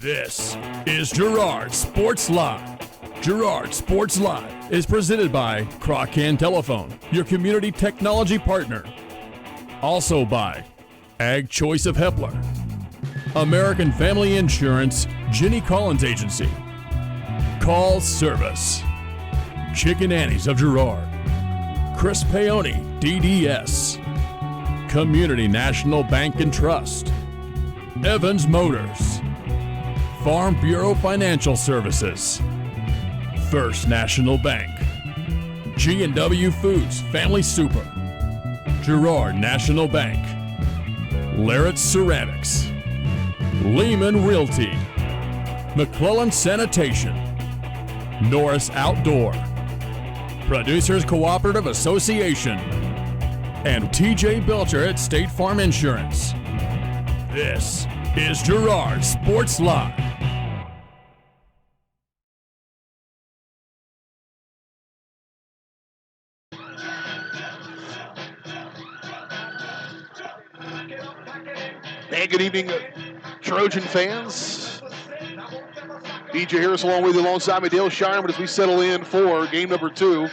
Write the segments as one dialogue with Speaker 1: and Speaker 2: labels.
Speaker 1: This is Girard Sports Live. Girard Sports Live is presented by Crocan Telephone, your community technology partner. Also by Ag Choice of Hepler, American Family Insurance, Jenny Collins Agency, Call Service, Chicken Annie's of Girard, Chris Paoni, DDS, Community National Bank and Trust, Evans Motors, Farm Bureau Financial Services, First National Bank, G&W Foods Family Super, Girard National Bank, Larrett Ceramics, Lehman Realty, McClellan Sanitation, Norris Outdoor, Producers Cooperative Association, and TJ Belcher at State Farm Insurance. This is Girard Sports Live.
Speaker 2: And good evening, Trojan fans. DJ Harris along with you alongside me, Dale Shireman, as we settle in for game number 2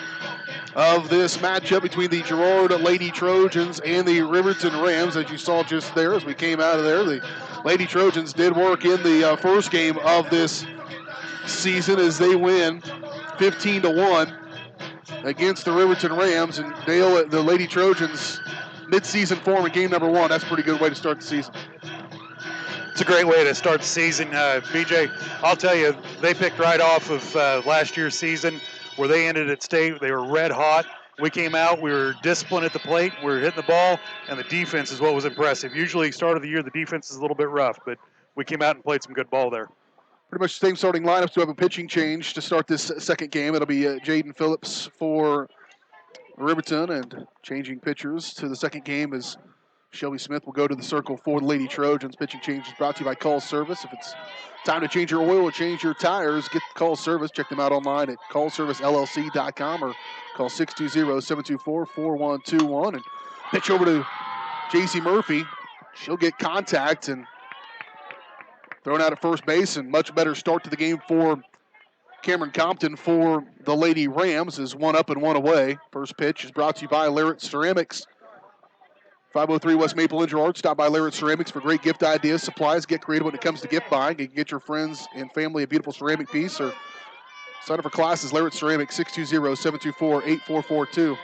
Speaker 2: of this matchup between the Girard Lady Trojans and the Riverton Rams. As you saw just there as we came out of there, the Lady Trojans did work in the first game of this season as they win 15-1 against the Riverton Rams. And Dale, the Lady Trojans mid-season form in game number 1, that's a pretty good way to start the season.
Speaker 3: It's a great way to start the season. BJ, I'll tell you, they picked right off of last year's season where they ended at state. They were red hot. We came out, we were disciplined at the plate, we were hitting the ball, and the defense is what was impressive. Usually, start of the year, the defense is a little bit rough, but we came out and played some good ball there.
Speaker 2: Pretty much the same starting lineups. We have a pitching change to start this second game. It'll be Jaden Phillips for Riverton, and changing pitchers to the second game is Shelby Smith will go to the circle for the Lady Trojans. Pitching change is brought to you by Call Service. If it's time to change your oil or change your tires, get Call Service. Check them out online at callservicellc.com or call 620-724-4121. And pitch over to J.C. Murphy. She'll get contact and thrown out at first base, and much better start to the game for Cameron Compton for the Lady Rams is 1 up and 1 away. First pitch is brought to you by Larrett Ceramics. 503 West Maple in Girard. Stop by Larrett Ceramics for great gift ideas, supplies. Get creative when it comes to gift buying. You can get your friends and family a beautiful ceramic piece or sign up for classes. Larrett Ceramics, 620-724-8442.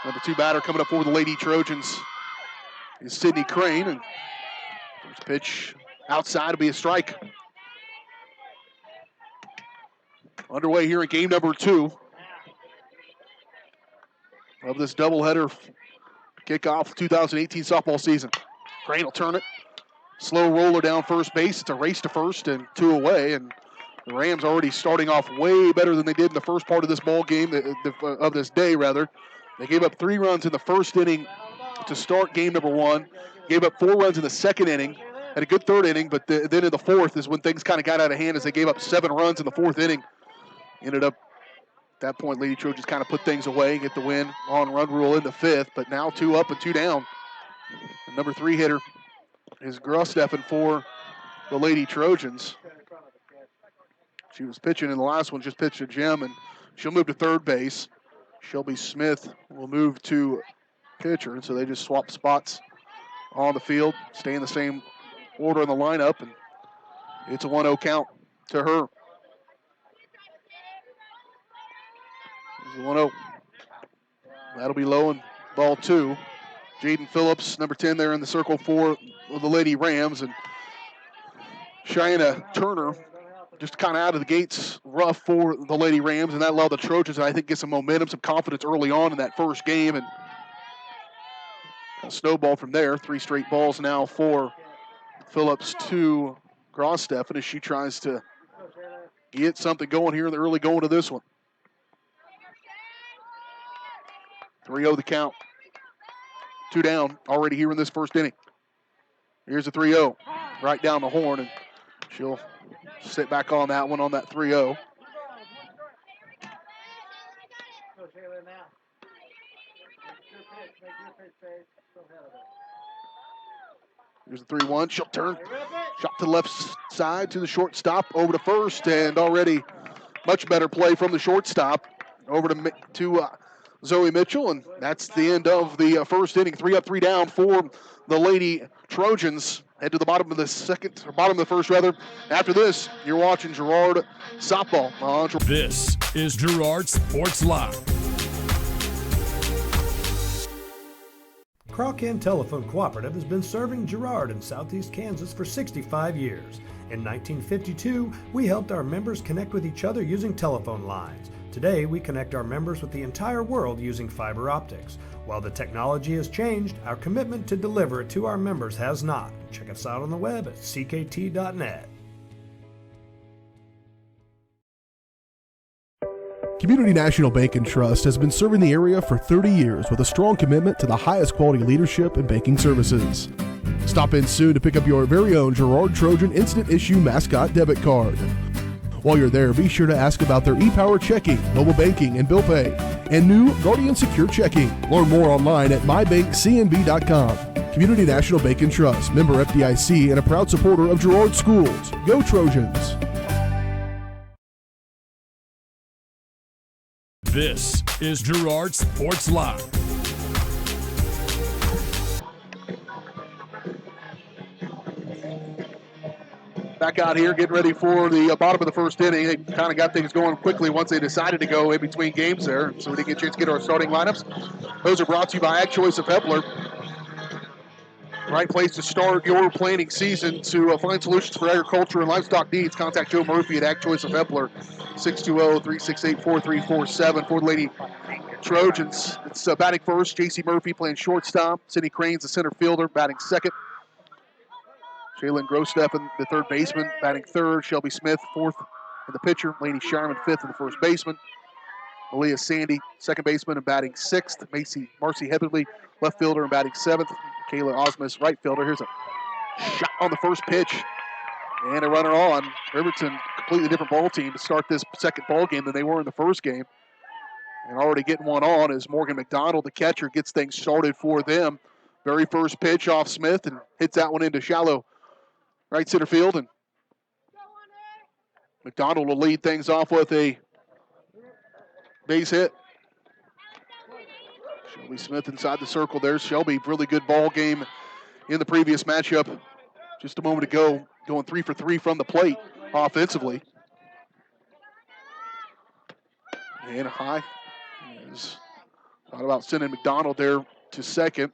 Speaker 2: Number 2 batter coming up for the Lady Trojans is Sydney Crane. And first pitch outside will be a strike. Underway here in game number 2 of this doubleheader kickoff 2018 softball season. Crane will turn it. Slow roller down first base. It's a race to first and 2 away. And the Rams already starting off way better than they did in the first part of this ball game, of this day rather. They gave up 3 runs in the first inning to start game number 1. Gave up 4 runs in the second inning. Had a good third inning, but then in the fourth is when things kind of got out of hand as they gave up 7 runs in the fourth inning. Ended up, at that point, Lady Trojans kind of put things away and get the win on run rule in the 5th, but now 2 up and 2 down. The number 3 hitter is Grosteffen for the Lady Trojans. She was pitching in the last one, just pitched to Jim, and she'll move to third base. Shelby Smith will move to pitcher, and so they just swap spots on the field, stay in the same order in the lineup, and it's a 1-0 count to her. There's a 1-0. That'll be low and ball 2. Jaden Phillips, number 10 there in the circle for the Lady Rams, and Cheyenne Turner just kind of out of the gates rough for the Lady Rams, and that allowed the Trojans, I think, get some momentum, some confidence early on in that first game, and a snowball from there. 3 straight balls now for Phillips to Grosteffen as she tries to get something going here in the early going to this one. 3-0 the count. 2 down already here in this first inning. Here's a 3-0 right down the horn, and she'll sit back on that one on that 3-0. Here's the 3-1. She'll turn. Shot to the left side to the shortstop. Over to first. And already much better play from the shortstop. Over to Zoe Mitchell. And that's the end of the first inning. 3 up, 3 down for the Lady Trojans. Head to the bottom of the first rather. After this, you're watching Girard softball.
Speaker 1: This is Girard Sports Live.
Speaker 4: Crocan Telephone Cooperative has been serving Girard in southeast Kansas for 65 years. In 1952, we helped our members connect with each other using telephone lines. Today, we connect our members with the entire world using fiber optics. While the technology has changed, our commitment to deliver it to our members has not. Check us out on the web at ckt.net.
Speaker 5: Community National Bank and Trust has been serving the area for 30 years with a strong commitment to the highest quality leadership and banking services. Stop in soon to pick up your very own Girard Trojan Instant Issue Mascot Debit Card. While you're there, be sure to ask about their e-Power checking, mobile banking, and bill pay, and new Guardian Secure Checking. Learn more online at mybankcnb.com. Community National Bank and Trust, member FDIC, and a proud supporter of Girard Schools. Go Trojans!
Speaker 1: This is Girard Sports Live.
Speaker 2: Back out here, getting ready for the bottom of the first inning. They kind of got things going quickly once they decided to go in between games there, so we didn't get a chance to get our starting lineups. Those are brought to you by Ag Choice of Hepler. Right place to start your planting season. To find solutions for agriculture and livestock needs, contact Joe Murphy at Ag Choice of Hepler, 620-368-4347. For the Lady Trojans, it's batting first, J.C. Murphy playing shortstop. Sidney Crane's the center fielder, batting second. Jalen Grossteffen, the third baseman, batting third. Shelby Smith, fourth in the pitcher. Lainey Sharman, fifth in the first baseman. Aaliyah Sandy, second baseman, and batting sixth. Marcy Heatherly, left fielder, and batting seventh. Kayla Osmus, right fielder. Here's a shot on the first pitch. And a runner on. Riverton, completely different ball team to start this second ball game than they were in the first game. And already getting one on is Morgan McDonald, the catcher, gets things started for them. Very first pitch off Smith and hits that one into shallow right center field. And McDonald will lead things off with a base hit. Shelby Smith inside the circle there. Shelby, really good ball game in the previous matchup just a moment ago, going 3 for 3 from the plate offensively. And a high. Thought about sending McDonald there to second.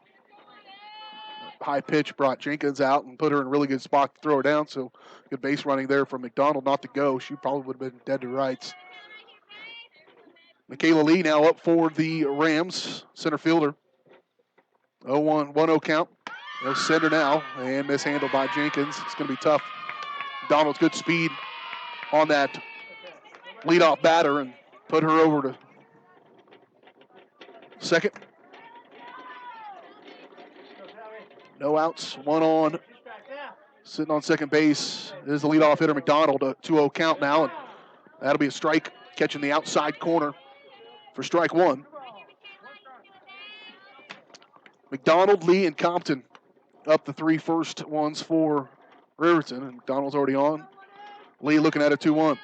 Speaker 2: High pitch brought Jenkins out and put her in a really good spot to throw her down. So good base running there from McDonald not to go. She probably would have been dead to rights. Michaela Lee now up for the Rams, center fielder. 1-0 count. They'll send her now and mishandled by Jenkins. It's going to be tough. McDonald's good speed on that leadoff batter and put her over to second. No outs, one on. Sitting on second base is the leadoff hitter McDonald. A 2-0 count now, and that'll be a strike, catching the outside corner for strike one. McDonald, Lee, and Compton up the three first ones for Riverton, and McDonald's already on. Lee looking at a 2-1.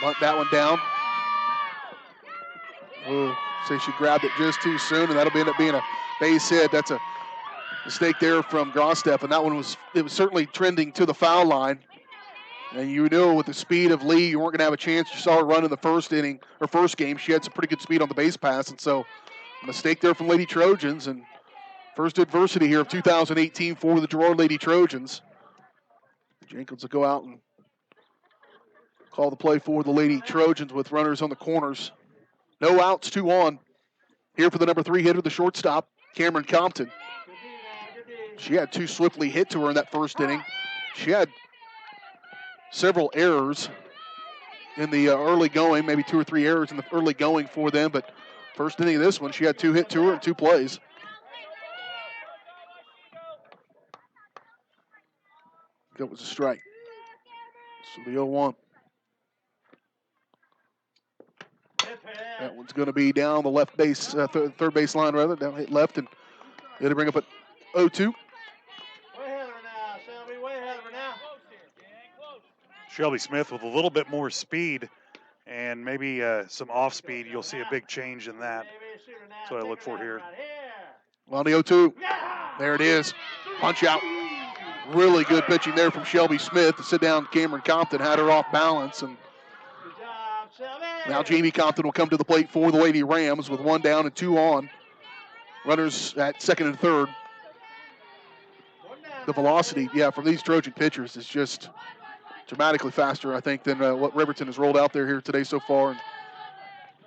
Speaker 2: Bunt that one down. Oh, say she grabbed it just too soon, and that'll end up being a base hit. That's a mistake there from Grossteff, and that one was certainly trending to the foul line. And you knew with the speed of Lee, you weren't going to have a chance. You saw her run in the first inning, or first game. She had some pretty good speed on the base pass, and so a mistake there from Lady Trojans, and first adversity here of 2018 for the Girard Lady Trojans. Jenkins will go out and call the play for the Lady Trojans with runners on the corners. No outs, 2 on. Here for the number 3 hitter, the shortstop, Cameron Compton. She had 2 swiftly hit to her in that first inning. She had several errors in the early going, maybe 2 or 3 errors in the early going for them, but first inning of this one, she had 2 hit to her and 2 plays. That was a strike. So the 0-1. That one's going to be down the left base, third base line rather, down hit left, and it'll bring up a 0-2.
Speaker 3: Shelby Smith with a little bit more speed and maybe some off speed. You'll see a big change in that. That's what I look for here.
Speaker 2: On the 0-2. There it is. Punch out. Really good pitching there from Shelby Smith to sit down. Cameron Compton had her off balance. And now Jamie Compton will come to the plate for the Lady Rams with 1 down and 2 on. Runners at second and third. The velocity, from these Trojan pitchers is just dramatically faster, I think, than what Riverton has rolled out there here today so far. And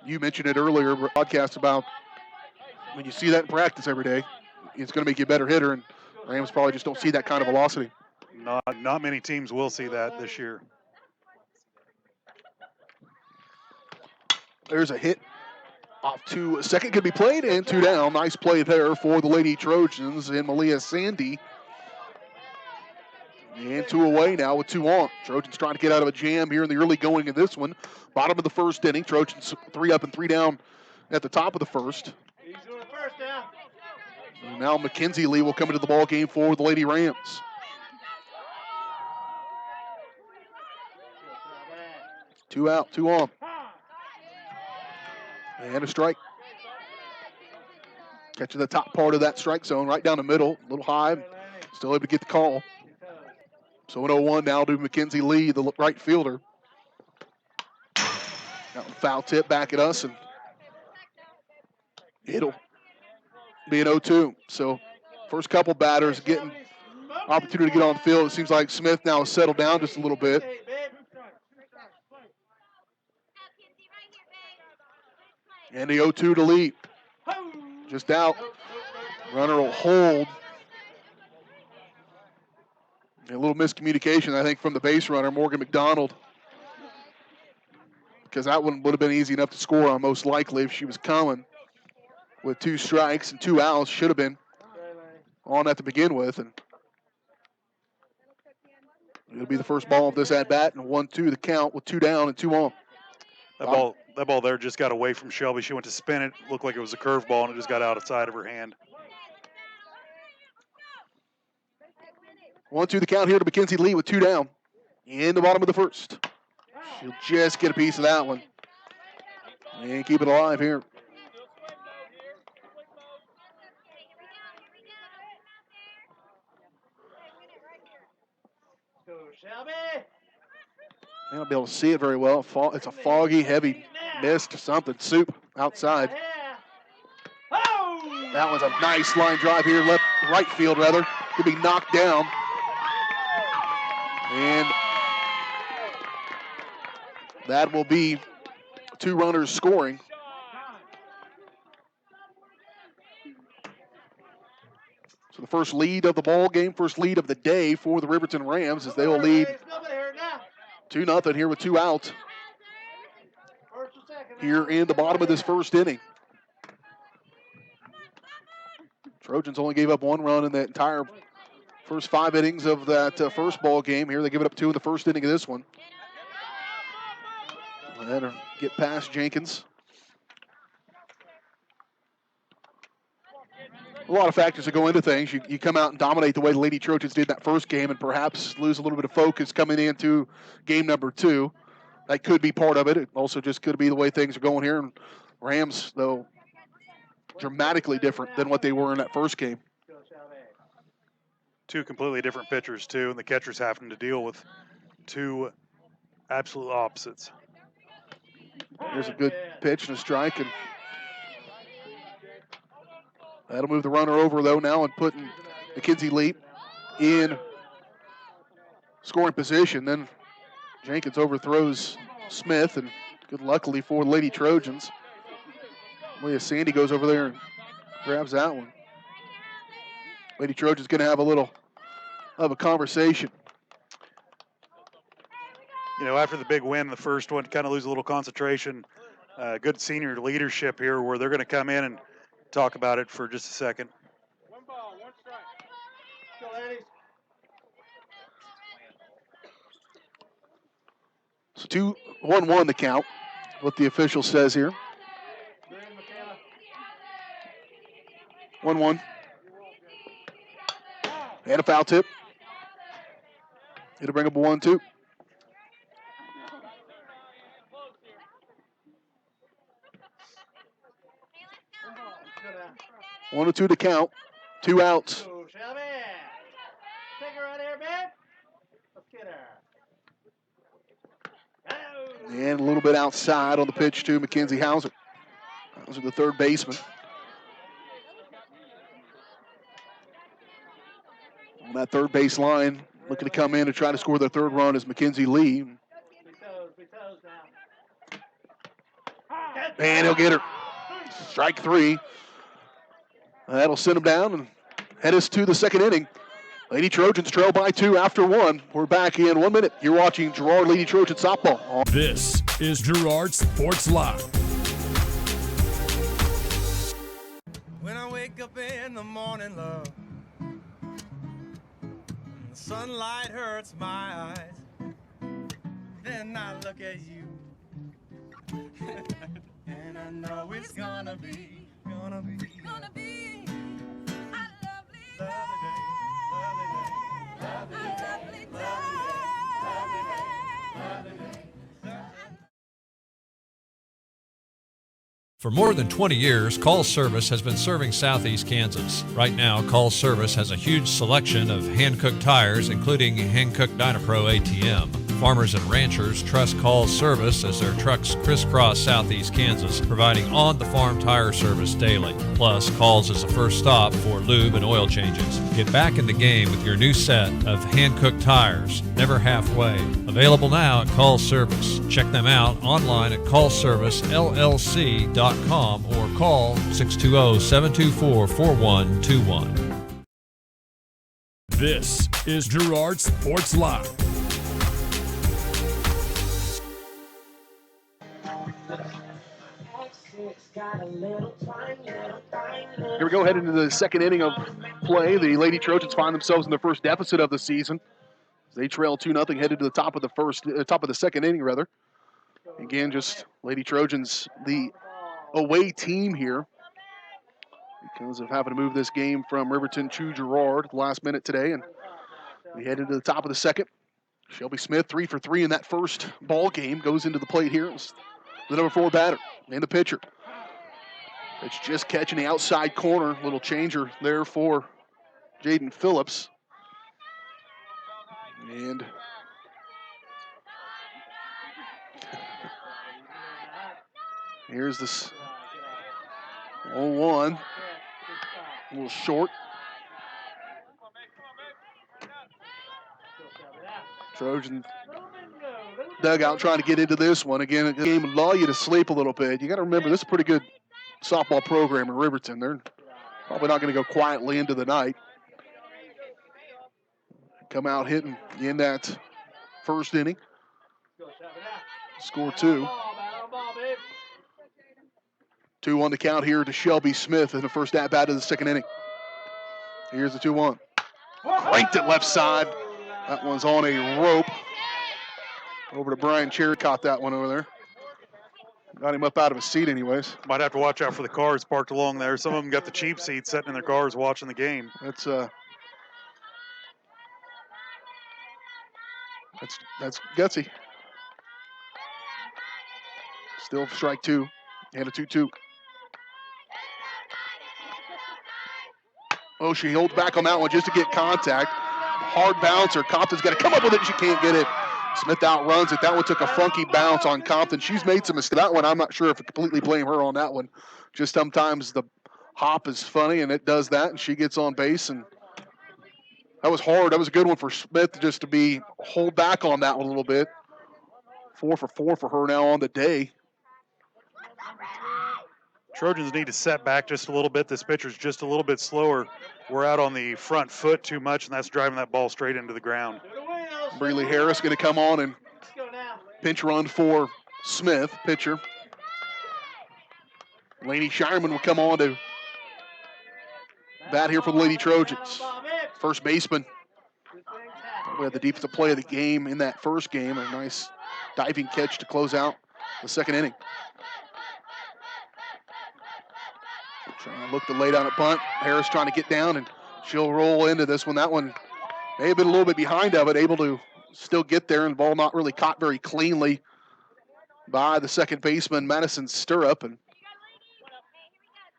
Speaker 2: you mentioned it earlier, broadcast about when you see that in practice every day, it's going to make you a better hitter, and Rams probably just don't see that kind of velocity.
Speaker 3: Not many teams will see that this year.
Speaker 2: There's a hit off to second, could be played, and 2 down. Nice play there for the Lady Trojans and Malia Sandy. And 2 away now with 2 on. Trojans trying to get out of a jam here in the early going of this one. Bottom of the first inning. Trojans 3 up and 3 down at the top of the first. And now Mackenzie Lee will come into the ball game for the Lady Rams. Two out, 2 on. And a strike. Catching the top part of that strike zone, right down the middle, a little high. Still able to get the call. So an 0-1 now to Mackenzie Lee, the right fielder. Now foul tip back at us, and it'll be an 0-2. So first couple batters getting opportunity to get on the field. It seems like Smith now has settled down just a little bit. And the 0-2 to Lee. Just out. Runner will hold. And a little miscommunication, I think, from the base runner, Morgan McDonald. Because that one would have been easy enough to score on, most likely, if she was coming with 2 strikes and 2 outs. Should have been on that to begin with. And it'll be the first ball of this at-bat, and 1-2 the count with 2 down and 2 on.
Speaker 3: That ball there just got away from Shelby. She went to spin it. Looked like it was a curveball, and it just got outside of her hand.
Speaker 2: 1-2 the count here to Mackenzie Lee with 2 down in the bottom of the first. She'll just get a piece of that one and keep it alive here. May not be able to see it very well. It's a foggy, heavy mist or something. Soup outside. That one's a nice line drive here, right field rather. Could be knocked down. And that will be 2 runners scoring. So the first lead of the ball game, first lead of the day for the Riverton Rams, as they will lead 2-0 here with 2 outs here in the bottom of this first inning. Trojans only gave up 1 run in the entire first 5 innings of that first ball game. Here they give it up 2 in the first inning of this one. Let her get past Jenkins. A lot of factors that go into things. You come out and dominate the way the Lady Trojans did that first game and perhaps lose a little bit of focus coming into game number 2. That could be part of it. It also just could be the way things are going here. And Rams, though, dramatically different than what they were in that first game.
Speaker 3: 2 completely different pitchers, too, and the catcher's having to deal with 2 absolute opposites.
Speaker 2: Here's a good pitch and a strike, and that'll move the runner over, though, now and putting Mackenzie Lee in scoring position. Then Jenkins overthrows Smith, and good luckily for the Lady Trojans. Leah Sandy goes over there and grabs that one. Lady Trojans going to have a little of a conversation.
Speaker 3: You know, after the big win, the first one, kind of lose a little concentration. Good senior leadership here where they're going to come in and talk about it for just a second.
Speaker 6: 1 ball, 1 strike. Go, ladies.
Speaker 2: So 2-1-1 the count, what the official says here. 1-1. And a foul tip. It'll bring up a 1-2. One or two to count. 2 outs.
Speaker 6: Go, Shelby. Take her out here, man. Let's get her.
Speaker 2: And a little bit outside on the pitch to Mackenzie Hauser. Hauser, the third baseman. On that third base line, looking to come in and try to score their third run is Mackenzie Lee.
Speaker 6: Be toes now.
Speaker 2: And he'll get her. Strike 3. That'll send him down and head us to the second inning. Lady Trojans trail by 2 after 1. We're back in 1 minute. You're watching Girard Lady Trojan softball.
Speaker 1: This is Girard Sports Live.
Speaker 7: When I wake up in the morning, love, the sunlight hurts my eyes, then I look at you, and I know it's gonna be a lovely day, lovely day.
Speaker 8: For more than 20 years, Call Service has been serving Southeast Kansas. Right now, Call Service has a huge selection of hand-cooked tires, including hand-cooked Dynapro ATM. Farmers and ranchers trust Call Service as their trucks crisscross Southeast Kansas, providing on-the-farm tire service daily. Plus, Calls is the first stop for lube and oil changes. Get back in the game with your new set of hand-cooked tires, never halfway. Available now at Call Service. Check them out online at callservicellc.com or call 620-724-4121.
Speaker 1: This is Girard Sports Live.
Speaker 2: Here we go, heading into the second inning of play. The Lady Trojans find themselves in their first deficit of the season. They trail 2-0, headed to the top of the second inning, rather. Again, just Lady Trojans, the away team here, because of having to move this game from Riverton to Girard last minute today. And we head into the top of the second. Shelby Smith, 3 for 3 in that first ball game, goes into the plate here. It's the number 4 batter and the pitcher. It's just catching the outside corner. Little changer there for Jaden Phillips. And here's this 0-1. A little short. Trojan dugout trying to get into this one. Again, the game would lull you to sleep a little bit. You got to remember, this is a pretty good softball program in Riverton. They're probably not going to go quietly into the night. Come out hitting in that first inning. Score 2. 2-1 to count here to Shelby Smith in the first at-bat of the second inning. Here's the 2-1. Cranked it left side. That one's on a rope. Over to Brian Cherry, caught that one over there. Got him up out of his seat anyways.
Speaker 3: Might have to watch out for the cars parked along there. Some of them got the cheap seats sitting in their cars watching the game.
Speaker 2: That's gutsy. Still strike 2 and a 2-2. Oh, she holds back on that one just to get contact. Hard bouncer. Compton's got to come up with it. She can't get it. Smith outruns it. That one took a funky bounce on Compton. She's made some mistakes. That one, I'm not sure if I completely blame her on that one. Just sometimes the hop is funny, and it does that, and she gets on base. And that was hard. That was a good one for Smith just to hold back on that one a little bit. 4 for 4 for her now on the day.
Speaker 3: Trojans need to set back just a little bit. This pitcher's just a little bit slower. We're out on the front foot too much, and that's driving that ball straight into the ground.
Speaker 2: Breeley Harris going to come on and pinch run for Smith, pitcher. Laney Shireman will come on to bat here for the Lady Trojans. First baseman. We had the defensive play of the game in that first game. A nice diving catch to close out the second inning. Trying to look to lay down a bunt. Harris trying to get down, and She'll roll into this one. That one may have been a little bit behind of it, able to still get there, and the ball not really caught very cleanly by the second baseman, Madison Stirrup, and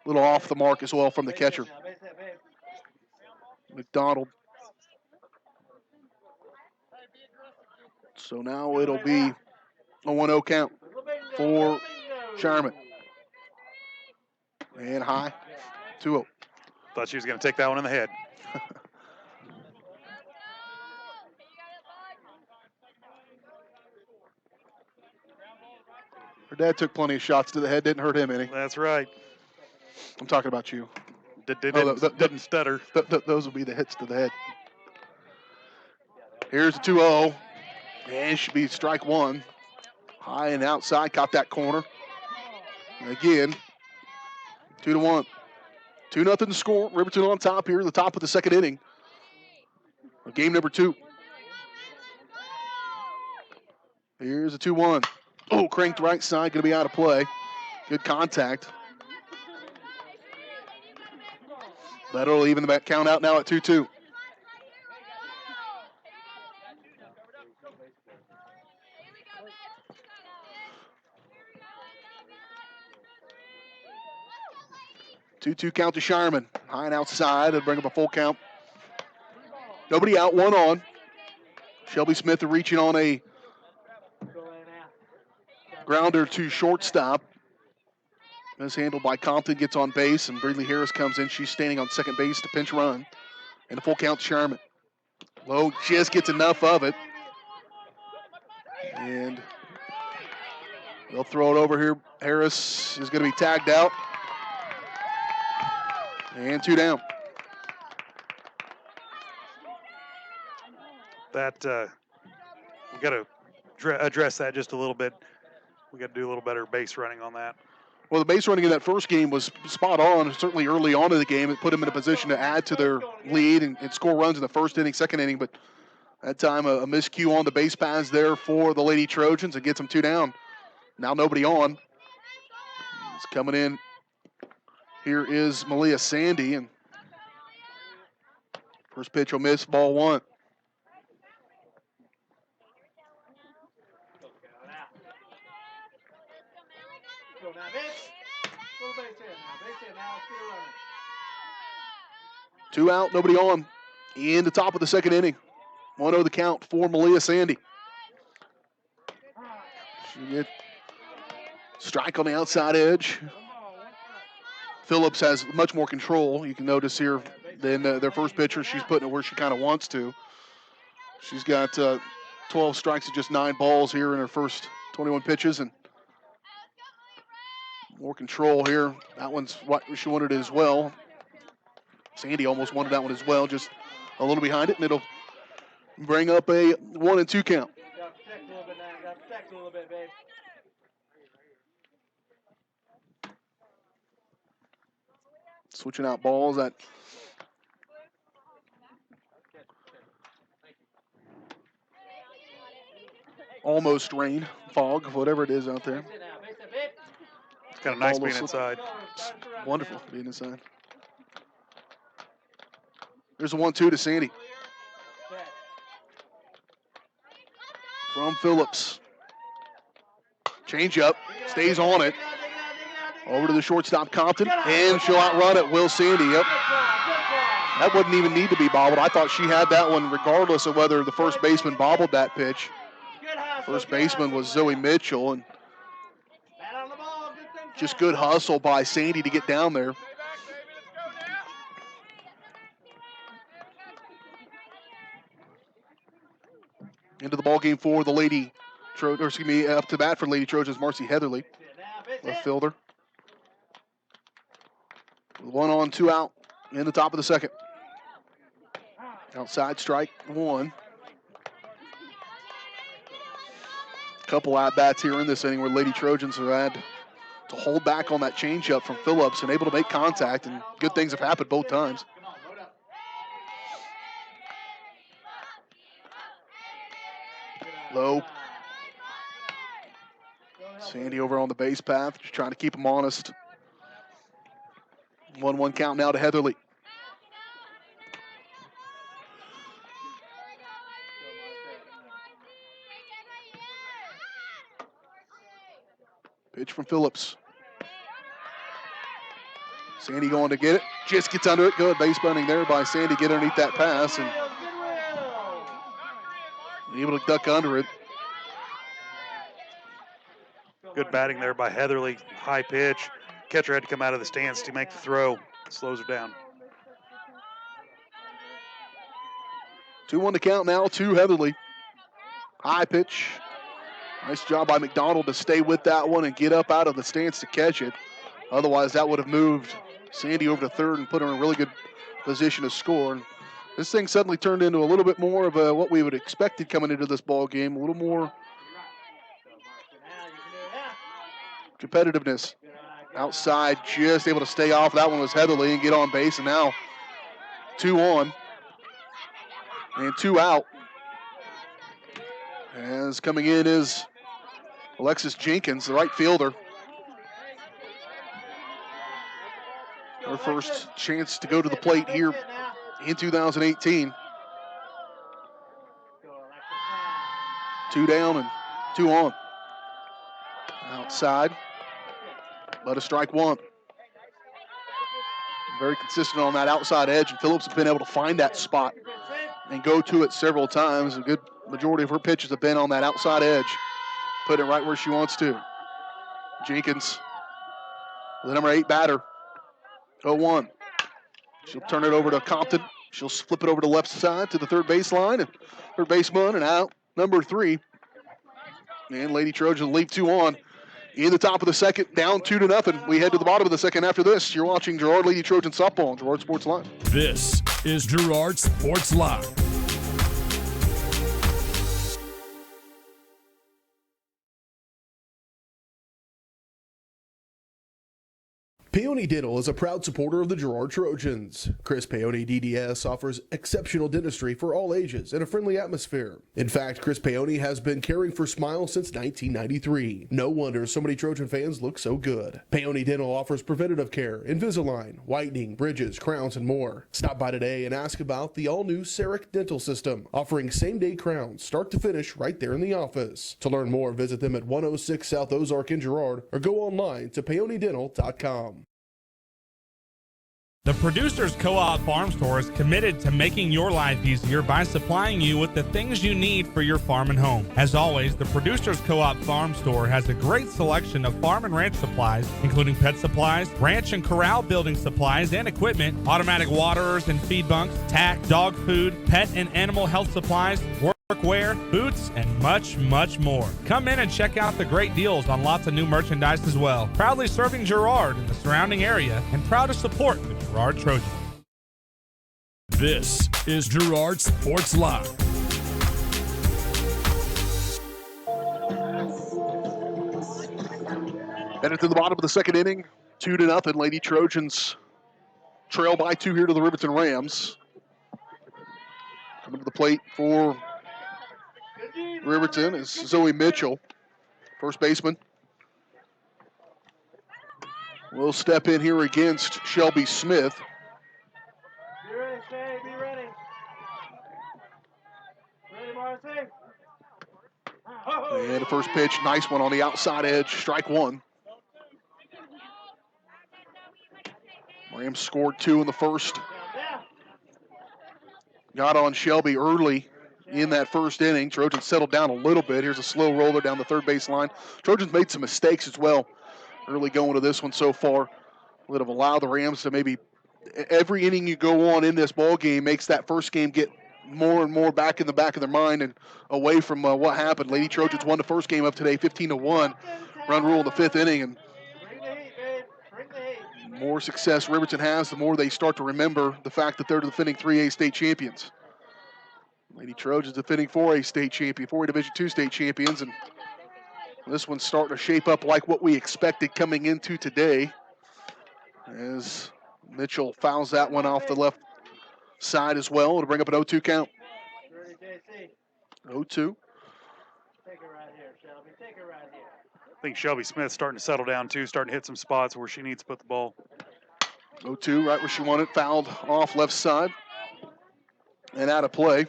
Speaker 2: a little off the mark as well from the catcher, McDonald. So now it'll be a 1-0 count for Sherman. And high, 2-0.
Speaker 3: Thought she was going to take that one in the head.
Speaker 2: Her dad took plenty of shots to the head, didn't hurt him any.
Speaker 3: That's right.
Speaker 2: I'm talking about you.
Speaker 3: Didn't stutter.
Speaker 2: Those will be the hits to the head. Here's a 2-0. And it should be strike one. High and outside, caught that corner. And again, 2-1. 2-0 score. Riverton on top here, the top of the second inning. Game number 2. Here's a 2-1. Oh, cranked right side, going to be out of play. Good contact. That'll even the count out now at 2-2. Two count to Shireman. High and outside. It'll bring up a full count. Nobody out, one on. Shelby Smith reaching on a grounder to shortstop. This handled by Compton, gets on base, and Bradley Harris comes in. She's standing on second base to pinch run. And a full count to Sherman. Lowe just gets enough of it. And they'll throw it over here. Harris is going to be tagged out. And 2 down.
Speaker 3: That we got to address that just a little bit. We got to do a little better base running on that.
Speaker 2: Well, the base running in that first game was spot on. Certainly early on in the game, it put them in a position to add to their lead and score runs in the first inning, second inning. But that time, a miscue on the base paths there for the Lady Trojans and gets them 2 down. Now nobody on. It's coming in. Here is Malia Sandy, and first pitch will miss, ball 1. Two out, nobody on. In the top of the second inning. 1-0 the count for Malia Sandy. She get strike on the outside edge. Phillips has much more control, you can notice here, than their first pitcher. She's putting it where she kind of wants to. She's got 12 strikes and just 9 balls here in her first 21 pitches, and more control here. That one's what she wanted as well. Sandy almost wanted that one as well, just a little behind it, and it'll bring up a 1-2 count. Switching out balls, that almost rain, fog, whatever it is out there.
Speaker 3: It's kind of nice being inside.
Speaker 2: It's wonderful being inside. There's a 1-2 to Sandy. From Phillips. Change up, stays on it. Over to the shortstop, Compton, and she'll outrun it. Will Sandy, yep. That wouldn't even need to be bobbled. I thought she had that one regardless of whether the first baseman bobbled that pitch. First baseman was Zoe Mitchell, and just good hustle by Sandy to get down there. Into the ball game for the Lady Trojans, up to bat for Lady Trojans, Marcy Heatherly, left fielder. 1 on, 2 out in the top of the second. Outside strike 1. Couple at-bats here in this inning where Lady Trojans have had to hold back on that changeup from Phillips and able to make contact, and good things have happened both times. Low. Sandy over on the base path, just trying to keep him honest. 1-1 count now to Heatherly. Pitch from Phillips. Sandy going to get it. Just gets under it. Good base running there by Sandy. Get underneath that pass and able to duck under it.
Speaker 3: Good batting there by Heatherly. High pitch. Catcher had to come out of the stance to make the throw. Slows her down.
Speaker 2: 2-1 to count now to Heatherly. High pitch. Nice job by McDonald to stay with that one and get up out of the stance to catch it. Otherwise, that would have moved Sandy over to third and put her in a really good position to score. And this thing suddenly turned into a little bit more of what we would have expected coming into this ball game, a little more competitiveness. Outside, just able to stay off. That one was Heatherly and get on base, and now 2 on and 2 out. As coming in is Alexis Jenkins, the right fielder. Her first chance to go to the plate here in 2018. 2 down and 2 on. Outside, but a strike 1. Very consistent on that outside edge, and Phillips has been able to find that spot and go to it several times. A good majority of her pitches have been on that outside edge, put it right where she wants to. Jenkins, the number 8 batter, 0-1. She'll turn it over to Compton. She'll flip it over to the left side to the third baseline, and third baseman and out, number 3. And Lady Trojans leave 2 on. In the top of the second, down 2-0. We head to the bottom of the second after this. You're watching Girard Lady Trojan Softball on Girard Sports Live.
Speaker 1: This is Girard Sports Live.
Speaker 5: Peony Dental is a proud supporter of the Girard Trojans. Chris Peony DDS offers exceptional dentistry for all ages in a friendly atmosphere. In fact, Chris Peony has been caring for smiles since 1993. No wonder so many Trojan fans look so good. Peony Dental offers preventative care, Invisalign, whitening, bridges, crowns, and more. Stop by today and ask about the all-new CEREC dental system, offering same-day crowns, start to finish, right there in the office. To learn more, visit them at 106 South Ozark in Girard or go online to peonydental.com.
Speaker 9: The Producers Co-op Farm Store is committed to making your life easier by supplying you with the things you need for your farm and home. As always, the Producers Co-op Farm Store has a great selection of farm and ranch supplies, including pet supplies, ranch and corral building supplies and equipment, automatic waterers and feed bunks, tack, dog food, pet and animal health supplies, workwear, boots, and much, much more. Come in and check out the great deals on lots of new merchandise as well. Proudly serving Girard and the surrounding area, and proud to support the Girard Trojans.
Speaker 1: This is Girard Sports Live.
Speaker 2: Headed to the bottom of the second inning, 2-0. Lady Trojans trail by 2 here to the Riverton Rams. Coming to the plate for Riverton is Zoe Mitchell, first baseman. Will step in here against Shelby Smith.
Speaker 6: Be ready, Shay. Be ready. Ready, Marcy?
Speaker 2: And the first pitch, nice one on the outside edge, strike 1. Rams scored 2 in the first. Got on Shelby early in that first inning. Trojans settled down a little bit. Here's a slow roller down the third base line. Trojans made some mistakes as well early going to this one so far. Would have allowed the Rams to maybe, every inning you go on in this ball game makes that first game get more and more back in the back of their mind and away from what happened. Lady Trojans won the first game of today, 15-1. Run rule in the 5th inning, and the more success Riverton has, the more they start to remember the fact that they're the defending 3A state champions. Lady Trojans defending 4A state champion, 4A Division II state champions, and this one's starting to shape up like what we expected coming into today, as Mitchell fouls that one off the left side as well to bring up an 0-2 count. 0-2.
Speaker 6: Take it right here, Shelby. Take it right here.
Speaker 3: I think Shelby Smith's starting to settle down too, starting to hit some spots where she needs to put the ball.
Speaker 2: 0-2, right where she wanted, fouled off left side and out of play.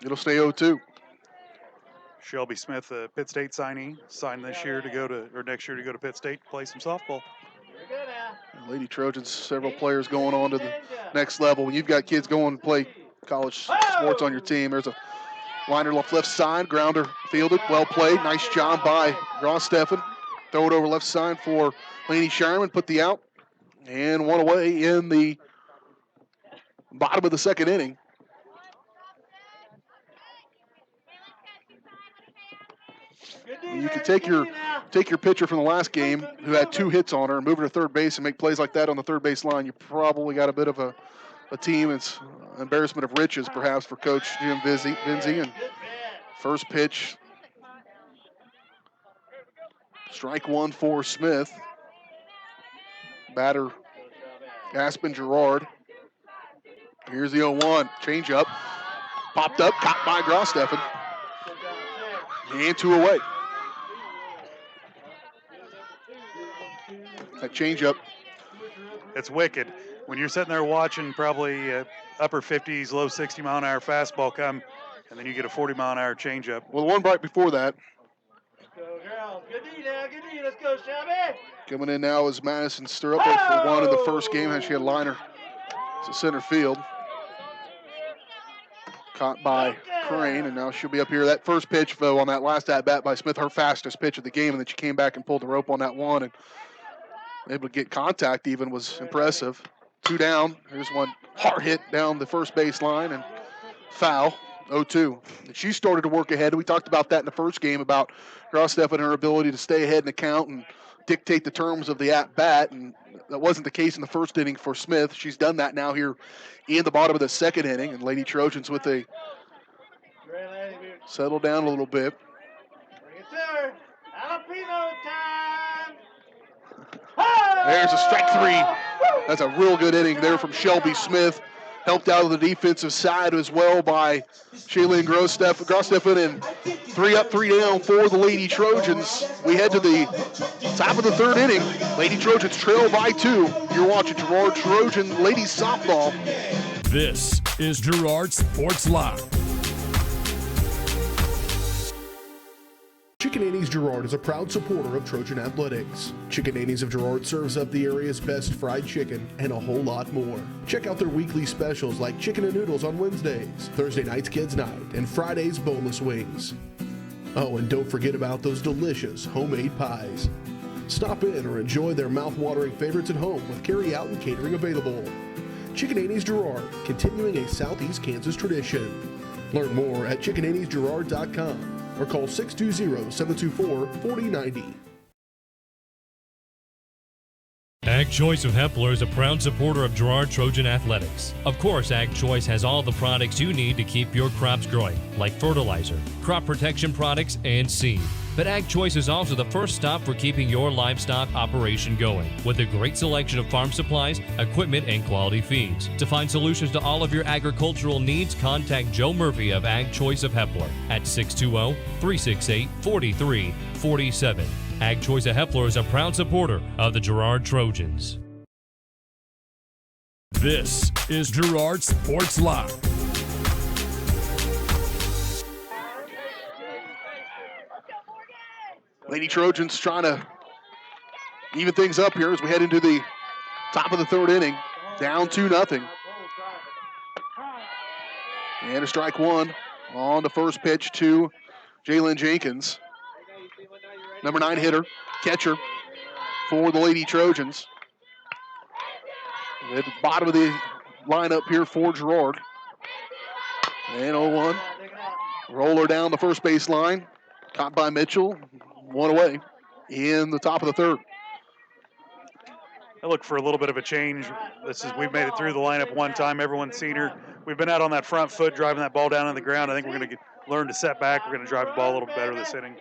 Speaker 2: It'll stay 0-2.
Speaker 3: Shelby Smith, a Pitt State signee, signed this year to go to, or next year to go to Pitt State to play some softball.
Speaker 2: Lady Trojans, several players going on to the next level. When you've got kids going to play college sports on your team, there's a liner left side, grounder fielded, well played. Nice job by Gross-Steffen. Throw it over left side for Laney Sherman, put the out, and one away in the bottom of the second inning. You can take your pitcher from the last game who had 2 hits on her and move her to third base and make plays like that on the third base line. You probably got a bit of a team. It's embarrassment of riches, perhaps, for Coach Jim Vinzi. And first pitch, strike 1 for Smith. Batter, Aspen Girard. Here's the 0-1. Changeup. Popped up, caught by Gross-Steffen. And 2 away. That changeup.
Speaker 3: It's wicked. When you're sitting there watching probably upper 50s, low 60 mile an hour fastball come, and then you get a 40 mile an hour changeup.
Speaker 2: Well, the one right before that.
Speaker 6: Let's go, girls. Good D now. Good D. Let's go, Shelby.
Speaker 2: Coming in now is Madison Stirrup for 1 in the first game, and she had a liner to center field. Caught by Crane, and now she'll be up here. That first pitch, though, on that last at-bat by Smith, her fastest pitch of the game, and then she came back and pulled the rope on that one, and able to get contact even was impressive. 2 down. Here's one hard hit down the first base line, and foul, 0-2. And she started to work ahead. We talked about that in the first game about Gross-Steffen and her ability to stay ahead in the count and dictate the terms of the at-bat, and that wasn't the case in the first inning for Smith. She's done that now here in the bottom of the second inning, and Lady Trojans with a settle down a little bit.
Speaker 6: Bring it to her. Jalapeno time.
Speaker 2: There's a strike 3. That's a real good inning there from Shelby Smith. Helped out of the defensive side as well by Shaylin Gross-Steffen, and 3 up, 3 down for the Lady Trojans. We head to the top of the third inning. Lady Trojans trail by 2. You're watching Girard Trojan Ladies Softball.
Speaker 1: This is Girard Sports Live.
Speaker 5: Chicken Annie's Girard is a proud supporter of Trojan Athletics. Chicken Annie's of Girard serves up the area's best fried chicken and a whole lot more. Check out their weekly specials like chicken and noodles on Wednesdays, Thursday night's kids' night, and Friday's boneless wings. Oh, and don't forget about those delicious homemade pies. Stop in or enjoy their mouth-watering favorites at home with carry-out and catering available. Chicken Annie's Girard, continuing a Southeast Kansas tradition. Learn more at chickenanniesgirard.com. or call 620-724-4090.
Speaker 10: Ag Choice of Hepler is a proud supporter of Girard Trojan Athletics. Of course, Ag Choice has all the products you need to keep your crops growing, like fertilizer, crop protection products, and seed. But Ag Choice is also the first stop for keeping your livestock operation going, with a great selection of farm supplies, equipment, and quality feeds. To find solutions to all of your agricultural needs, contact Joe Murphy of Ag Choice of Hepler at 620-368-4347. Ag Choice of Hepler is a proud supporter of the Girard Trojans.
Speaker 1: This is Girard Sports Live.
Speaker 2: Lady Trojans trying to even things up here as we head into the top of the third inning. Down 2-0. And a strike 1 on the first pitch to Jalen Jenkins. Number 9 hitter, catcher for the Lady Trojans. At the bottom of the lineup here for Girard. And 0-1. Roller down the first base line. Caught by Mitchell. 1 away in the top of the third.
Speaker 3: I look for a little bit of a change. We've made it through the lineup one time. Everyone's seen her. We've been out on that front foot, driving that ball down on the ground. I think we're going to learn to set back. We're going to drive the ball a little better this inning.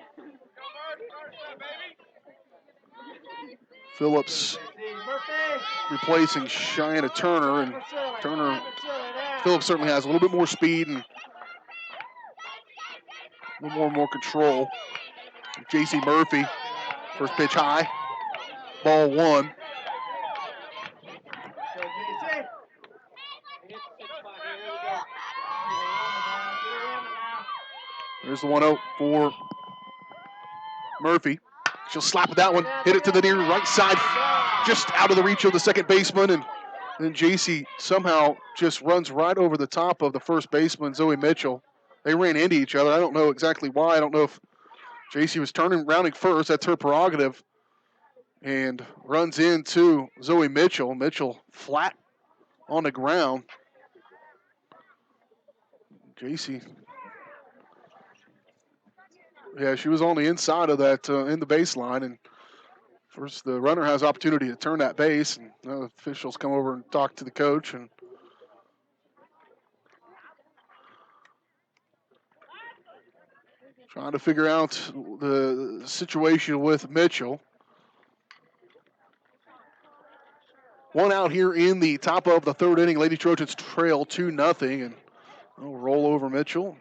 Speaker 2: Phillips replacing Cheyenne Turner, and Phillips certainly has a little bit more speed and a little more control. J.C. Murphy, first pitch high, ball 1. There's the 1-0 for Murphy. She'll slap with that one, hit it to the near right side, just out of the reach of the second baseman, and then JC somehow just runs right over the top of the first baseman, Zoe Mitchell. They ran into each other. I don't know exactly why. I don't know if JC was rounding first. That's her prerogative. And runs into Zoe Mitchell. Mitchell flat on the ground. JC. Yeah, she was on the inside of that in the baseline. And first, the runner has opportunity to turn that base. And the officials come over and talk to the coach. And trying to figure out the situation with Mitchell. One out here in the top of the third inning. Lady Trojans trail 2-0, and we'll roll over Mitchell.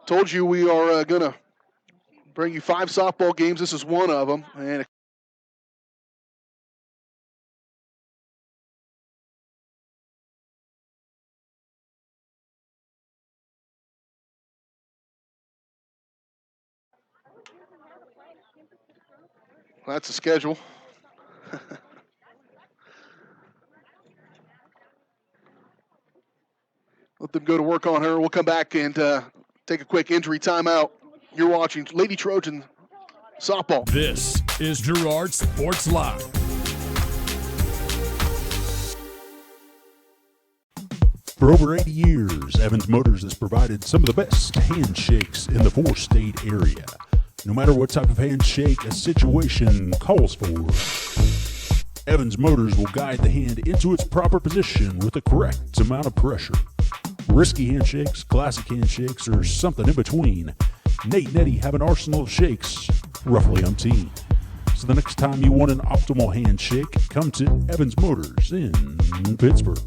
Speaker 2: Told you we are going to bring you 5 softball games. This is one of them. And that's the schedule. Let them go to work on her. We'll come back and take a quick injury timeout. You're watching Lady Trojan softball.
Speaker 1: This is Girard Sports Live.
Speaker 11: For over 80 years, Evans Motors has provided some of the best handshakes in the 4-state area. No matter what type of handshake a situation calls for, Evans Motors will guide the hand into its proper position with the correct amount of pressure. Risky handshakes, classic handshakes, or something in between, Nate and Eddie have an arsenal of shakes, roughly umpteen. So the next time you want an optimal handshake, come to Evans Motors in Pittsburgh.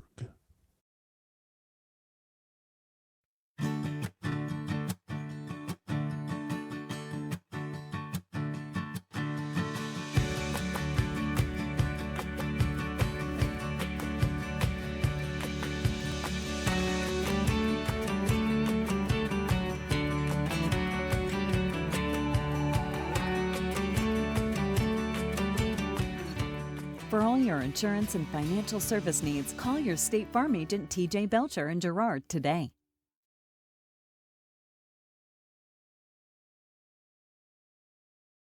Speaker 12: For all your insurance and financial service needs, call your State Farm agent TJ Belcher in Girard today.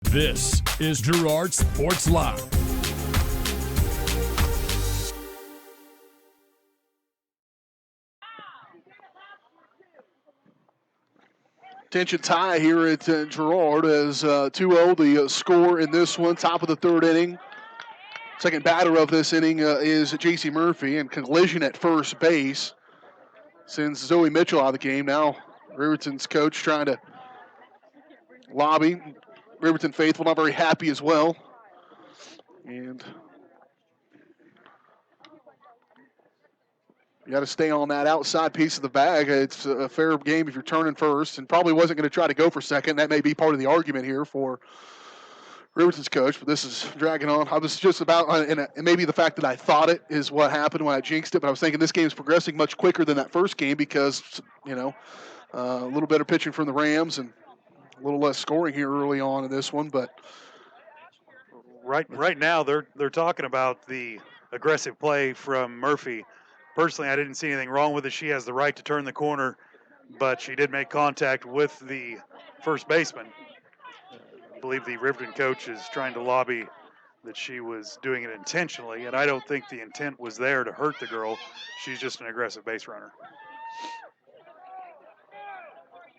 Speaker 1: This is Girard Sports Live.
Speaker 2: Tension tie here at Girard as 2-0 the score in this one, top of the third inning. Second batter of this inning is J.C. Murphy, and collision at first base sends Zoe Mitchell out of the game. Now Riverton's coach trying to lobby. Riverton faithful not very happy as well. And you got to stay on that outside piece of the bag. It's a fair game if you're turning first, and probably wasn't going to try to go for second. That may be part of the argument here for Riverton's coach, but this is dragging on. I was just about, and maybe the fact that I thought it is what happened when I jinxed it, but I was thinking this game is progressing much quicker than that first game because, you know, a little better pitching from the Rams and a little less scoring here early on in this one. But
Speaker 3: right now they're talking about the aggressive play from Murphy. Personally, I didn't see anything wrong with it. She has the right to turn the corner, but she did make contact with the first baseman. I believe the Riverton coach is trying to lobby that she was doing it intentionally, and I don't think the intent was there to hurt the girl. She's just an aggressive base runner.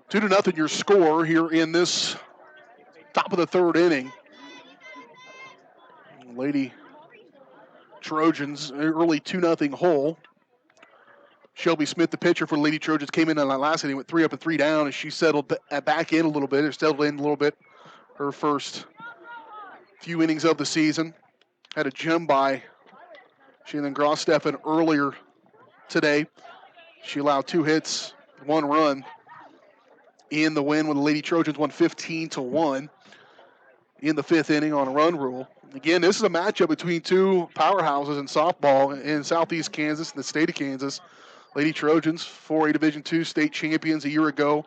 Speaker 2: 2-0 your score here in this top of the third inning. Lady Trojans, early 2-0 hole. Shelby Smith, the pitcher for the Lady Trojans, came in on that last inning, went 3 up and 3 down, and she settled back in a little bit, or settled in a little bit. Her first few innings of the season. Had a gem by Shannon Gross-Steffen earlier today. She allowed 2 hits, 1 run in the win when the Lady Trojans won 15-1 in the 5th inning on a run rule. Again, this is a matchup between two powerhouses in softball in Southeast Kansas and the state of Kansas. Lady Trojans, 4A Division II state champions a year ago.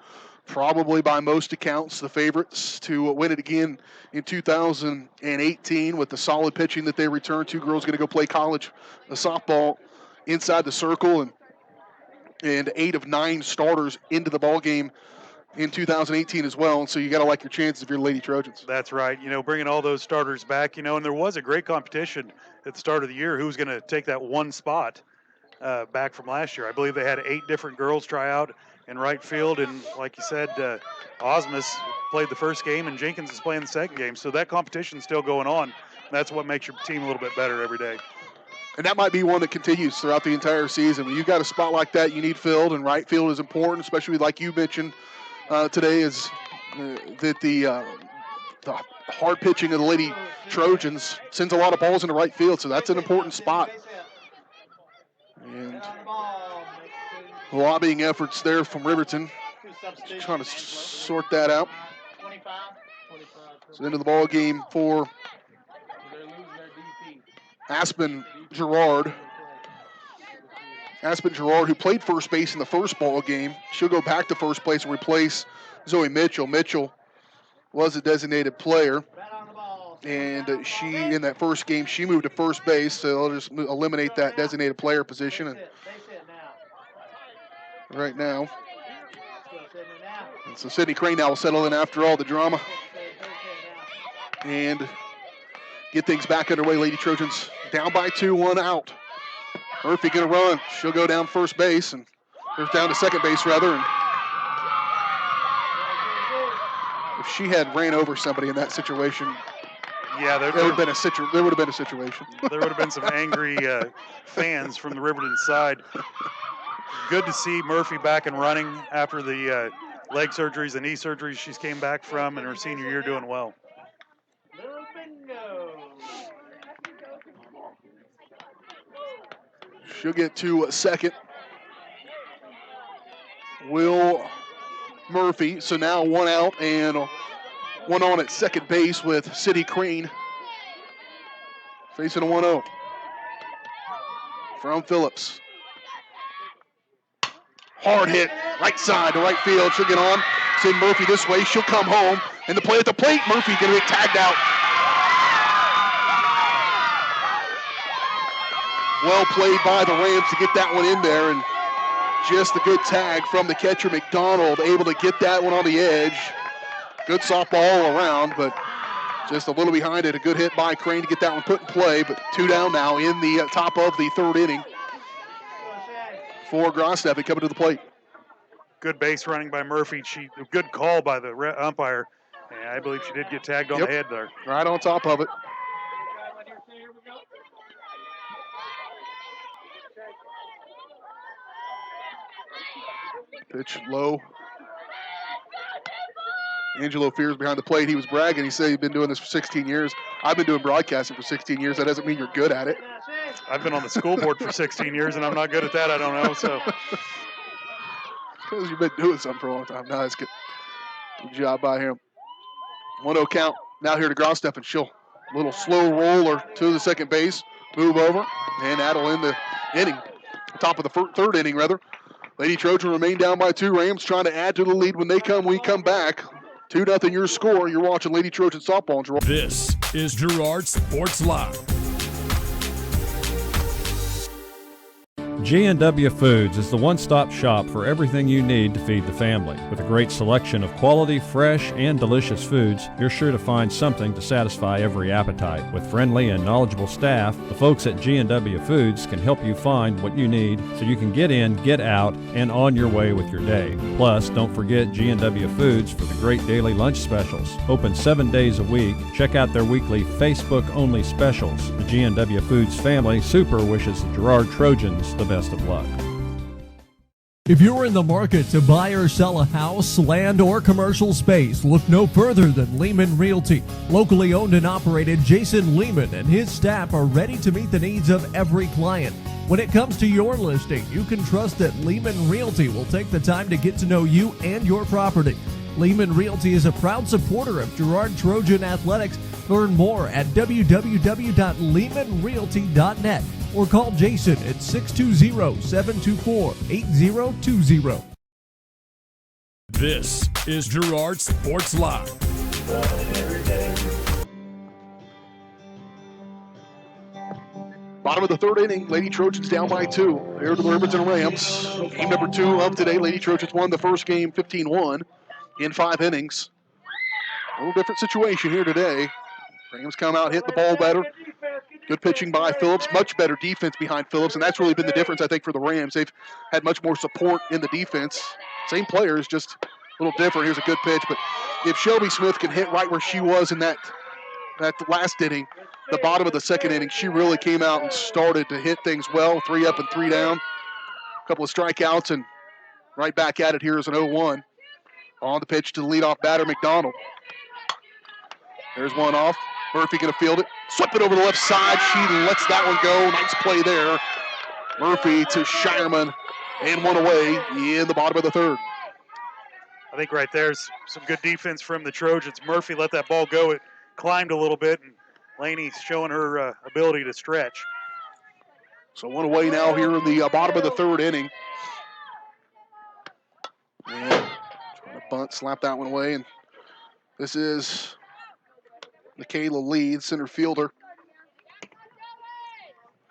Speaker 2: probably by most accounts the favorites to win it again in 2018 with the solid pitching that they return to. Girls going to go play college softball inside the circle, and 8 of 9 starters into the ball game in 2018 as well. And so you got to like your chances if you're the Lady Trojans.
Speaker 3: That's right. Bringing all those starters back, and there was a great competition at the start of the year. Who was going to take that one spot back from last year? I believe they had 8 different girls try out in right field. And like you said, Osmus played the first game and Jenkins is playing the second game. So that competition's still going on. That's what makes your team a little bit better every day.
Speaker 2: And that might be one that continues throughout the entire season. When you've got a spot like that, you need filled, and right field is important, especially like you mentioned today, is that the hard pitching of the Lady Trojans sends a lot of balls into right field, so that's an important spot. And lobbying efforts there from Riverton, just trying to sort that out. So into the ball game for Aspen Girard. Aspen Girard, who played first base in the first ball game, she'll go back to first place and replace Zoe Mitchell. Mitchell was a designated player, and she, in that first game, she moved to first base, so they'll just eliminate that designated player position. And right now, and so Sydney Crane now will settle in after all the drama and get things back underway. Lady Trojans down by 2, 1 out. Murphy going to run. She'll go down first base, and goes down to second base, rather. And if she had ran over somebody in that situation,
Speaker 3: yeah, there
Speaker 2: would have been a situation.
Speaker 3: There would have been some angry fans from the Riverton side. Good to see Murphy back and running after the leg surgeries and knee surgeries she's came back from, and her senior year doing well.
Speaker 2: She'll get to second. Will Murphy. So now 1 out and 1 on at second base with Sydney Crane facing a 1-0 from Phillips. Hard hit, right side to right field. She'll get on. Send Murphy this way. She'll come home. And the play at the plate, Murphy going to get tagged out. Well played by the Rams to get that one in there, and just a good tag from the catcher, McDonald, able to get that one on the edge. Good softball all around, but just a little behind it. A good hit by Crane to get that one put in play, but 2 down now in the top of the 3rd inning for Grosstefan coming to the plate.
Speaker 3: Good base running by Murphy. Good call by the umpire. And I believe she did get tagged on the head there.
Speaker 2: Right on top of it. Pitch low. Angelo Fears behind the plate. He was bragging. He said he'd been doing this for 16 years. I've been doing broadcasting for 16 years. That doesn't mean you're good at it.
Speaker 3: I've been on the school board for 16 years, and I'm not good at that. I don't know. So
Speaker 2: because you've been doing something for a long time. No, it's good. Good job by him. 1-0 count. Now here to Grosstefan. She'll little slow roller to the second base. Move over, and that'll end the inning. Top of the 3rd inning, rather. Lady Trojan remain down by 2. Rams trying to add to the lead when they come. We come back. 2-0 your score. You're watching Lady Trojan Softball.
Speaker 1: This is Girard Sports Live.
Speaker 8: G&W Foods is the one-stop shop for everything you need to feed the family. With a great selection of quality, fresh, and delicious foods, you're sure to find something to satisfy every appetite. With friendly and knowledgeable staff, the folks at G&W Foods can help you find what you need so you can get in, get out, and on your way with your day. Plus, don't forget G&W Foods for the great daily lunch specials. Open 7 days a week. Check out their weekly Facebook-only specials. The G&W Foods family super wishes the Girard Trojans the best of luck.
Speaker 13: If you're in the market to buy or sell a house, land, or commercial space, look no further than Lehman Realty. Locally owned and operated, Jason Lehman and his staff are ready to meet the needs of every client. When it comes to your listing, you can trust that Lehman Realty will take the time to get to know you and your property. Lehman Realty is a proud supporter of Girard Trojan Athletics. Learn more at www.lehmanrealty.net or call Jason at 620-724-8020.
Speaker 1: This is Girard Sports Live.
Speaker 2: Bottom of the third inning, Lady Trojans down by 2. Here to the Riverton Rams. Game number 2 of today. Lady Trojans won the first game 15-1 in 5 innings. A little different situation here today. Rams come out, hit the ball better. Good pitching by Phillips, much better defense behind Phillips, and that's really been the difference, I think, for the Rams. They've had much more support in the defense. Same players, just a little different. Here's a good pitch, but if Shelby Smith can hit right where she was in that last inning, the bottom of the second inning, she really came out and started to hit things well, 3 up and 3 down. A couple of strikeouts, and right back at it here is an 0-1. On the pitch to the leadoff batter, McDonald. There's one off. Murphy going to field it. Swept it over the left side. She lets that one go. Nice play there. Murphy to Shireman, and one away in the bottom of the third.
Speaker 3: I think right there's some good defense from the Trojans. Murphy let that ball go. It climbed a little bit, and Laney's showing her ability to stretch.
Speaker 2: So one away now here in the bottom of the third inning. And trying to bunt, slap that one away. And this is Michaela Leeds, center fielder.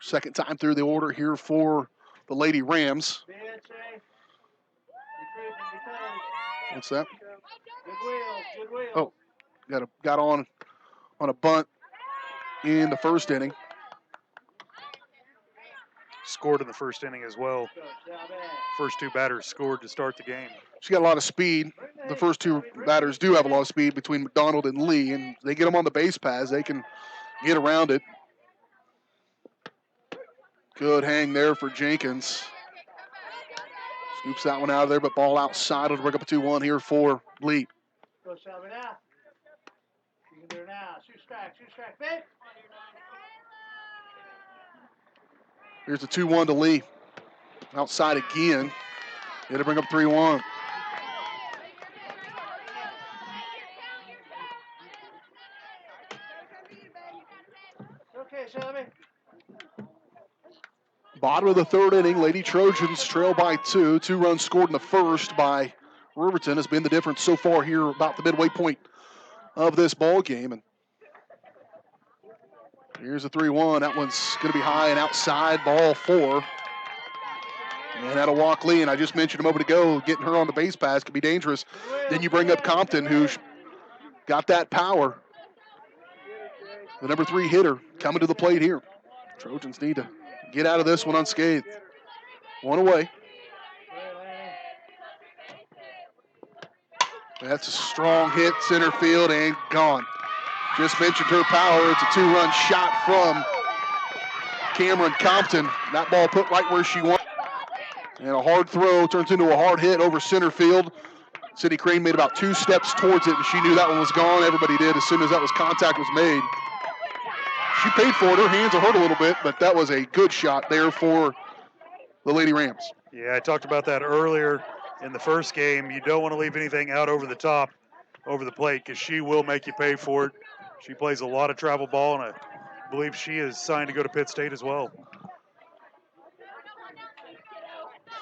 Speaker 2: Second time through the order here for the Lady Rams. What's that? Oh, got on a bunt in the first inning.
Speaker 3: Scored in the first inning as well. First 2 batters scored to start the game.
Speaker 2: She got a lot of speed. The first 2 batters do have a lot of speed between McDonald and Lee, and they get them on the base paths. They can get around it. Good hang there for Jenkins. Scoops that one out of there, but ball outside. It'll bring up a 2-1 here for Lee.
Speaker 6: Go, Shelby, now. You can do it now. Shoot strike, pitch.
Speaker 2: Here's the 2-1 to Lee. Outside again. It'll bring up 3-1.
Speaker 6: Okay, Shelby.
Speaker 2: Bottom of the third inning, Lady Trojans trail by 2. 2 runs scored in the first by Riverton has been the difference so far here about the midway point of this ball game. And here's a 3-1. That one's going to be high and outside, ball 4. And that'll walk Lee. And I just mentioned a moment ago, getting her on the base pass could be dangerous. Then you bring up Compton, who's got that power. The number 3 hitter coming to the plate here. Trojans need to get out of this one unscathed. One away. That's a strong hit, center field, and gone. Just mentioned her power. It's a 2-run shot from Cameron Compton. That ball put right where she wanted. And a hard throw turns into a hard hit over center field. Cindy Crane made about 2 steps towards it, and she knew that one was gone. Everybody did as soon as that contact was made. She paid for it. Her hands are hurt a little bit, but that was a good shot there for the Lady Rams.
Speaker 3: Yeah, I talked about that earlier in the first game. You don't want to leave anything out over the top, over the plate, because she will make you pay for it. She plays a lot of travel ball, and I believe she is signed to go to Pitt State as well.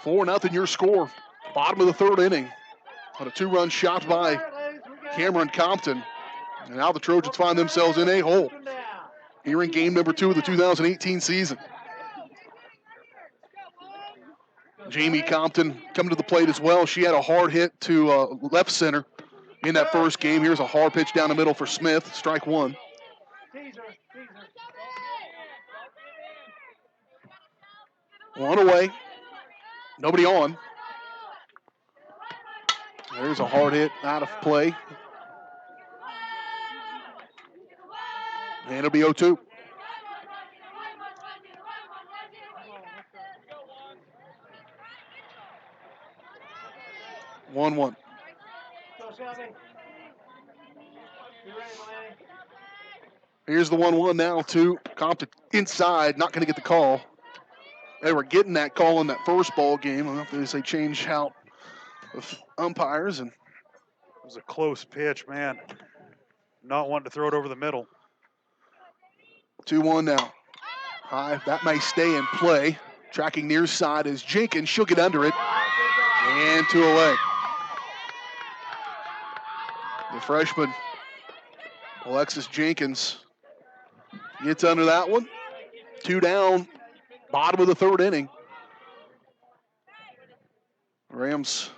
Speaker 2: 4-0 your score. Bottom of the third inning on a 2-run shot by Cameron Compton. And now the Trojans find themselves in a hole here in game number 2 of the 2018 season. Jamie Compton coming to the plate as well. She had a hard hit to left center in that first game. Here's a hard pitch down the middle for Smith. Strike 1. One away. Nobody on. There's a hard hit out of play. And it'll be 0-2. One. Here's the 1-1 now to Compton inside, not going to get the call. They were getting that call in that first ball game. I don't know if they change out of umpires. And
Speaker 3: it was a close pitch, man. Not wanting to throw it over the middle.
Speaker 2: 2-1 now. High, that may stay in play. Tracking near side is Jenkins. She'll get under it. And 2 away. The freshman, Alexis Jenkins, gets under that one. 2 down, bottom of the 3rd inning. Rams,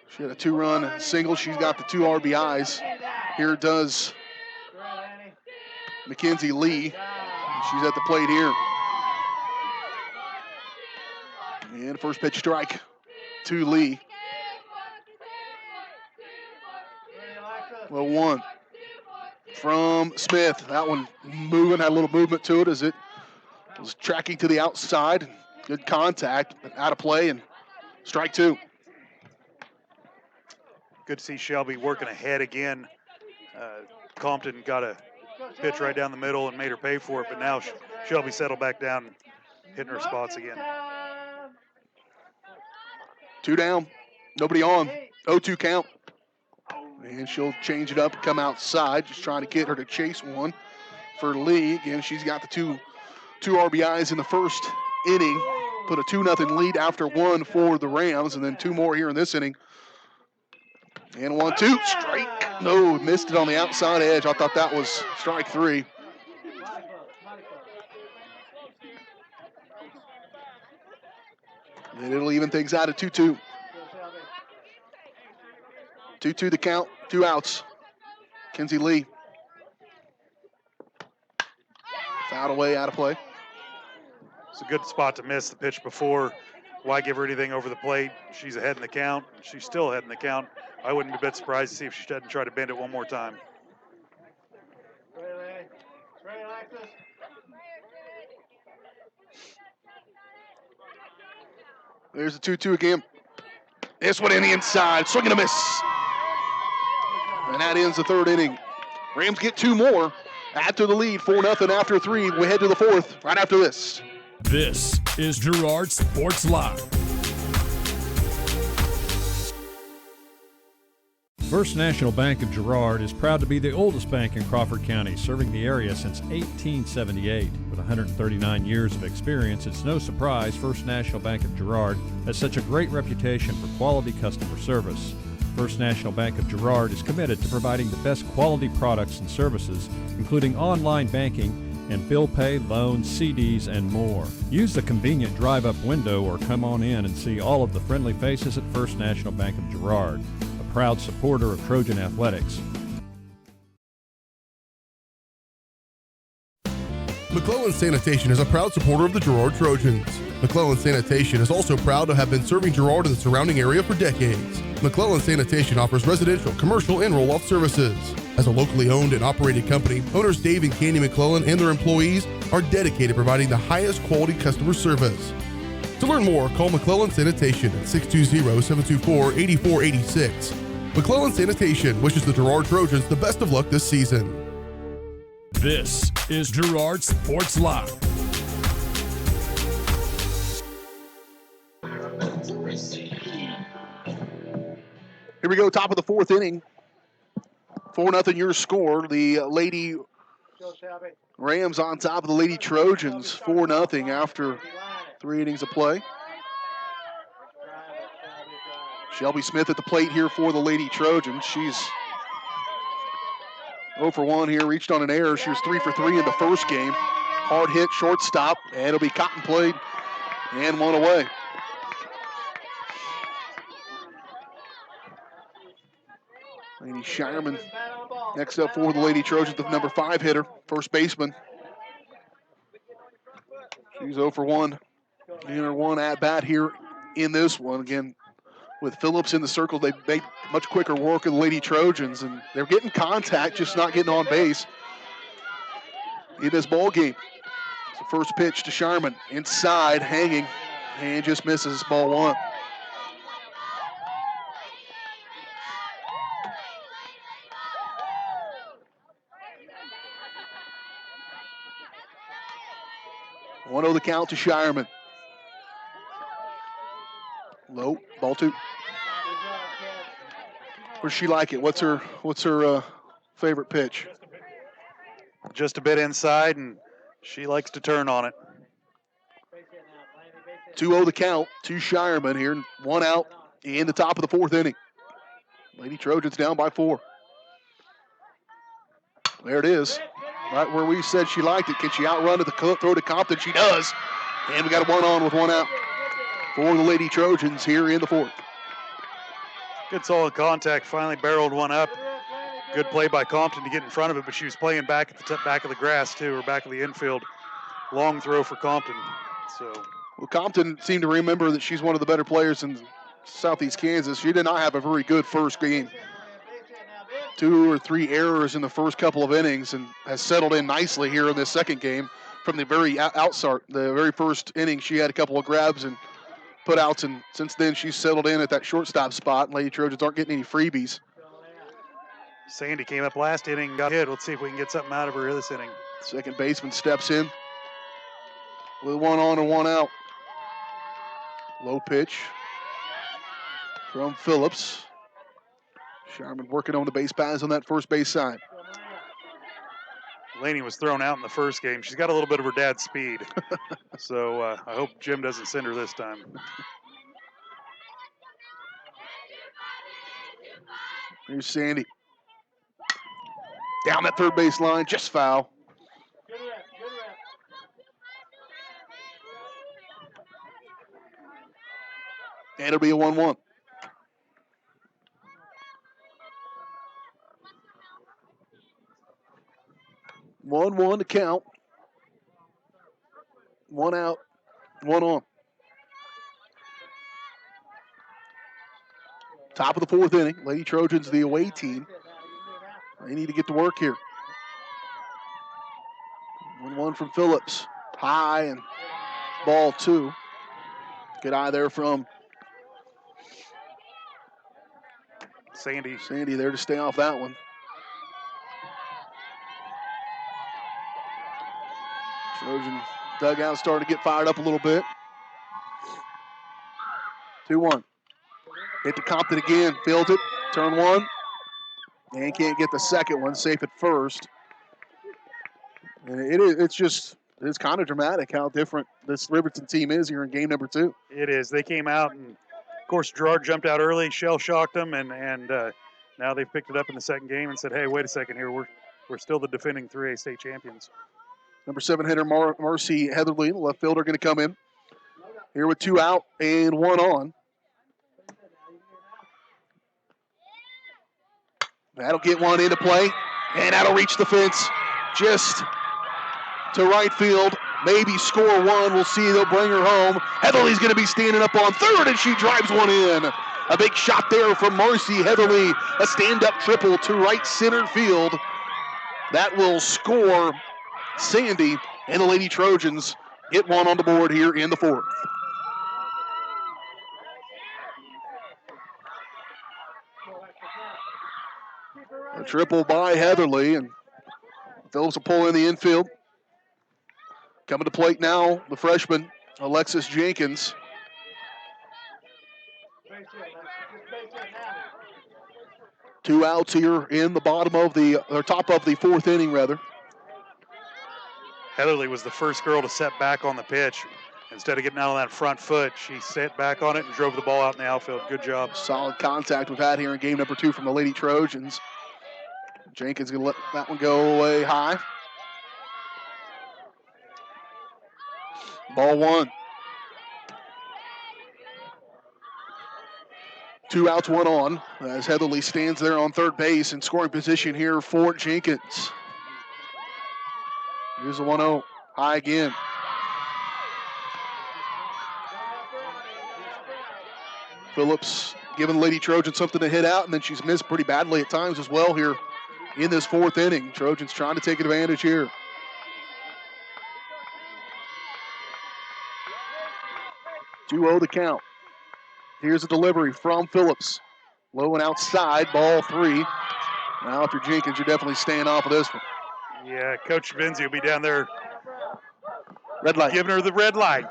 Speaker 2: she had a 2-run single. She's got the 2 RBIs. Here does Mackenzie Lee. She's at the plate here. And first pitch strike to Lee. 0-1 from Smith. That one moving, had a little movement to it as it was tracking to the outside. Good contact, out of play, and strike 2.
Speaker 3: Good to see Shelby working ahead again. Compton got a pitch right down the middle and made her pay for it, but now Shelby settled back down, hitting her spots again.
Speaker 2: 2 down, nobody on, 0-2 count. And she'll change it up and come outside, just trying to get her to chase one for Lee. Again, she's got the two RBIs in the first inning, put a 2-0 lead after 1 for the Rams, and then 2 more here in this inning. And 1-2, strike. No, missed it on the outside edge. I thought that was strike 3. And it'll even things out at 2-2. 2-2 the count, 2 outs. Kenzie Lee. Fouled away, out of play.
Speaker 3: It's a good spot to miss the pitch before. Why give her anything over the plate? She's ahead in the count. She's still ahead in the count. I wouldn't be a bit surprised to see if she doesn't try to bend it one more time.
Speaker 2: There's a 2-2 again. This one in the inside, swing and a miss. And that ends the 3rd inning. Rams get 2 more, add to the lead, 4-0 after 3. We head to the 4th right after this.
Speaker 1: This is Girard Sports Live.
Speaker 8: First National Bank of Girard is proud to be the oldest bank in Crawford County, serving the area since 1878. With 139 years of experience, it's no surprise First National Bank of Girard has such a great reputation for quality customer service. First National Bank of Girard is committed to providing the best quality products and services, including online banking and bill pay, loans, CDs, and more. Use the convenient drive-up window or come on in and see all of the friendly faces at First National Bank of Girard, a proud supporter of Trojan athletics.
Speaker 5: McClellan Sanitation is a proud supporter of the Girard Trojans. McClellan Sanitation is also proud to have been serving Girard and the surrounding area for decades. McClellan Sanitation offers residential, commercial, and roll-off services. As a locally owned and operated company, owners Dave and Candy McClellan and their employees are dedicated to providing the highest quality customer service. To learn more, call McClellan Sanitation at 620-724-8486. McClellan Sanitation wishes the Girard Trojans the best of luck this season.
Speaker 1: This is Girard Sports Live.
Speaker 2: Here we go, top of the 4th inning. 4-0 your score. The Lady Rams on top of the Lady Trojans, 4-0 after 3 innings of play. Shelby Smith at the plate here for the Lady Trojans. She's 0 for 1 here, reached on an error. She was 3 for 3 in the first game. Hard hit, shortstop, and it'll be cotton played and 1 away. Lady Shireman next up for the Lady Trojans, the number 5 hitter, first baseman. She's 0 for 1 in her 1 at bat here in this one. Again, with Phillips in the circle, they made much quicker work of the Lady Trojans, and they're getting contact, just not getting on base in this ball game. So first pitch to Shireman, inside, hanging, and just misses, ball 1. One-0 the count to Shireman. Low, ball 2. Where's she like it? What's her favorite pitch?
Speaker 3: Just a bit inside, and she likes to turn on it.
Speaker 2: 2-0 the count to Shireman here. 1 out in the top of the 4th inning. Lady Trojans down by 4. There it is. Right where we said she liked it. Can she outrun to the throw to Compton? She does. And we got a 1 on with 1 out for the Lady Trojans here in the 4th.
Speaker 3: Good solid contact. Finally barreled one up. Good play by Compton to get in front of it, but she was playing back at the back of the grass too, or back of the infield. Long throw for Compton.
Speaker 2: Well, Compton seemed to remember that she's one of the better players in Southeast Kansas. She did not have a very good first game. 2 or 3 errors in the first couple of innings and has settled in nicely here in this second game. From the very outstart, the very first inning, she had a couple of grabs and putouts, and since then she's settled in at that shortstop spot. Lady Trojans aren't getting any freebies.
Speaker 3: Sandy came up last inning, got hit. Let's see if we can get something out of her this inning.
Speaker 2: Second baseman steps in with 1 on and 1 out. Low pitch from Phillips. Sharman working on the base paths on that first base side.
Speaker 3: Laney was thrown out in the first game. She's got a little bit of her dad's speed. So I hope Jim doesn't send her this time.
Speaker 2: Here's Sandy. Down that third base line, just foul. And it'll be a 1-1. One to count. 1 out, 1 on. Top of the 4th inning. Lady Trojans, the away team. They need to get to work here. 1-1 from Phillips. High and ball 2. Good eye there from
Speaker 3: Sandy.
Speaker 2: Sandy there to stay off that one. Trojan dugout starting to get fired up a little bit. 2-1. Hit to Compton again. Fields it. Turn 1. And can't get the second one. Safe at first. And it's kind of dramatic how different this Riverton team is here in game number 2.
Speaker 3: It is. They came out, and of course Girard jumped out early, shell shocked them, and now they've picked it up in the second game and said, hey, wait a second here. We're still the defending 3A state champions.
Speaker 2: Number 7 hitter Marcy Heatherly, the left fielder, going to come in here with 2 out and 1 on. That'll get one into play, and that'll reach the fence just to right field. Maybe score 1. We'll see. They'll bring her home. Heatherly's going to be standing up on third, and she drives one in. A big shot there from Marcy Heatherly. A stand-up triple to right center field. That will score Sandy, and the Lady Trojans get 1 on the board here in the 4th. A triple by Heatherly, and Phillips will pull in the infield. Coming to plate now, the freshman, Alexis Jenkins. Two outs here in the top of the 4th inning, rather.
Speaker 3: Heatherly was the first girl to set back on the pitch. Instead of getting out on that front foot, she sat back on it and drove the ball out in the outfield. Good job.
Speaker 2: Solid contact we've had here in game number 2 from the Lady Trojans. Jenkins going to let that one go away high. Ball 1. 2 outs, 1 on, as Heatherly stands there on third base in scoring position here for Jenkins. Here's the 1-0, high again. Phillips giving Lady Trojan something to hit out, and then she's missed pretty badly at times as well here in this 4th inning. Trojans trying to take advantage here. Two-0 the count. Here's a delivery from Phillips. Low and outside, ball 3. Now if you're Jenkins, you're definitely staying off of this one.
Speaker 3: Yeah, Coach Benzie will be down there.
Speaker 2: Red light.
Speaker 3: Giving her the red light.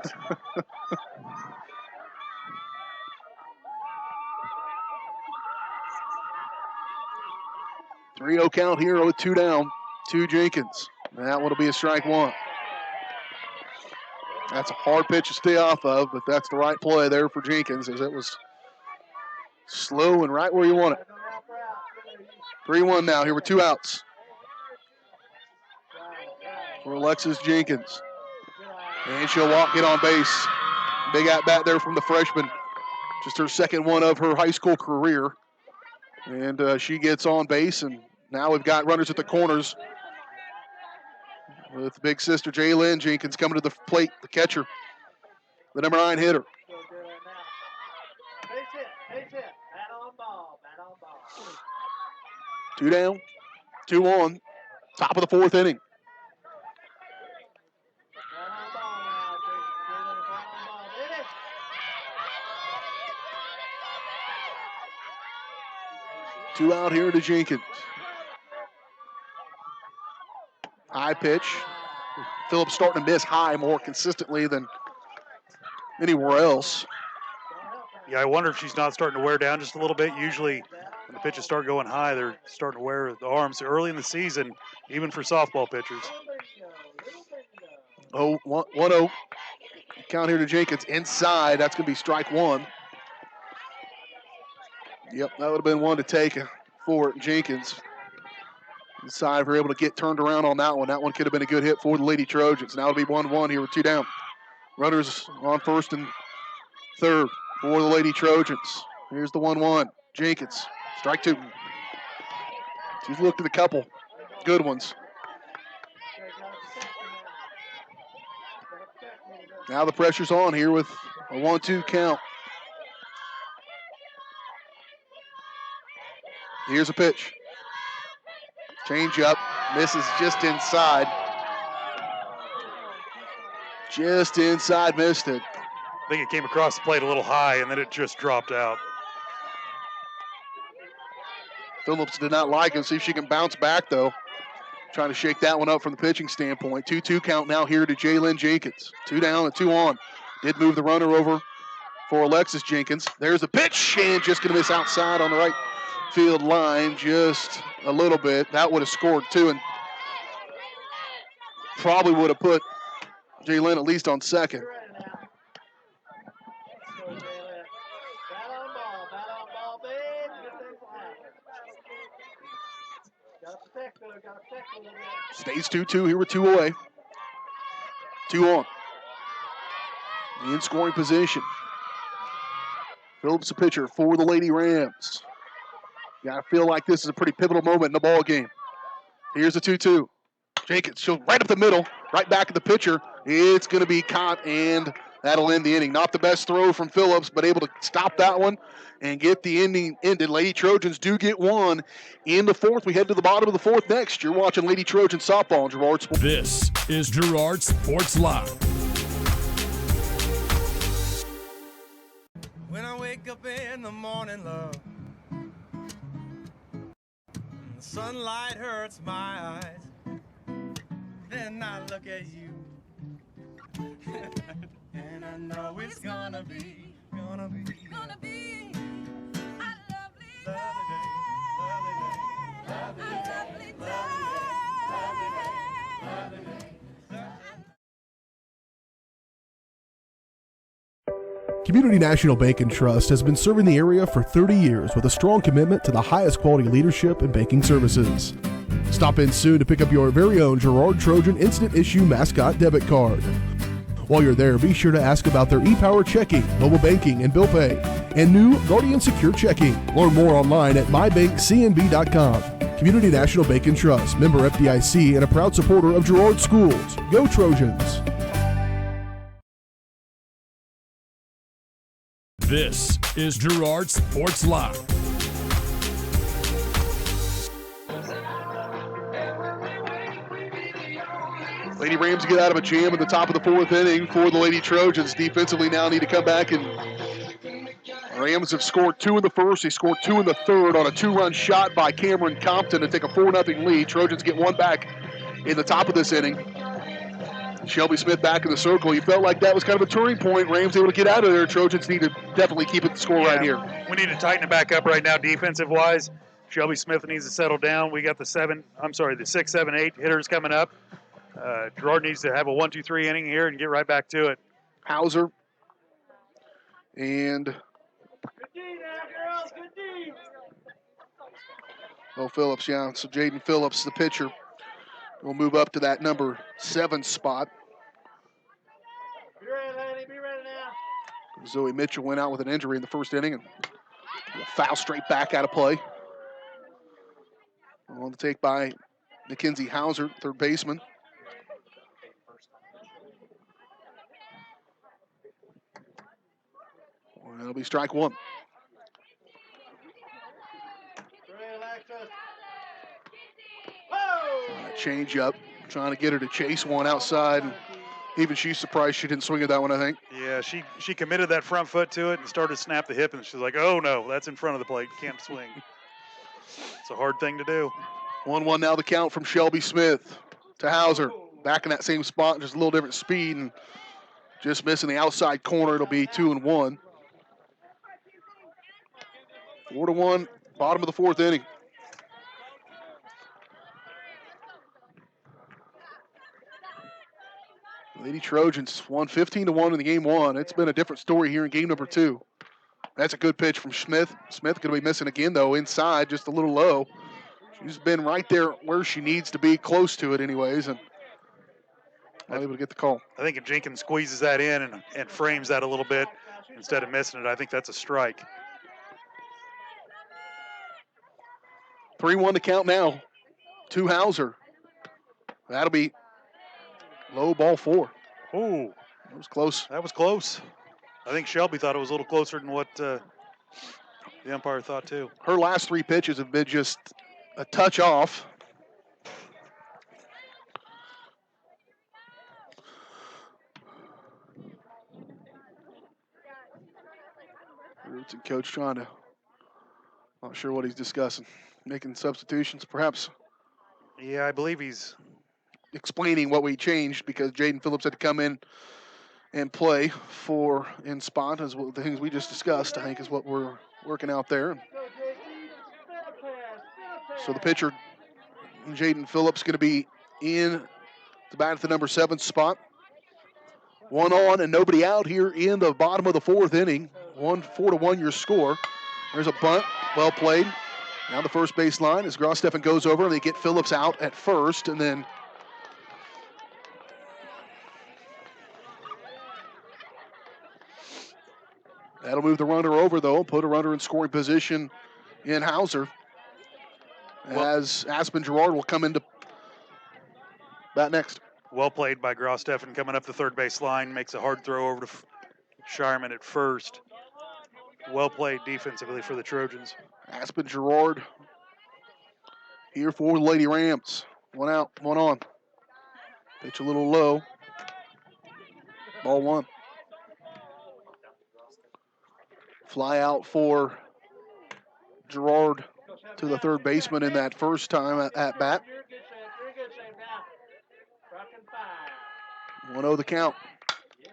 Speaker 2: 3-0 count here with 2 down to Jenkins. And that one will be a strike 1. That's a hard pitch to stay off of, but that's the right play there for Jenkins, as it was slow and right where you want it. 3-1 now. Here with 2 outs for Alexis Jenkins. And she'll get on base. Big at-bat there from the freshman. Just her second one of her high school career. And she gets on base, and now we've got runners at the corners with big sister Jaylyn Jenkins coming to the plate, the catcher, the number 9 hitter.
Speaker 6: Base hit. Bat on ball.
Speaker 2: 2 down, 2 on, top of the 4th inning. Two out here to Jenkins. High pitch. Phillips starting to miss high more consistently than anywhere else.
Speaker 3: Yeah, I wonder if she's not starting to wear down just a little bit. Usually when the pitches start going high, they're starting to wear the arms early in the season, even for softball pitchers.
Speaker 2: 1-0. Count here to Jenkins. Inside, that's going to be strike 1. Yep, that would have been one to take for Jenkins. Inside, if we're able to get turned around on that one. That one could have been a good hit for the Lady Trojans. Now it'll be 1-1 here with 2 down. Runners on first and third for the Lady Trojans. Here's the 1-1. Jenkins, strike 2. She's looked at a couple good ones. Now the pressure's on here with a 1-2 count. Here's a pitch. Change up, misses just inside. Just inside, missed it.
Speaker 3: I think it came across the plate a little high, and then it just dropped out.
Speaker 2: Phillips did not like it. See if she can bounce back, though. Trying to shake that one up from the pitching standpoint. 2-2 count now here to Jaylyn Jenkins. 2 down and 2 on. Did move the runner over for Alexis Jenkins. There's a pitch, and just going to miss outside on the right field line just a little bit. That would have scored 2 and probably would have put Jaylyn at least on second. Stays 2-2 here with 2 away. 2 on. In scoring position. Phillips, the pitcher for the Lady Rams. Got to feel like this is a pretty pivotal moment in the ball game. Here's the 2-2. Jenkins, she'll right up the middle, right back at the pitcher. It's going to be caught, and that'll end the inning. Not the best throw from Phillips, but able to stop that one and get the inning ended. Lady Trojans do get one in the 4th. We head to the bottom of the 4th next. You're watching Lady Trojan softball on Girard Sports.
Speaker 1: This is Girard Sports Live.
Speaker 7: When I wake up in the morning, love, the sunlight hurts my eyes, then I look at you, and I know it's gonna be a lovely day, lovely day.
Speaker 5: Community National Bank and Trust has been serving the area for 30 years with a strong commitment to the highest quality leadership and banking services. Stop in soon to pick up your very own Girard Trojan Instant Issue Mascot Debit Card. While you're there, be sure to ask about their e-Power checking, mobile banking, and bill pay, and new Guardian Secure Checking. Learn more online at mybankcnb.com. Community National Bank and Trust, member FDIC, and a proud supporter of Girard Schools. Go Trojans!
Speaker 1: This is Girard Sports Live.
Speaker 2: Lady Rams get out of a jam at the top of the 4th inning for the Lady Trojans. Defensively now need to come back, and Rams have scored 2 in the 1st. They scored 2 in the 3rd on a 2-run shot by Cameron Compton to take a 4-0 lead. Trojans get 1 back in the top of this inning. Shelby Smith back in the circle. You felt like that was kind of a turning point. Rams able to get out of there. Trojans need to definitely keep it the score right here.
Speaker 3: We need to tighten it back up right now defensive-wise. Shelby Smith needs to settle down. We got the 6, 7, 8 hitters coming up. Girard needs to have a 1-2-3 inning here and get right back to it.
Speaker 2: Hauser and Oh, Phillips, yeah. So Jaden Phillips, the pitcher, will move up to that number 7 spot.
Speaker 6: Be ready, lady. Be ready now.
Speaker 2: Zoe Mitchell went out with an injury in the first inning and foul straight back out of play. On the take by Mackenzie Hauser, third baseman. Well, that'll be strike 1. Change up, trying to get her to chase one outside. And even she's surprised she didn't swing at that one, I think.
Speaker 3: Yeah, she committed that front foot to it and started to snap the hip, and she's like, oh no, that's in front of the plate. Can't swing. It's a hard thing to do.
Speaker 2: 1-1 now the count from Shelby Smith to Hauser. Back in that same spot, just a little different speed, and just missing the outside corner. It'll be 2-1. 4-1, bottom of the 4th inning. Lady Trojans won 15-1 in the game 1. It's been a different story here in game number 2. That's a good pitch from Smith. Smith going to be missing again, though, inside, just a little low. She's been right there where she needs to be, close to it anyways, and not able to get the call.
Speaker 3: I think if Jenkins squeezes that in and frames that a little bit instead of missing it, I think that's a strike.
Speaker 2: 3-1 to count now. To Hauser. That'll be low, ball 4.
Speaker 3: Ooh.
Speaker 2: That was close.
Speaker 3: That was close. I think Shelby thought it was a little closer than what the umpire thought too.
Speaker 2: Her last 3 pitches have been just a touch off. Riverton coach trying to, not sure what he's discussing. Making substitutions, perhaps.
Speaker 3: Yeah, I believe he's
Speaker 2: explaining what we changed because Jaden Phillips had to come in and play for in spot, as well, the things we just discussed, I think, is what we're working out there. So the pitcher, Jaden Phillips, going to be in the bat at the number 7 spot. 1 on and nobody out here in the bottom of the 4th inning. 4-1 your score. There's a bunt, well played. Now the first base line as Grosteffen goes over and they get Phillips out at first, and then that'll move the runner over, though, put a runner in scoring position in Hauser. As Aspen Girard will come into bat next.
Speaker 3: Well played by Grosteffen coming up the third base line, makes a hard throw over to Shireman at first. Well played defensively for the Trojans.
Speaker 2: Aspen Girard here for the Lady Rams. 1 out, 1 on. Pitch a little low. Ball 1. Fly out for Girard to the third baseman in that first time at bat. 1-0 the count.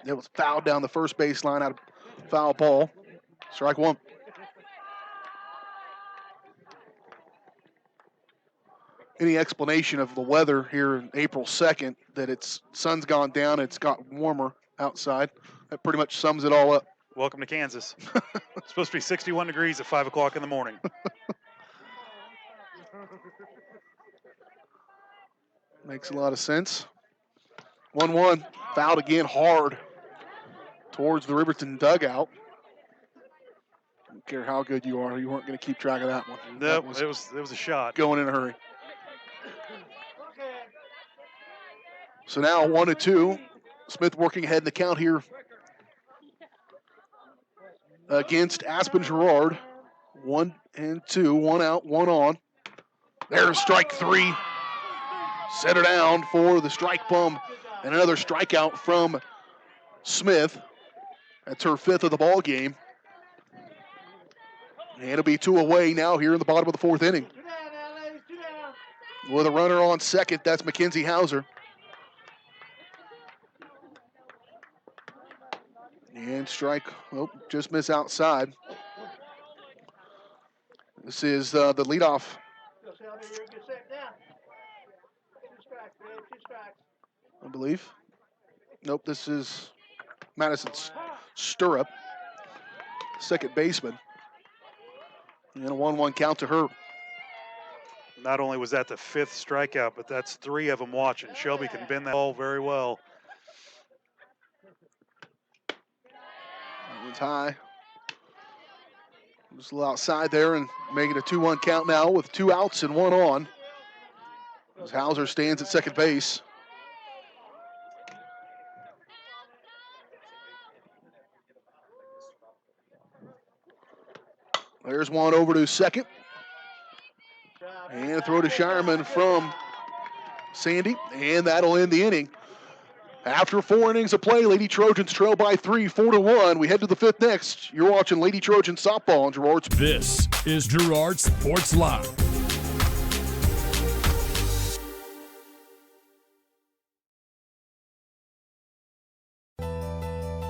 Speaker 2: It was fouled down the first baseline out of foul ball. Strike 1. Any explanation of the weather here in April 2nd, that it's sun's gone down, it's got warmer outside? That pretty much sums it all up.
Speaker 3: Welcome to Kansas. It's supposed to be 61 degrees at 5 o'clock in the morning.
Speaker 2: Makes a lot of sense. 1-1, fouled again hard towards the Riverton dugout. Don't care how good you are, you weren't going to keep track of that one.
Speaker 3: No, it was a shot.
Speaker 2: Going in a hurry. So now 1-2. Smith working ahead in the count here against Aspen Girard. 1-2, 1 out, 1 on. There's strike 3. Set her down for the strike bum. And another strikeout from Smith. That's her 5th of the ball game. And it'll be 2 away now here in the bottom of the 4th inning. With a runner on second, that's Mackenzie Hauser. And strike, just miss outside. This is the leadoff. I believe. Nope, this is Madison Stirrup, second baseman. And a 1-1 count to her.
Speaker 3: Not only was that the 5th strikeout, but that's 3 of them watching. Shelby can bend that ball very well.
Speaker 2: That one's high. Just a little outside there and making a 2-1 count now with 2 outs and 1 on. As Hauser stands at second base. There's one over to second. And a throw to Shireman from Sandy, and that'll end the inning. After 4 innings of play, Lady Trojans trail by 3, 4-1. We head to the 5th next. You're watching Lady Trojans softball on Girard Sports.
Speaker 1: This is Girard Sports Live.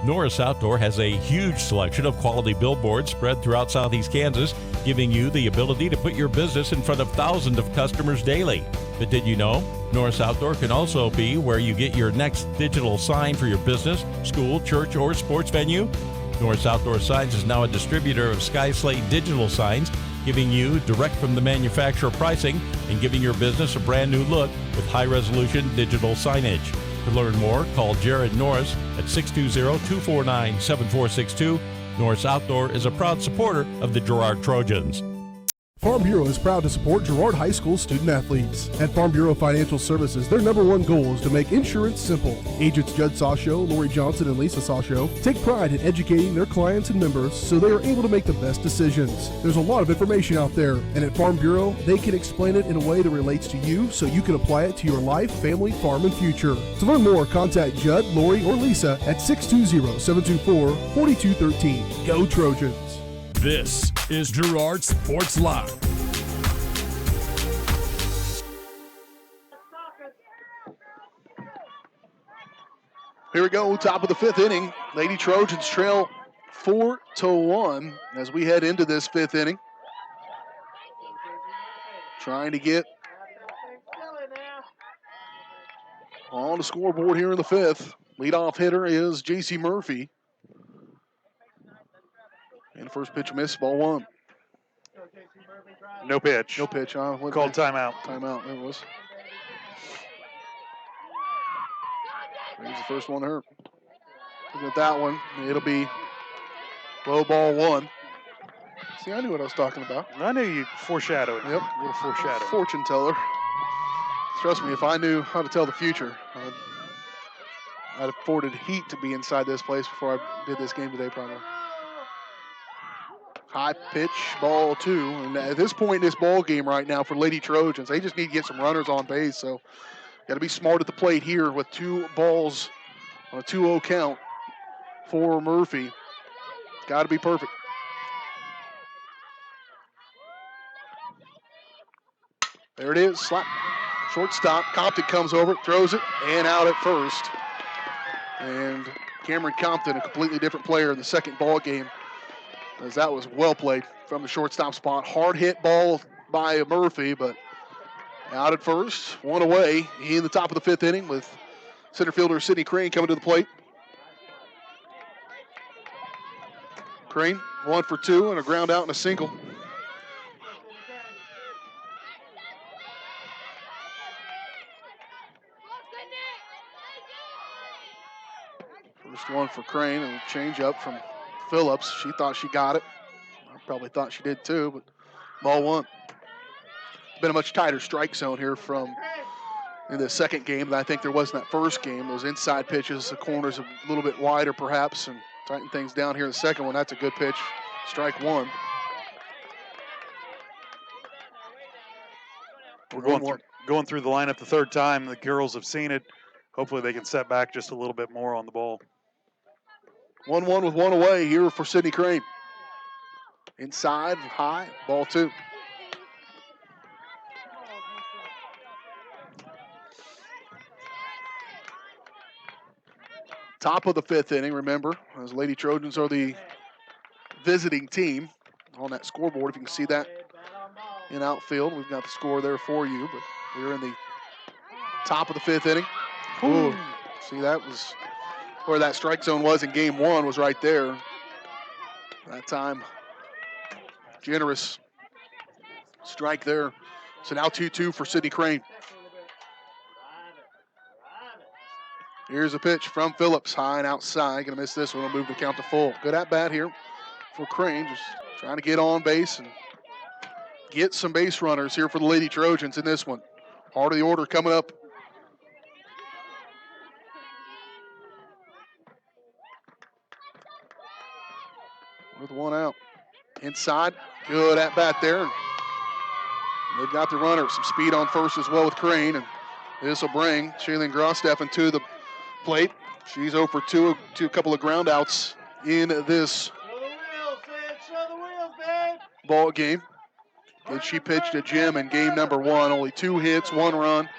Speaker 14: Norris Outdoor has a huge selection of quality billboards spread throughout southeast Kansas, giving you the ability to put your business in front of thousands of customers daily. But did you know? Norris Outdoor can also be where you get your next digital sign for your business, school, church, or sports venue. Norris Outdoor Signs is now a distributor of Sky Slate digital signs, giving you direct from the manufacturer pricing and giving your business a brand new look with high-resolution digital signage. To learn more, call Jared Norris at 620-249-7462. Norris Outdoor is a proud supporter of the Girard Trojans.
Speaker 5: Farm Bureau is proud to support Girard High School student athletes. At Farm Bureau Financial Services, their #1 goal is to make insurance simple. Agents Judd Sasho, Lori Johnson, and Lisa Sasho take pride in educating their clients and members so they are able to make the best decisions. There's a lot of information out there, and at Farm Bureau, they can explain it in a way that relates to you so you can apply it to your life, family, farm, and future. To learn more, contact Judd, Lori, or Lisa at 620-724-4213. Go Trojans!
Speaker 1: This is Girard Sports Live.
Speaker 2: Here we go, top of the 5th inning. Lady Trojans trail 4-1 as we head into this 5th inning. Trying to get on the scoreboard here in the 5th. Leadoff hitter is J.C. Murphy. And first pitch missed, ball 1.
Speaker 3: No pitch.
Speaker 2: No pitch, huh?
Speaker 3: Called timeout.
Speaker 2: Timeout, there it was. Here's the first one hurt. Look at that one. It'll be low ball 1. See, I knew what I was talking about.
Speaker 3: I knew you'd foreshadow it.
Speaker 2: Yep.
Speaker 3: A little foreshadow.
Speaker 2: Fortune teller. Trust me, if I knew how to tell the future, I'd afforded heat to be inside this place before I did this game today, probably. High pitch, ball 2. And at this point in this ball game right now for Lady Trojans, they just need to get some runners on base. So got to be smart at the plate here with 2 balls on a 2-0 count for Murphy. Got to be perfect. There it is, slap. Shortstop, Compton comes over, throws it, and out at first. And Cameron Compton, a completely different player in the second ball game, as that was well played from the shortstop spot. Hard hit ball by Murphy, but out at first, 1 away in the top of the 5th inning with center fielder Sydney Crane coming to the plate. Crane, 1 for 2 and a ground out and a single. First one for Crane, and a change up from Phillips. She thought she got it. I probably thought she did too, but ball 1. Been a much tighter strike zone here from in the second game than I think there was in that first game. Those inside pitches, the corners a little bit wider perhaps, and tighten things down here in the second one. That's a good pitch. Strike 1.
Speaker 3: We're going through the lineup the 3rd time. The girls have seen it. Hopefully they can set back just a little bit more on the ball.
Speaker 2: 1-1 with 1 away here for Sydney Crane. Inside, high, ball 2. Top of the 5th inning, remember, as Lady Trojans are the visiting team on that scoreboard. If you can see that in outfield, we've got the score there for you, but we're in the top of the 5th inning. Ooh, see, that was where that strike zone was in game 1, was right there. That time, generous strike there So now 2-2 for Sydney Crane. Here's a pitch from Phillips, high and outside. Going to miss this one. Will move the count to full. Good at bat here for Crane, just trying to get on base and get some base runners here for the Lady Trojans in this one. Part of the order coming up. With one out. Inside, good at bat there. They've got the runner, some speed on first as well with Crane, and this will bring Shaylin Grosteffen to the plate. She's 0 for 2, a couple of ground outs in this ball game. And she pitched at Jim in game number 1, only 2 hits, 1 run.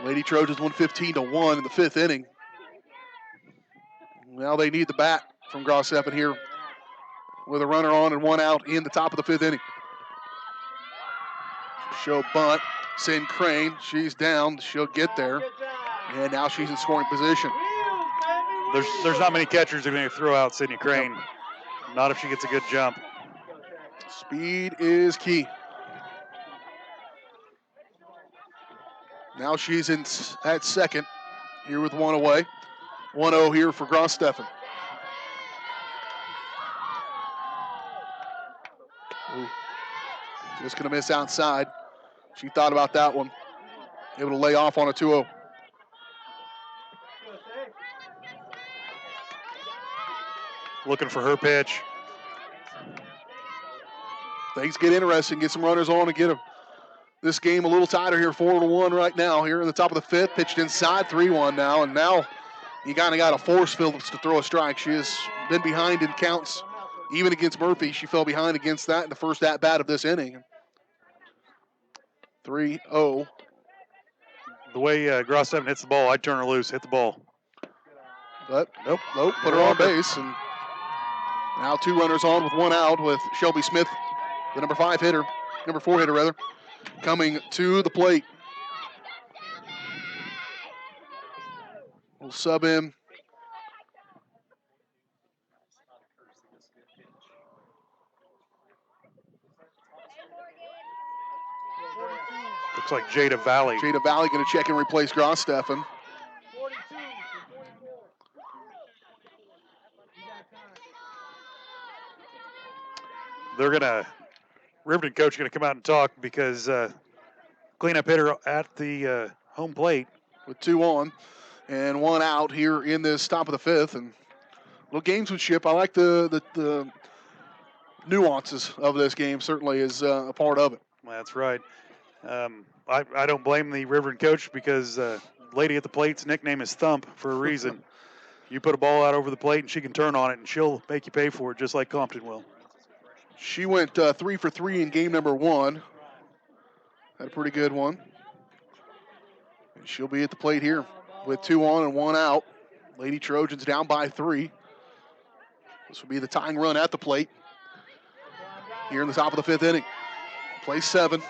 Speaker 2: Lady Trojans won 15-1 in the 5th inning. Now they need the bat from Grosteffen here with a runner on and 1 out in the top of the 5th inning. Show bunt, send Crane. She's down. She'll get there. And now she's in scoring position.
Speaker 3: There's not many catchers that are going to throw out Sydney Crane. Not if she gets a good jump.
Speaker 2: Speed is key. Now she's in at second here with 1 away. 1-0 here for Grosteffen. Just going to miss outside. She thought about that one. Able to lay off on a 2-0.
Speaker 3: Looking for her pitch.
Speaker 2: Things get interesting. Get some runners on and get this game a little tighter here. 4-1 right now here in the top of the 5th. Pitched inside, 3-1 now. And now you kind of got to force Phillips to throw a strike. She has been behind in counts. Even against Murphy, she fell behind against that in the first at-bat of this inning. 3-0.
Speaker 3: The way Grosteffen hits the ball, I'd turn her loose, hit the ball.
Speaker 2: But nope, put her on base. And now 2 runners on with 1 out with Shelby Smith, the number 4 hitter, coming to the plate. We'll sub in.
Speaker 3: Looks like Jada Valley.
Speaker 2: Jada Valley going to check and replace Grosteffen.
Speaker 3: Riverton coach going to come out and talk because cleanup hitter at the home plate.
Speaker 2: With 2 on and 1 out here in this top of the 5th. And a little gamesmanship. I like the nuances of this game. Certainly is a part of it.
Speaker 3: That's right. I don't blame the Riverton coach because lady at the plate's nickname is Thump for a reason. You put a ball out over the plate and she can turn on it and she'll make you pay for it just like Compton will.
Speaker 2: She went 3 for 3 in game number 1. Had a pretty good one. And she'll be at the plate here with 2 on and 1 out. Lady Trojans down by 3. This will be the tying run at the plate here in the top of the 5th inning. Play 7.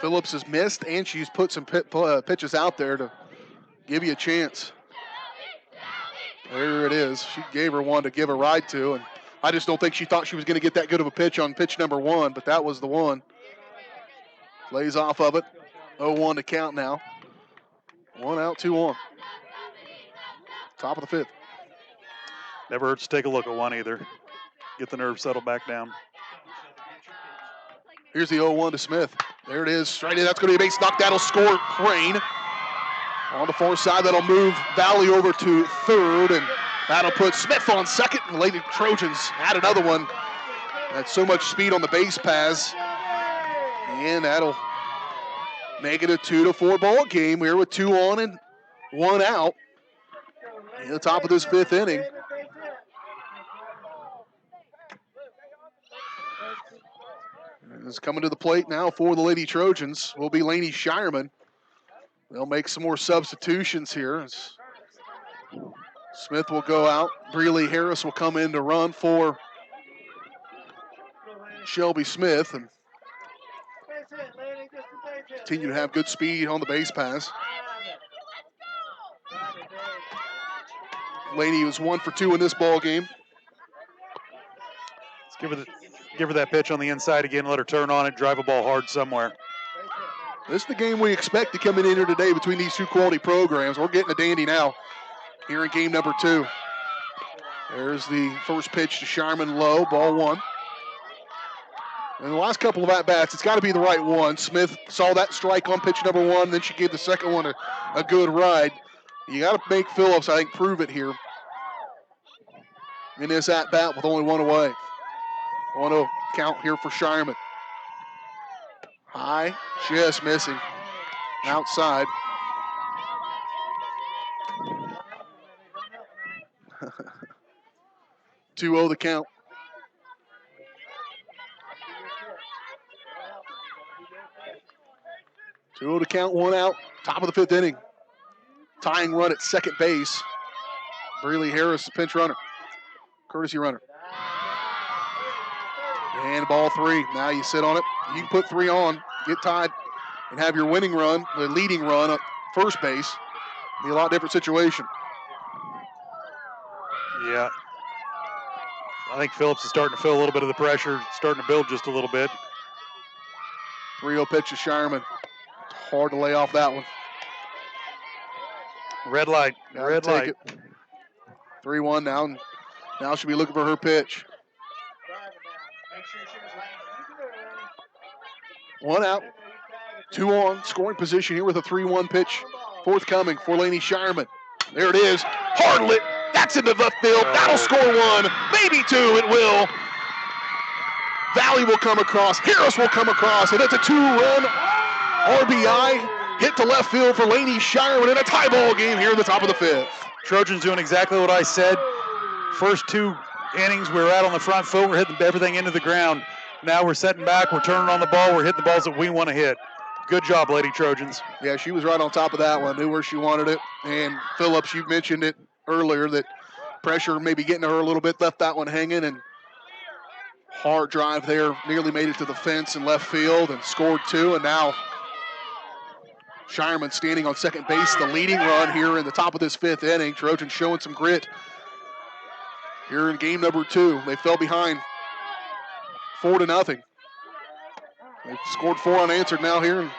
Speaker 2: Phillips has missed, and she's put some pitches out there to give you a chance. There it is. She gave her one to give a ride to, and I just don't think she thought she was going to get that good of a pitch on pitch number 1, but that was the one. Plays off of it. 0-1 to count now. 1 out, 2 on. Top of the 5th.
Speaker 3: Never hurts to take a look at one either. Get the nerves settled back down.
Speaker 2: Here's the 0-1 to Smith. There it is. Straight in. That's going to be a base knock. That'll score Crane. On the far side, that'll move Valley over to third, and that'll put Smith on second. And Lady Trojans add another one. That's so much speed on the base pass. And that'll make it a 2-4 ball game here with 2 on and 1 out. In the top of this 5th inning. Is coming to the plate now for the Lady Trojans will be Lainey Shireman. They'll make some more substitutions here. Smith will go out. Breeley Harris will come in to run for Shelby Smith and continue to have good speed on the base pass. Laney was 1 for 2 in this ball game.
Speaker 3: Let's give her that pitch on the inside again, let her turn on it, drive a ball hard somewhere.
Speaker 2: This is the game we expect to come in here today between these two quality programs. We're getting a dandy now here in game number 2. There's the first pitch to Shireman, low, ball 1. And the last couple of at-bats, it's got to be the right one. Smith saw that strike on pitch number 1, then she gave the second one a good ride. You got to make Phillips, I think, prove it here in this at-bat with only 1 away. 1-0 count here for Shireman. High, just missing. Outside. (2-0) the count. (2-0) to count, 1 out. Top of the 5th inning. Tying run at second base. Breeley Harris, the pinch runner. Courtesy runner. And ball 3. Now you sit on it. You can put 3 on, get tied, and have your winning run, the leading run at first base. Be a lot different situation.
Speaker 3: Yeah. I think Phillips is starting to feel a little bit of the pressure, starting to build just a little bit.
Speaker 2: 3-0 pitch to Shireman. Hard to lay off that one.
Speaker 3: Red light. Red light.
Speaker 2: 3-1 now. Now she'll be looking for her pitch. 1 out. 2 on. Scoring position here with a 3-1 pitch forthcoming for Laney Shireman. There it is. Hard lit. That's into the field. That'll score 1. Maybe 2. It will. Valley will come across. Harris will come across. And it's a 2-run RBI hit to left field for Laney Shireman in a tie ball game here at the top of the 5th.
Speaker 3: Trojans doing exactly what I said. First 2 innings, we were out on the front foot. We're hitting everything into the ground. Now we're setting back. We're turning on the ball. We're hitting the balls that we want to hit. Good job, Lady Trojans.
Speaker 2: Yeah, she was right on top of that one. Knew where she wanted it. And Phillips, you mentioned it earlier that pressure maybe getting to her a little bit. Left that one hanging. And hard drive there. Nearly made it to the fence in left field and scored 2. And now Shireman standing on second base. The leading run here in the top of this 5th inning. Trojans showing some grit here in game number 2. They fell behind 4-0. They've scored 4 unanswered now here. And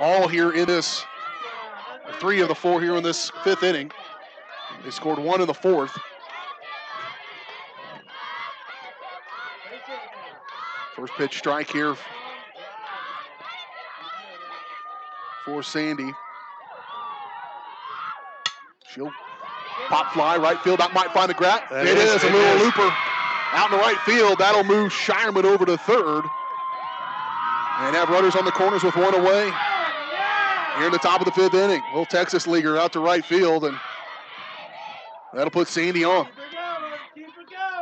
Speaker 2: all here in this, 3 of the 4 here in this 5th inning. They scored 1 in the 4th. First pitch strike here for Sandy. She'll pop fly, right field. That might find the grab. It is a little looper out in the right field. That'll move Shireman over to third. And have runners on the corners with 1 away. Here in the top of the 5th inning. Little Texas leaguer out to right field, and that'll put Sandy on.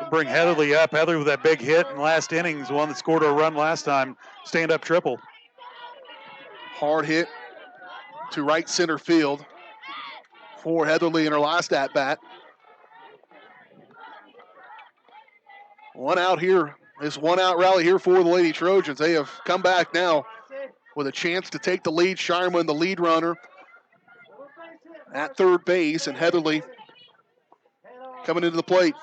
Speaker 3: Bring Heatherly up. Heatherly with that big hit in last innings, the one that scored a run last time. Stand-up triple.
Speaker 2: Hard hit to right center field for Heatherly in her last at-bat. 1 out here. This 1-out rally here for the Lady Trojans. They have come back now with a chance to take the lead. Shireman, the lead runner at third base, and Heatherly coming into the plate.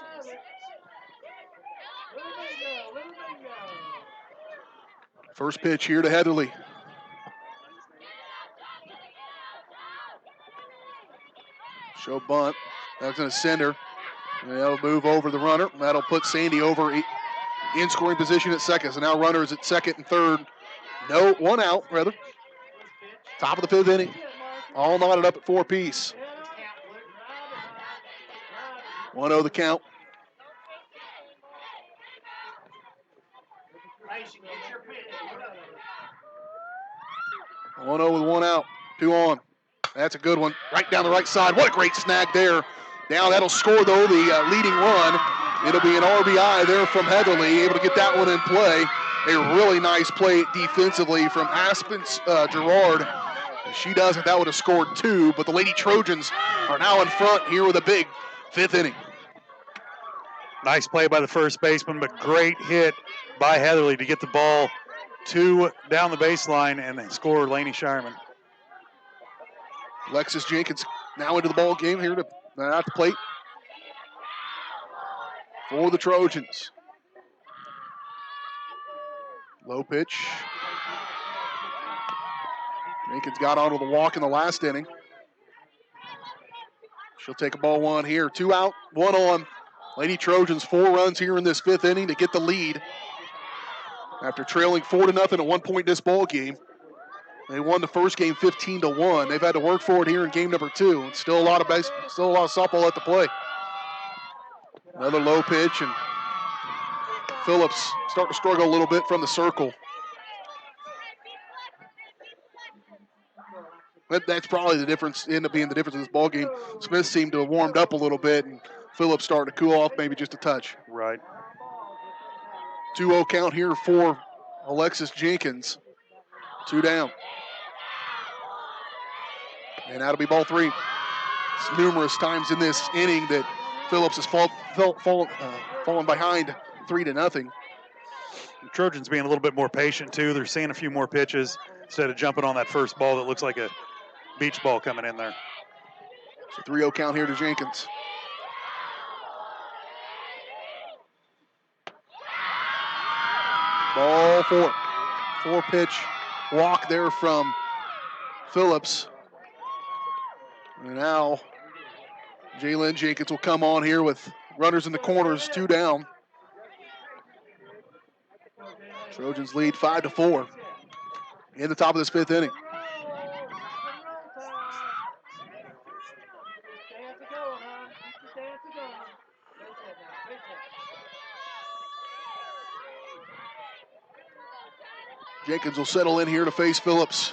Speaker 2: First pitch here to Heatherly. Show bunt. That's going to send her. And that'll move over the runner. That'll put Sandy over in scoring position at second. So now runners at second and third. No, 1 out, rather. Top of the 5th inning. All knotted up at 4 apiece. 1-0 the count. One 0 with 1 out. 2 on. That's a good one. Right down the right side. What a great snag there. Now that'll score, though, the leading run. It'll be an RBI there from Heatherly, able to get that one in play. A really nice play defensively from Aspen Girard. If she doesn't, that would have scored 2, but the Lady Trojans are now in front here with a big 5th inning.
Speaker 3: Nice play by the first baseman, but great hit by Heatherly to get the ball 2 down the baseline and then score Laney Shireman.
Speaker 2: Alexis Jenkins now into the ball game here at the plate. for the Trojans. Low pitch. Jenkins got onto the walk in the last inning. She'll take a ball one here. 2 out, 1 on. Lady Trojans 4 runs here in this 5th inning to get the lead. After trailing 4-0 at one point in this ball game. They won the first game 15-1. They've had to work for it here in game number 2. It's still a lot of softball at the play. Another low pitch, and Phillips starting to struggle a little bit from the circle. That's probably the difference, ended up being the difference in this ball game. Smith seemed to have warmed up a little bit, and Phillips started to cool off maybe just a touch.
Speaker 3: Right.
Speaker 2: 2-0 count here for Alexis Jenkins. 2 down. And that'll be ball 3. It's numerous times in this inning that Phillips has fallen behind 3-0.
Speaker 3: The Trojans being a little bit more patient, too. They're seeing a few more pitches instead of jumping on that first ball that looks like a beach ball coming in there.
Speaker 2: So 3-0 count here to Jenkins. Ball 4. 4-pitch walk there from Phillips. And now Jalen Jenkins will come on here with runners in the corners, 2 down. Trojans lead 5-4 in the top of this 5th inning. Jenkins will settle in here to face Phillips.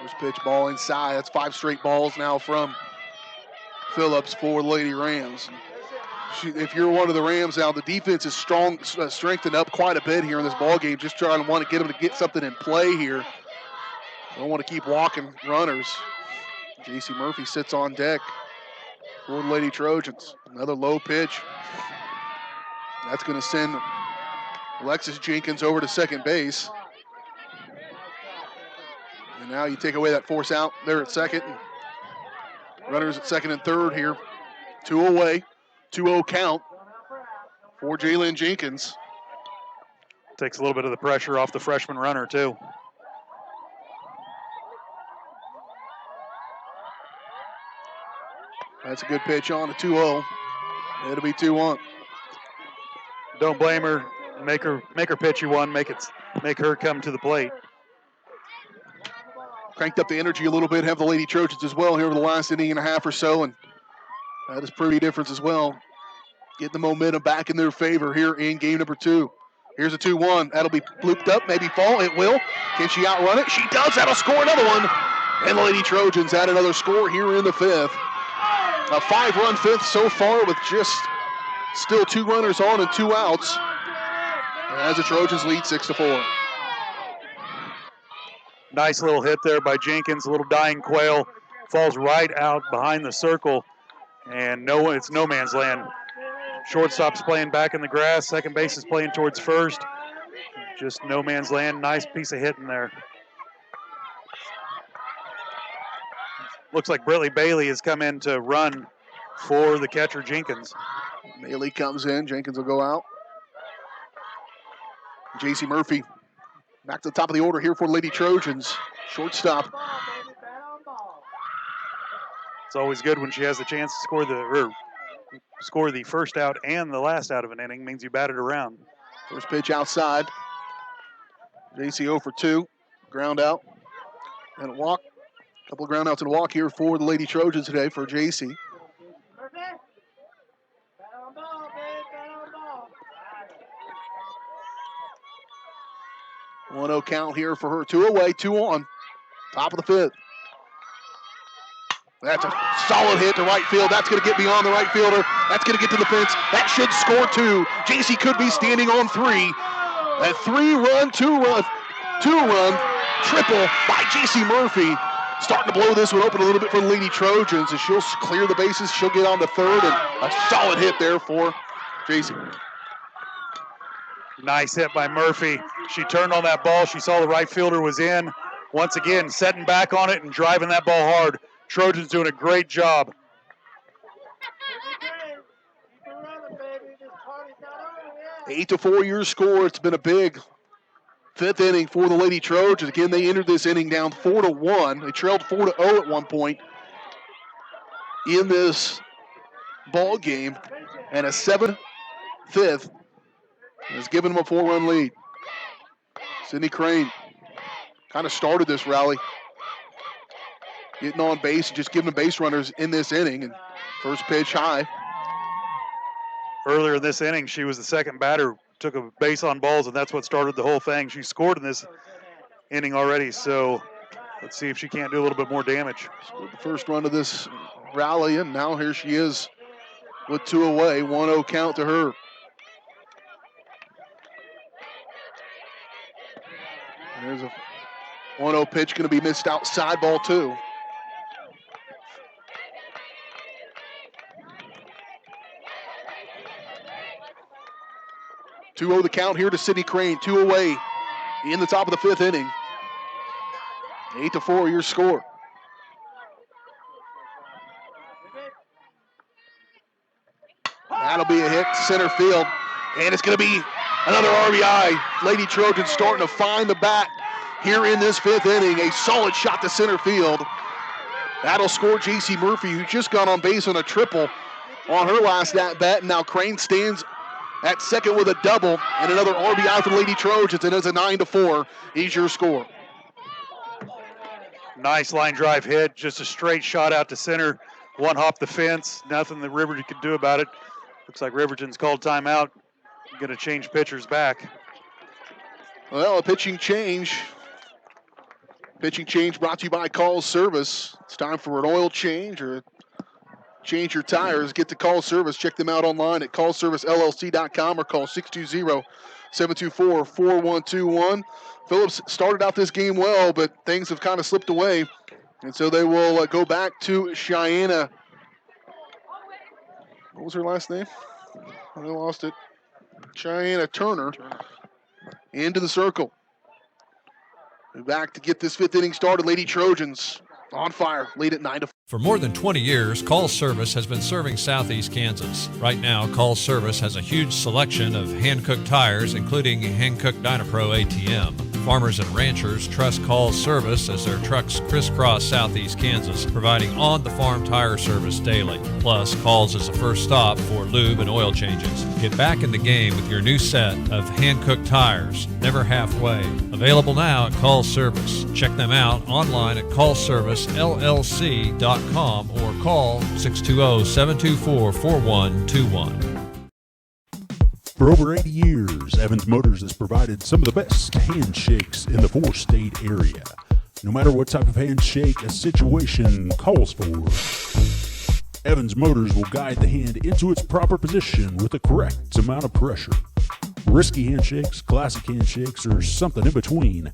Speaker 2: First pitch ball inside. That's 5 straight balls now from Phillips for the Lady Rams. If you're one of the Rams now, the defense is strengthened up quite a bit here in this ball game. Just trying to want to get them to get something in play here. Don't want to keep walking runners. J.C. Murphy sits on deck for the Lady Trojans. Another low pitch. That's going to send Alexis Jenkins over to second base. And now you take away that force out there at second. Runners at second and third here. 2 away. 2-0 count for Jalen Jenkins.
Speaker 3: Takes a little bit of the pressure off the freshman runner, too.
Speaker 2: That's a good pitch on to 2-0. It'll be 2-1.
Speaker 3: Don't blame her. Make her pitch you one. Make her come to the plate.
Speaker 2: Cranked up the energy a little bit, have the Lady Trojans as well here over the last inning and a half or so, and that is pretty difference as well. Getting the momentum back in their favor here in game number 2. Here's a 2-1. That'll be looped up, maybe fall. It will. Can she outrun it? She does. That'll score another one. And the Lady Trojans add another score here in the 5th. A 5-run 5th so far with just still 2 runners on and 2 outs. As the Trojans lead 6-4.
Speaker 3: Nice little hit there by Jenkins. A little dying quail. Falls right out behind the circle. And it's no man's land. Shortstop's playing back in the grass. Second base is playing towards first. Just no man's land. Nice piece of hitting there. Looks like Britley Bailey has come in to run for the catcher, Jenkins.
Speaker 2: Bailey comes in. Jenkins will go out. J.C. Murphy back to the top of the order here for Lady Trojans. Shortstop.
Speaker 3: It's always good when she has the chance to score the first out and the last out of an inning. Means you bat it around.
Speaker 2: First pitch outside. J.C. 0 for 2. Ground out and a walk. A couple of ground outs and a walk here for the Lady Trojans today for J.C. 1-0 count here for her. 2 away, 2 on. Top of the 5th. That's a solid hit to right field. That's going to get beyond the right fielder. That's going to get to the fence. That should score 2. JC could be standing on 3. A 3-run, 2-run triple by JC Murphy. Starting to blow this one open a little bit for the Lady Trojans. As she'll clear the bases, she'll get on to third, and a solid hit there for JC.
Speaker 3: Nice hit by Murphy. She turned on that ball. She saw the right fielder was in. Once again, setting back on it and driving that ball hard. Trojans doing a great job.
Speaker 2: 8-4 your score. It's been a big fifth inning for the Lady Trojans. Again, they entered this inning down 4-1. They trailed 4-0 at one point in this ball game, and a 7th has given them a 4-run lead. Sydney Crane kind of started this rally, getting on base and just giving them base runners in this inning. And first pitch high.
Speaker 3: Earlier in this inning, she was the second batter, took a base on balls, and that's what started the whole thing. She scored in this inning already, so let's see if she can't do a little bit more damage.
Speaker 2: Scored the first run of this rally, and now here she is with 2 away. 1-0 count to her. And there's a 1-0 pitch going to be missed outside, ball 2. The count here to Sydney Crane. 2 away in the top of the 5th inning. 8-4 your score. That'll be a hit to center field, and it's going to be another RBI. Lady Trojans starting to find the bat here in this 5th inning. A solid shot to center field. That'll score J.C. Murphy, who just got on base on a triple on her last at-bat, and now Crane stands at second with a double, and another RBI for the Lady Trojans, and it's a 9-4 is your score.
Speaker 3: Nice line drive hit, just a straight shot out to center. One hop the fence, nothing that Riverton could do about it. Looks like Riverton's called timeout. Going to change pitchers back.
Speaker 2: Well, a pitching change. Pitching change brought to you by Call Service. It's time for an oil change or change your tires. Get to Call Service. Check them out online at callservicellc.com or call 620-724-4121. Phillips started out this game well, but things have kind of slipped away. And so they will go back to Cheyenne. What was her last name? I lost it. Cheyenne Turner into the circle. We're back to get this 5th inning started. Lady Trojans on fire, lead at 9-4.
Speaker 8: For more than 20 years, Call Service has been serving Southeast Kansas. Right now, Call Service has a huge selection of hand-cooked tires, including hand-cooked Dynapro ATM. Farmers and ranchers trust Call Service as their trucks crisscross Southeast Kansas, providing on-the-farm tire service daily. Plus, Calls is the first stop for lube and oil changes. Get back in the game with your new set of hand-cooked tires, never halfway. Available now at Call Service. Check them out online at callservicellc.com or call 620-724-4121.
Speaker 11: For over 80 years, Evans Motors has provided some of the best handshakes in the 4-state area. No matter what type of handshake a situation calls for, Evans Motors will guide the hand into its proper position with the correct amount of pressure. Risky handshakes, classic handshakes, or something in between,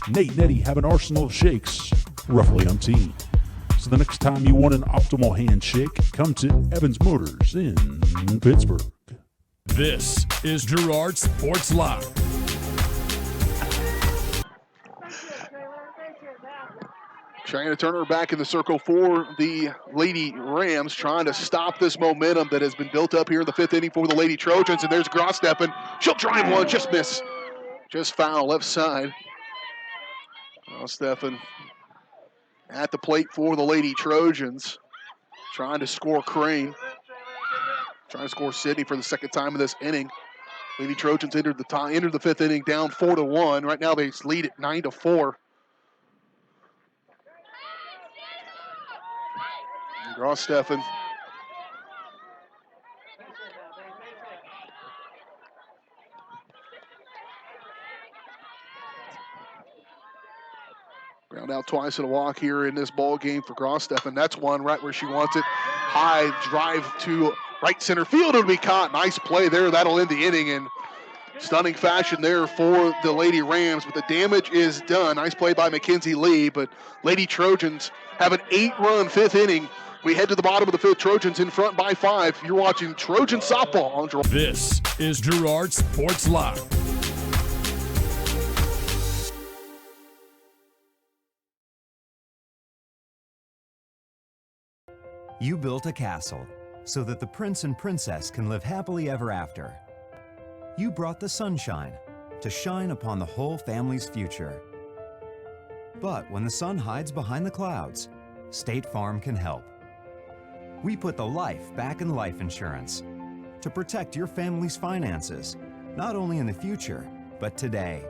Speaker 11: Nate and Eddie have an arsenal of shakes, roughly umpteen. So the next time you want an optimal handshake, come to Evans Motors in Pittsburgh.
Speaker 1: This is Girard Sports Live.
Speaker 2: Cheyenne Turner back in the circle for the Lady Rams, trying to stop this momentum that has been built up here in the 5th inning for the Lady Trojans. And there's Grossteppen. She'll drive one, just miss. Just foul left side. Grossteppen at the plate for the Lady Trojans, trying to score Crane. Trying to score Sydney for the second time in this inning. Lady Trojans entered the 5th inning down 4-1. Right now they lead at 9-4. Grossteppen. Ground out twice and a walk here in this ball game for Grossteppen. That's one right where she wants it. High drive to right center field. It'll be caught. Nice play there. That'll end the inning in stunning fashion there for the Lady Rams. But the damage is done. Nice play by Mackenzie Lee. But Lady Trojans have an 8-run 5th inning. We head to the bottom of the 5th. Trojans in front by 5. You're watching Trojan softball on Girard.
Speaker 1: This is Girard Sports Live.
Speaker 15: You built a castle so that the prince and princess can live happily ever after. You brought the sunshine to shine upon the whole family's future. But when the sun hides behind the clouds, State Farm can help. We put the life back in life insurance to protect your family's finances, not only in the future, but today.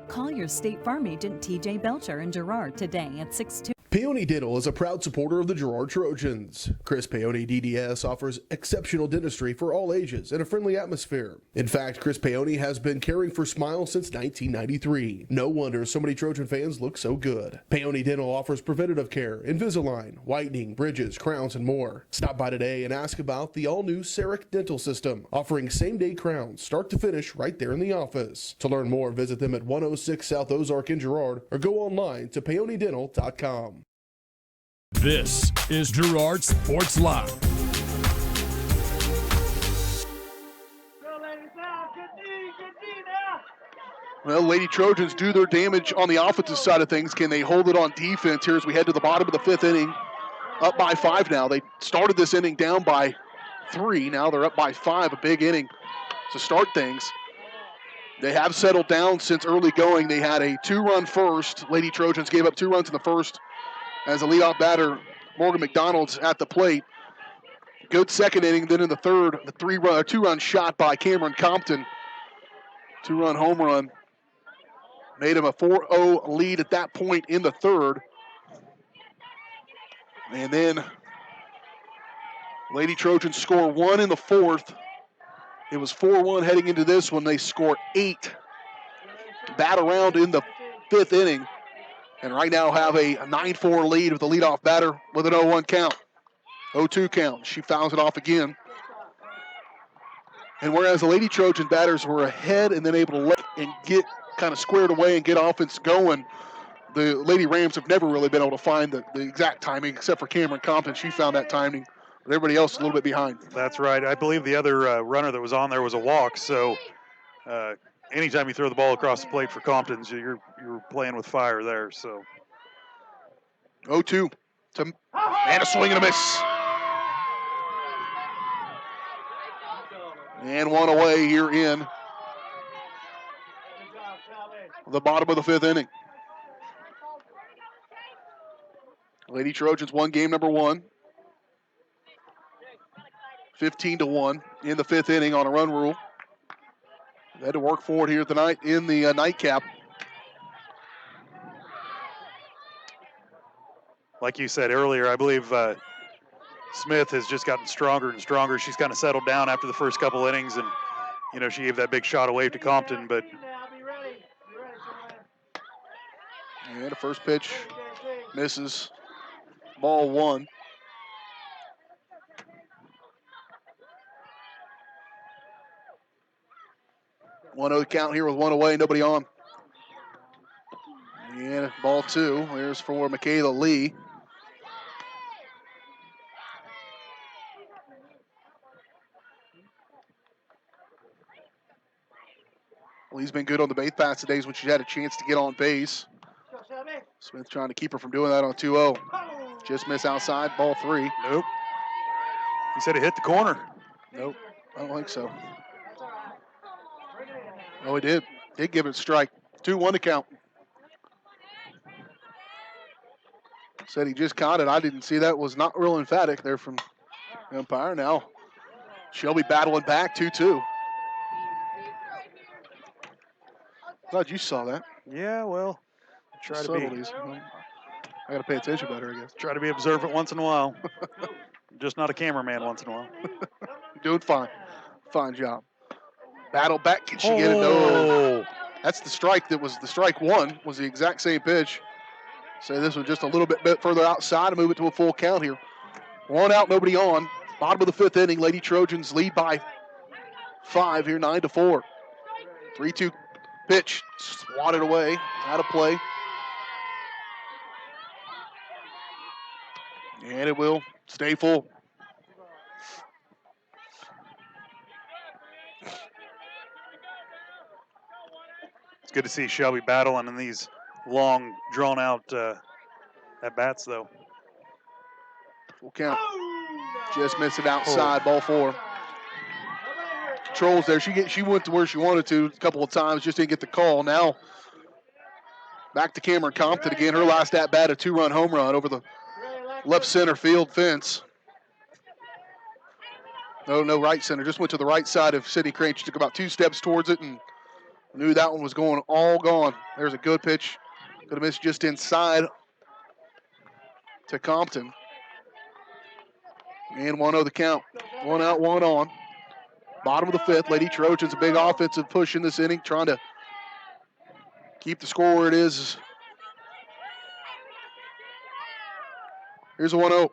Speaker 12: Call your State Farm agent TJ Belcher in Girard today at 62.
Speaker 5: Peony Dental is a proud supporter of the Girard Trojans. Chris Peony DDS offers exceptional dentistry for all ages in a friendly atmosphere. In fact, Chris Peony has been caring for smiles since 1993. No wonder so many Trojan fans look so good. Peony Dental offers preventative care, Invisalign, whitening, bridges, crowns, and more. Stop by today and ask about the all-new CEREC dental system, offering same-day crowns, start to finish, right there in the office. To learn more, visit them at 106 South Ozark in Girard or go online to peonydental.com.
Speaker 1: This is Girard Sports Live.
Speaker 2: Well, Lady Trojans do their damage on the offensive side of things. Can they hold it on defense here as we head to the bottom of the 5th inning? Up by 5 now. They started this inning down by 3. Now they're up by 5. A big inning to start things. They have settled down since early going. They had a 2-run first. Lady Trojans gave up 2 runs in the first as the leadoff batter, Morgan McDonald's, at the plate. Good second inning. Then in the third, the 2-run shot by Cameron Compton. 2-run home run. Made him a 4-0 lead at that point in the third. And then Lady Trojans score 1 in the 4th. It was 4-1 heading into this one. They score 8. Bat around in the 5th inning. And right now have a 9-4 lead with the leadoff batter with an 0-1 count. 0-2 count. She fouls it off again. And whereas the Lady Trojan batters were ahead and then able to let and get kind of squared away and get offense going, the Lady Rams have never really been able to find the exact timing, except for Cameron Compton. She found that timing. But everybody else is a little bit behind.
Speaker 3: That's right. I believe the other runner that was on there was a walk. So anytime you throw the ball across the plate for Compton's, you're playing with fire there. So
Speaker 2: 0-2 and a swing and a miss. And one away here in the bottom of the 5th inning. Lady Trojans won game number 1. 15-1 in the 5th inning on a run rule. They had to work for it here tonight in the nightcap.
Speaker 3: Like you said earlier, I believe Smith has just gotten stronger and stronger. She's kind of settled down after the first couple innings, and she gave that big shot away to Compton, but
Speaker 2: the first pitch misses. Ball 1. One 0 count here with 1 away, nobody on. And ball 2. Here's for Michaela Lee. Lee's been good on the base pass today when she's had a chance to get on base. Smith trying to keep her from doing that on 2-0. Just miss outside, ball 3.
Speaker 3: Nope. He said it hit the corner.
Speaker 2: Nope, I don't think so. Oh, he did. Did give it a strike. 2-1 to count. Said he just caught it. I didn't see that. Was not real emphatic there from the umpire. Now Shelby battling back, 2-2. Glad you saw that.
Speaker 3: Yeah, well, try to be.
Speaker 2: I got to pay attention better, I guess.
Speaker 3: Try to be observant once in a while. Just not a cameraman once in a while.
Speaker 2: Doing fine. Fine job. Battle back. Can she get it? No. That's the strike. That was the strike 1. Was the exact same pitch. So this was just a little bit further outside and move it to a full count here. 1 out, nobody on. Bottom of the 5th inning. Lady Trojans lead by 5 here, 9-4. 3-2 pitch. Swatted away. Out of play. And it will stay full.
Speaker 3: It's good to see Shelby battling in these long, drawn-out at-bats, though.
Speaker 2: Full count. Just missed it outside, ball 4. Trolls there. She went to where she wanted to a couple of times, just didn't get the call. Now back to Cameron Compton again. Her last at bat, a 2-run home run over the left center field fence. No right center. Just went to the right side of Sydney Crane. She took about 2 steps towards it and knew that one was all gone. There's a good pitch. Could have missed just inside to Compton. And 1-0 the count. 1 out, 1 on. Bottom of the 5th. Lady Trojans, a big offensive push in this inning, trying to keep the score where it is. Here's a 1-0.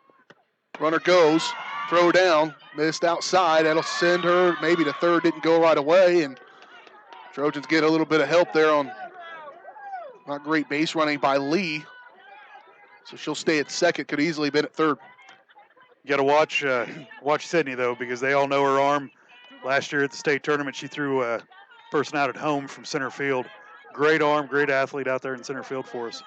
Speaker 2: Runner goes. Throw down. Missed outside. That'll send her maybe to third. Didn't go right away. And Trojans get a little bit of help there on not great base running by Lee. So she'll stay at second. Could easily been at third.
Speaker 3: You got to watch Sydney, though, because they all know her arm. Last year at the state tournament, she threw a person out at home from center field. Great arm, great athlete out there in center field for us.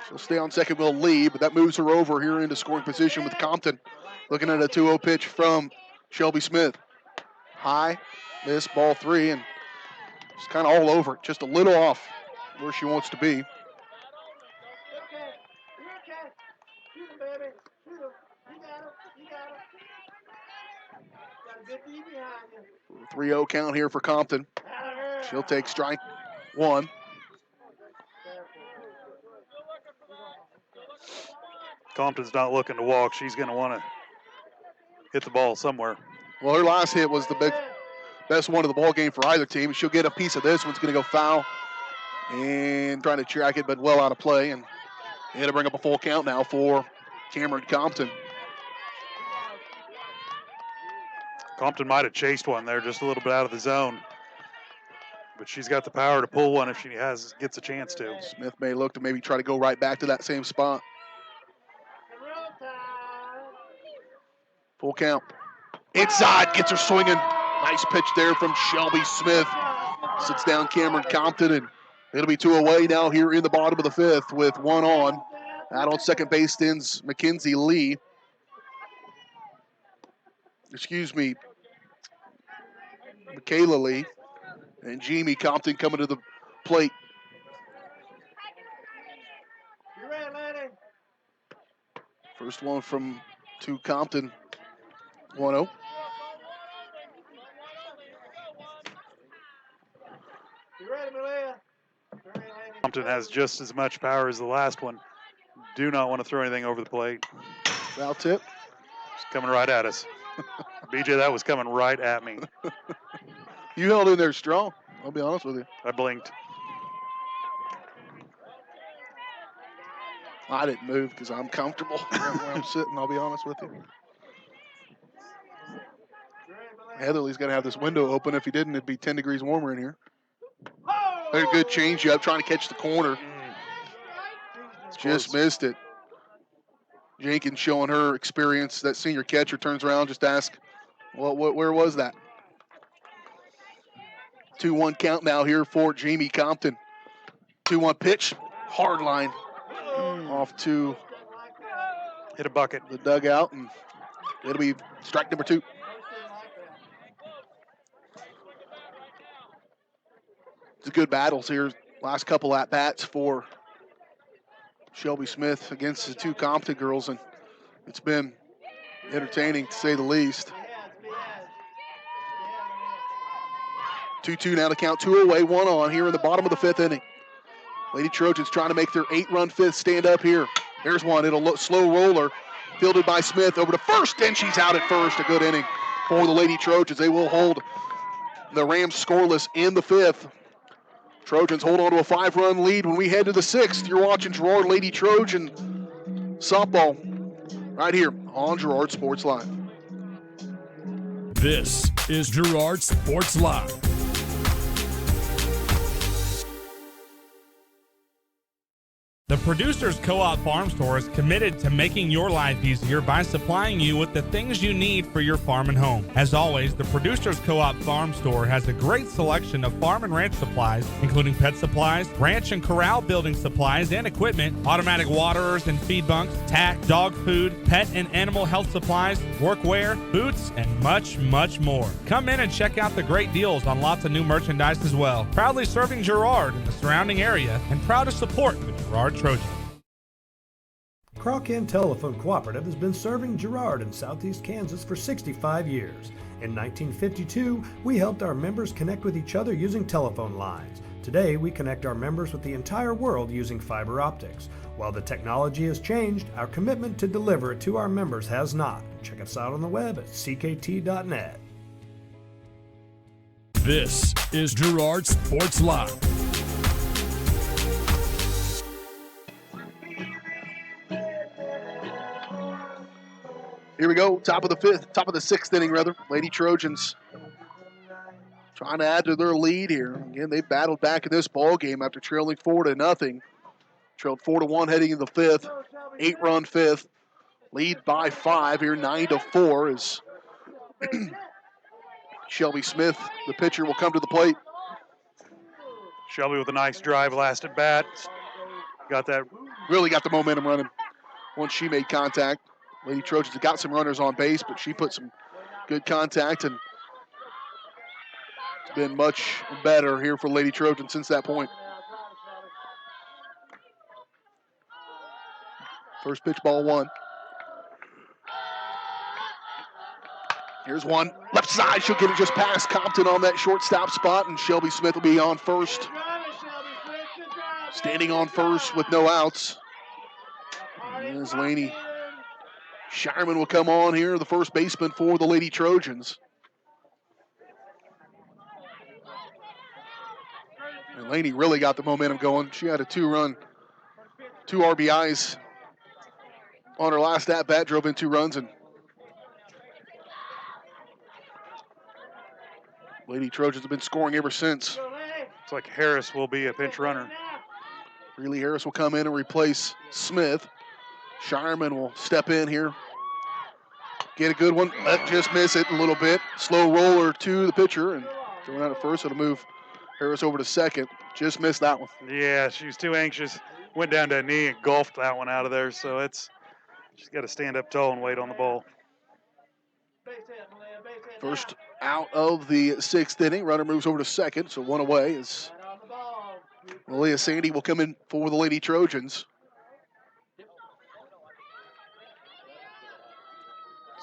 Speaker 2: She'll stay on second, will Lee, but that moves her over here into scoring position with Compton. Looking at a 2-0 pitch from Shelby Smith. High, miss, ball 3, and it's kind of all over it. Just a little off where she wants to be. 3-0 count here for Compton. She'll take strike 1.
Speaker 3: Compton's not looking to walk. She's going to want to hit the ball somewhere.
Speaker 2: Well, her last hit was the best one of the ball game for either team. She'll get a piece of this. One's going to go foul and trying to track it, but well out of play. And it'll bring up a full count now for Cameron Compton.
Speaker 3: Compton might have chased one there, just a little bit out of the zone. But she's got the power to pull one if she gets a chance to.
Speaker 2: Smith may look to maybe try to go right back to that same spot. Full count. Inside, gets her swinging. Nice pitch there from Shelby Smith. Sits down Cameron Compton, and it'll be 2 away now here in the bottom of the 5th with 1 on. Out on second base stands Mackenzie Lee. Michaela Lee. And Jamie Compton coming to the plate. First one from Compton. 1-0.
Speaker 3: Compton has just as much power as the last one. Do not want to throw anything over the plate.
Speaker 2: Foul tip.
Speaker 3: It's coming right at us. BJ, that was coming right at me.
Speaker 2: You held in there strong, I'll be honest with you.
Speaker 3: I blinked.
Speaker 2: I didn't move because I'm comfortable where I'm sitting, I'll be honest with you. Heatherly's going to have this window open. If he didn't, it'd be 10 degrees warmer in here. There's a good change up, trying to catch the corner. Just missed it. Jenkins showing her experience. That senior catcher turns around, just ask, well, where was that? 2-1 count now here for Jamie Compton. 2-1 pitch, hard line. Off to
Speaker 3: hit a bucket.
Speaker 2: The dugout, and it'll be strike number 2. It's good battles here. Last couple at-bats for Shelby Smith against the 2 Compton girls, and it's been entertaining to say the least. 2-2 now to count. 2 away, 1 on here in the bottom of the 5th inning. Lady Trojans trying to make their 8-run 5th stand up here. There's one. It'll look slow roller. Fielded by Smith over to first, and she's out at first. A good inning for the Lady Trojans. They will hold the Rams scoreless in the 5th. Trojans hold on to a 5-run lead when we head to the 6th. You're watching Girard Lady Trojan softball right here on Girard Sports Live.
Speaker 1: This is Girard Sports Live.
Speaker 9: The Producers Co-op Farm Store is committed to making your life easier by supplying you with the things you need for your farm and home. As always, the Producers Co-op Farm Store has a great selection of farm and ranch supplies, including pet supplies, ranch and corral building supplies and equipment, automatic waterers and feed bunks, tack, dog food, pet and animal health supplies, workwear, boots, and much, much more. Come in and check out the great deals on lots of new merchandise as well. Proudly serving Girard and the surrounding area, and proud to support the Girard Trojan.
Speaker 4: Crawcan Telephone Cooperative has been serving Girard in southeast Kansas for 65 years. In 1952, we helped our members connect with each other using telephone lines. Today, we connect our members with the entire world using fiber optics. While the technology has changed, our commitment to deliver it to our members has not. Check us out on the web at ckt.net.
Speaker 1: This is Girard Sports Live.
Speaker 2: Here we go, top of the sixth inning rather. Lady Trojans trying to add to their lead here. Again, they battled back in this ball game after trailing 4-0. Trailed 4-1 heading into the fifth. 8-run fifth. Lead by 5 here, 9-4 as Shelby Smith, the pitcher, will come to the plate.
Speaker 3: Shelby with a nice drive last at bat.
Speaker 2: Really got the momentum running once she made contact. Lady Trojans got some runners on base, but she put some good contact, and it's been much better here for Lady Trojans since that point. First pitch, ball 1. Here's one. Left side, she'll get it just past Compton on that shortstop spot, and Shelby Smith will be on first. Standing on first with no outs. As Laney Shireman will come on here, the first baseman for the Lady Trojans. And Laney really got the momentum going. She had a 2 RBIs on her last at-bat, drove in 2 runs, and Lady Trojans have been scoring ever since.
Speaker 3: Looks like Harris will be a pinch runner.
Speaker 2: Reilly Harris will come in and replace Smith. Shireman will step in here. Get a good one. Just miss it a little bit. Slow roller to the pitcher and throwing out at first. It'll move Harris over to second. Just missed that one.
Speaker 3: Yeah, she was too anxious. Went down to a knee and golfed that one out of there. So she's got to stand up tall and wait on the ball.
Speaker 2: First out of the 6th inning. Runner moves over to second, so 1 away as Malia Sandy will come in for the Lady Trojans.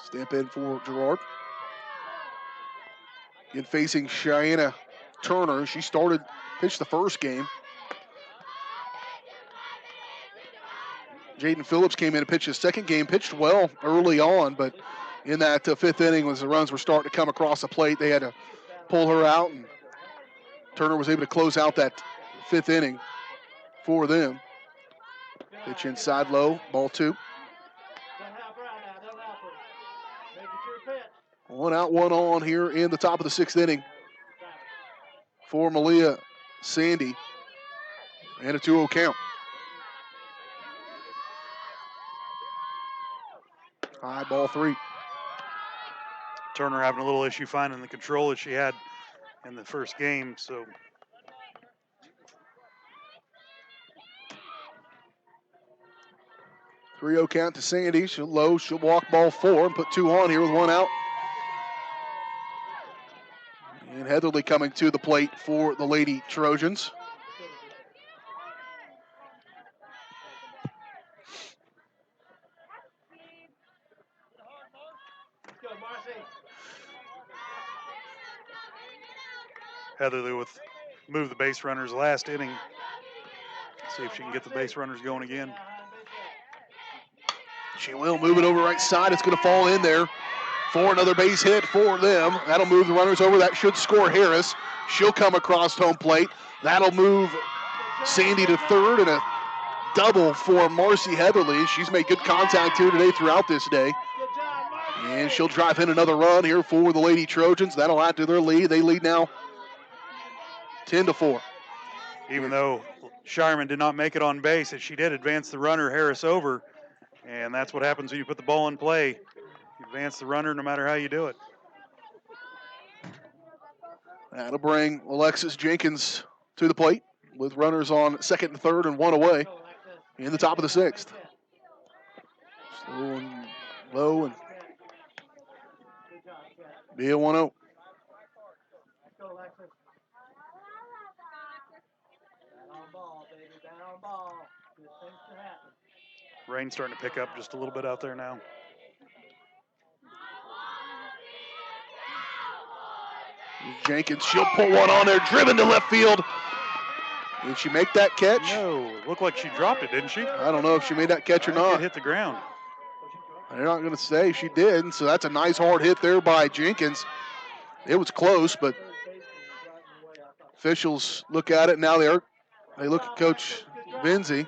Speaker 2: Step in for Girard. Again, facing Cheyenne Turner. She pitched the first game. Jaden Phillips came in and pitched his second game. Pitched well early on, but in that 5th inning, as the runs were starting to come across the plate, they had to pull her out, and Turner was able to close out that 5th inning for them. Pitch inside low, ball 2. 1 out, 1 on here in the top of the 6th inning for Malia Sandy. And a 2-0 count. High, ball 3.
Speaker 3: Turner having a little issue finding the control that she had in the first game, so.
Speaker 2: Three-0 count to Sandy. She'll walk ball 4 and put 2 on here with 1 out. And Heatherly coming to the plate for the Lady Trojans.
Speaker 3: Heatherly with move the base runners last inning. See if she can get the base runners going again.
Speaker 2: She will move it over right side. It's going to fall in there for another base hit for them. That'll move the runners over. That should score Harris. She'll come across home plate. That'll move Sandy to third, and a double for Marcy Heatherly. She's made good contact here today throughout this day. And she'll drive in another run here for the Lady Trojans. That'll add to their lead. They lead now 10-4.
Speaker 3: even though Shireman did not make it on base, she did advance the runner, Harris, over. And that's what happens when you put the ball in play. You advance the runner no matter how you do it.
Speaker 2: That'll bring Alexis Jenkins to the plate with runners on second and third and one away in the top of the sixth. Slow and low and be a 1-0.
Speaker 3: Rain's starting to pick up just a little bit out there now.
Speaker 2: Jenkins, she'll pull one on there, driven to left field. Did she make that catch?
Speaker 3: No, it looked like she dropped it, didn't she?
Speaker 2: I don't know if she made that catch or not.
Speaker 3: It hit the ground.
Speaker 2: They're not going to say she did, so that's a nice hard hit there by Jenkins. It was close, but officials look at it now. They look at Coach Vinzi.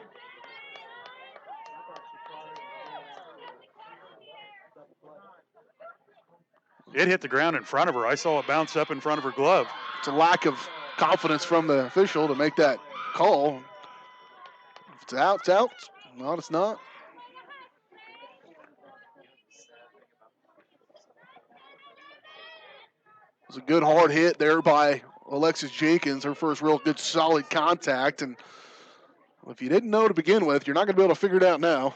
Speaker 3: It hit the ground in front of her. I saw it bounce up in front of her glove.
Speaker 2: It's a lack of confidence from the official to make that call. If it's out, it's out. No, it's not. It was a good hard hit there by Alexis Jenkins, her first real good solid contact. And if you didn't know to begin with, you're not going to be able to figure it out now.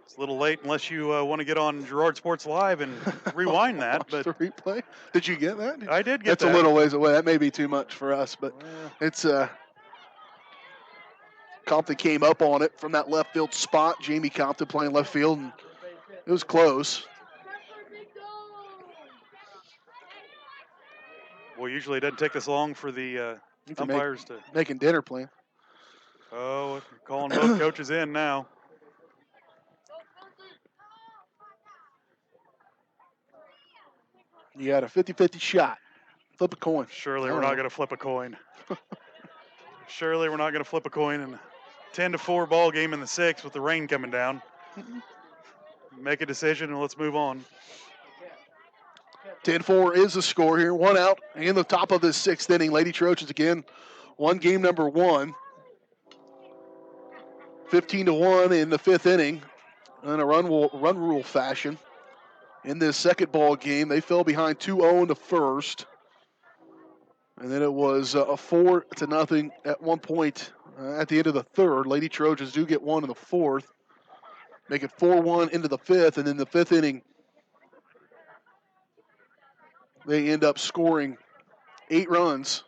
Speaker 3: It's a little late unless you want to get on Girard Sports Live and rewind that. But
Speaker 2: the replay? Did you get that?
Speaker 3: I did get
Speaker 2: That's
Speaker 3: that.
Speaker 2: That's a little ways away. That may be too much for us, but it's Compton came up on it from that left field spot. Jamie Compton playing left field, and it was close.
Speaker 3: Well, usually it doesn't take this long for the umpires to...
Speaker 2: Making dinner plan.
Speaker 3: Oh, calling both coaches in now.
Speaker 2: You got a 50-50 shot. Flip a coin.
Speaker 3: Surely we're not going to flip a coin. Surely we're not going to flip a coin in a 10-4 ball game in the sixth with the rain coming down. Make a decision and let's move on.
Speaker 2: 10-4 is the score here. One out in the top of the sixth inning. Lady Trojans again won game number one. 15-1 in the fifth inning in a run rule fashion. In this second ball game, they fell behind 2-0 in the first. And then it was a 4-0 at one point at the end of the third. Lady Trojans do get one in the fourth. Make it 4-1 into the fifth. And in the fifth inning, they end up scoring 8 runs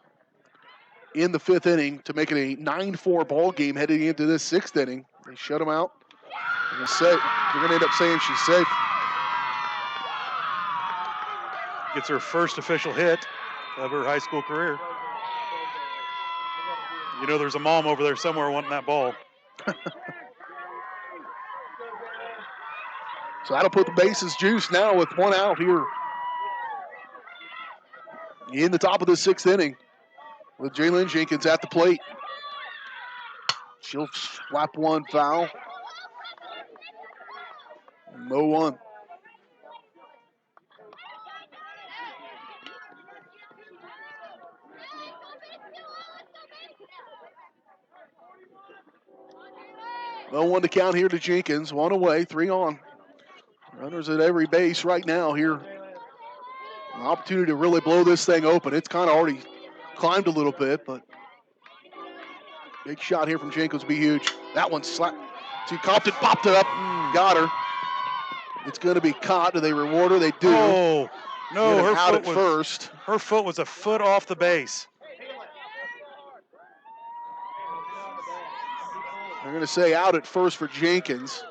Speaker 2: in the fifth inning to make it a 9-4 ball game heading into this sixth inning. They shut them out. They're going to end up saying she's safe.
Speaker 3: Gets her first official hit of her high school career. You know there's a mom over there somewhere wanting that ball.
Speaker 2: So that'll put the bases juiced now with one out here in the top of the sixth inning with Jalen Jenkins at the plate. She'll slap one foul. 0-1. No one to count here to Jenkins. One away, 3 on. Runners at every base right now here. An opportunity to really blow this thing open. It's kind of already climbed a little bit, but big shot here from Jenkins would be huge. That one slapped to Compton, popped it up, got her. It's going to be caught. Do they reward her? They do.
Speaker 3: Oh, no,
Speaker 2: her
Speaker 3: foot was a foot off the base.
Speaker 2: They're going to say out at first for Jenkins.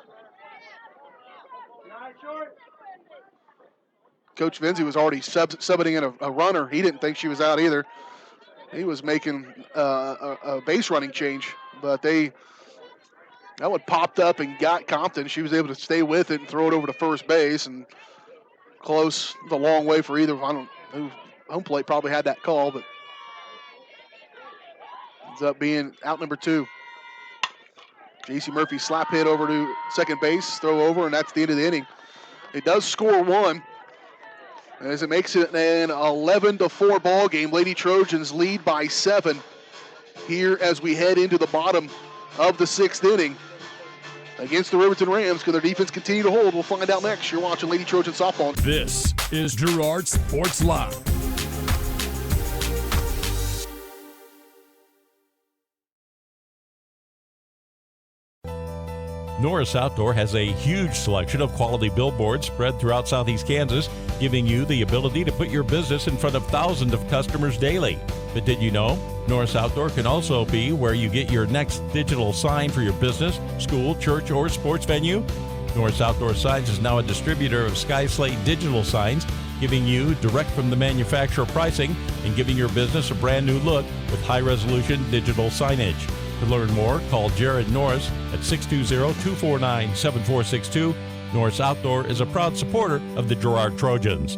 Speaker 2: Coach Vinzi was already subbing in a runner. He didn't think she was out either. He was making a base running change, but that one popped up and got Compton. She was able to stay with it and throw it over to first base, and close, the long way for either. I don't know, home plate probably had that call, but ends up being out number 2. J.C. Murphy slap hit over to second base, throw over, and that's the end of the inning. It does score 1, as it makes it an 11-4 ball game. Lady Trojans lead by 7 here as we head into the bottom of the 6th inning against the Riverton Rams. Can their defense continue to hold? We'll find out next. You're watching Lady Trojan Softball.
Speaker 1: This is Girard Sports Live.
Speaker 14: Norris Outdoor has a huge selection of quality billboards spread throughout Southeast Kansas, giving you the ability to put your business in front of thousands of customers daily. But did you know? Norris Outdoor can also be where you get your next digital sign for your business, school, church, or sports venue. Norris Outdoor Signs is now a distributor of Sky Slate digital signs, giving you direct from the manufacturer pricing and giving your business a brand new look with high-resolution digital signage. To learn more, call Jared Norris at 620-249-7462. Norris Outdoor is a proud supporter of the Girard Trojans.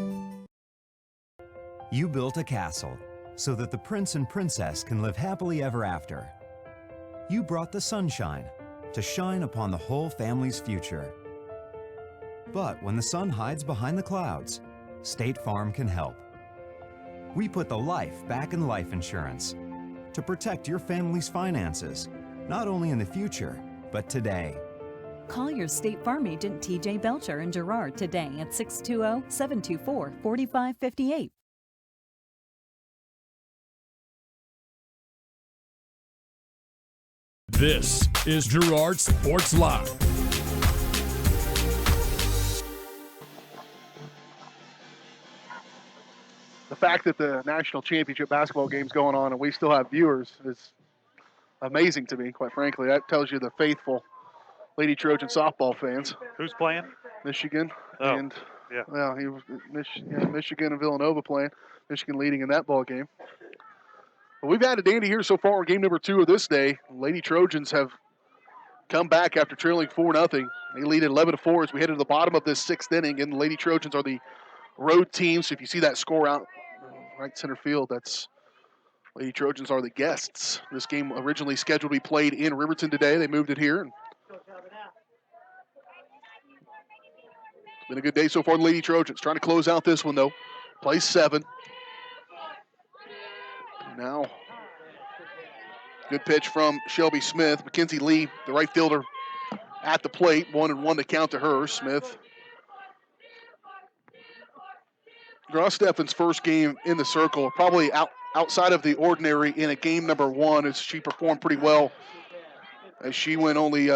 Speaker 15: You built a castle so that the prince and princess can live happily ever after. You brought the sunshine to shine upon the whole family's future. But when the sun hides behind the clouds, State Farm can help. We put the life back in life insurance to protect your family's finances, not only in the future, but today.
Speaker 12: Call your State Farm agent TJ Belcher in Girard today at 620-724-4558.
Speaker 1: This is Girard Sports Live.
Speaker 2: The fact that the national championship basketball game's going on and we still have viewers is amazing to me, quite frankly. That tells you the faithful Lady Trojan softball fans.
Speaker 3: Who's playing?
Speaker 2: Michigan.
Speaker 3: Oh,
Speaker 2: and
Speaker 3: yeah.
Speaker 2: Well, Michigan and Villanova playing. Michigan leading in that ball game. But we've had a dandy here so far in game number 2 of this day. Lady Trojans have come back after trailing 4-0. They lead at 11-4 as we head to the bottom of this 6th inning, and the Lady Trojans are the road team. So if you see that score out right center field, that's Lady Trojans are the guests. This game originally scheduled to be played in Riverton today. They moved it here. And it's been a good day so far. The Lady Trojans trying to close out this one, though. Play 7. Now, good pitch from Shelby Smith. Mackenzie Lee, the right fielder, at the plate. 1-1 to count to her. Smith. Grosteffen's first game in the circle, probably outside of the ordinary in a game number 1, as she performed pretty well, as she went only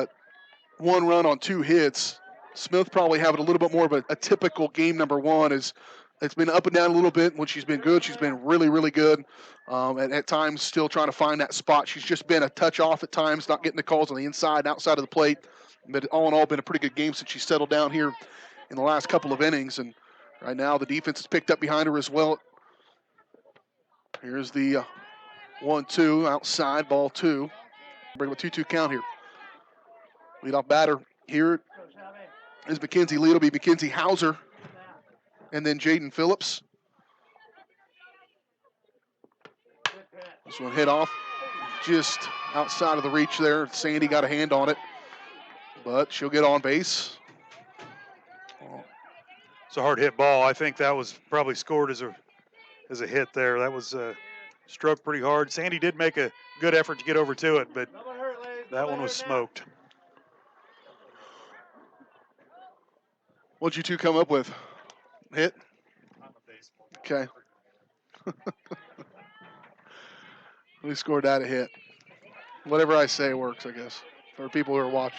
Speaker 2: 1 run on 2 hits. Smith probably having a little bit more of a typical game number 1. It's been up and down a little bit. When she's been good, she's been really, really good. And at times still trying to find that spot. She's just been a touch off at times, not getting the calls on the inside and outside of the plate. But all in all, been a pretty good game since she settled down here in the last couple of innings. And right now, the defense has picked up behind her as well. Here's the 1-2 outside, ball 2. Bring up a 2-2 count here. Leadoff batter here is Mackenzie Lee. It'll be Mackenzie Hauser and then Jaden Phillips. This one hit off just outside of the reach there. Sandy got a hand on it, but she'll get on base.
Speaker 3: It's a hard hit ball. I think that was probably scored as a hit there. That was struck pretty hard. Sandy did make a good effort to get over to it, but that one was smoked.
Speaker 2: What'd you two come up with? Hit? Okay. We scored that a hit. Whatever I say works, I guess, for people who are watching.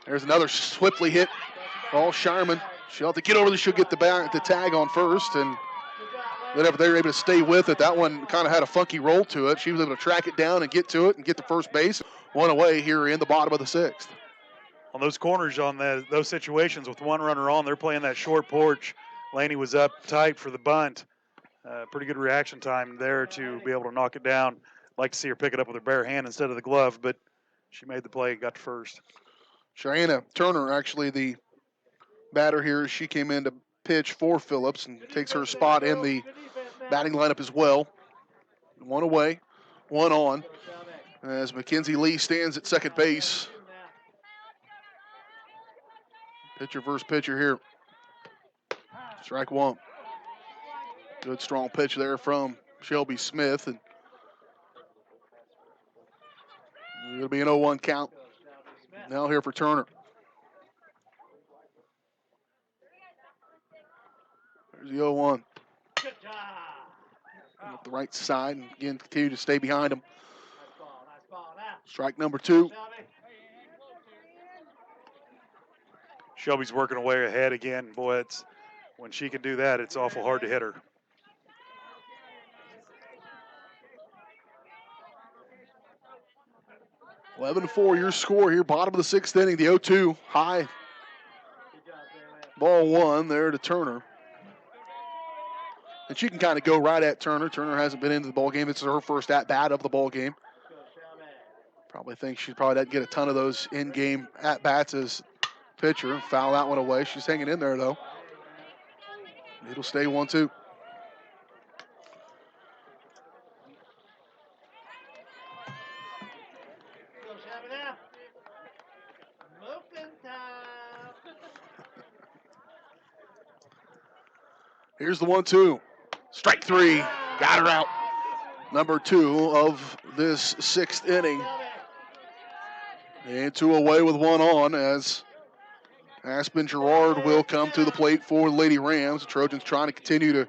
Speaker 2: There's another swiftly hit ball. Shireman. She'll have to get over this. She'll get the tag on first, and whatever they were able to stay with it. That one kind of had a funky roll to it. She was able to track it down and get to it and get to first base. 1 away here in the bottom of the 6th.
Speaker 3: On those corners, on those situations with 1 runner on, they're playing that short porch. Laney was up tight for the bunt. Pretty good reaction time there to be able to knock it down. Like to see her pick it up with her bare hand instead of the glove, but she made the play and got to first.
Speaker 2: Cheyenne Turner, actually the batter here. She came in to pitch for Phillips and takes her spot in the batting lineup as well. 1 away, 1 on, as Mackenzie Lee stands at second base. Pitcher versus pitcher here. Strike 1. Good strong pitch there from Shelby Smith. And it'll be an 0-1 count. Now here for Turner. There's the 0-1. Up the right side, and again continue to stay behind him. Strike number 2.
Speaker 3: Shelby's working away ahead again. Boy, it's when she can do that, it's awful hard to hit her.
Speaker 2: (11-4) your score here, bottom of the 6th inning. The 0-2 high. Ball 1 there to Turner. And she can kind of go right at Turner. Turner hasn't been into the ball game. This is her first at-bat of the ball game. Probably thinks she probably doesn't get a ton of those in-game at-bats as pitcher. Foul that one away. She's hanging in there, though. It'll stay 1-2. Here's the 1-2. Strike 3. Got her out. Number 2 of this 6th inning. And 2 away with 1 on as Aspen Girard will come to the plate for the Lady Rams. The Trojans trying to continue to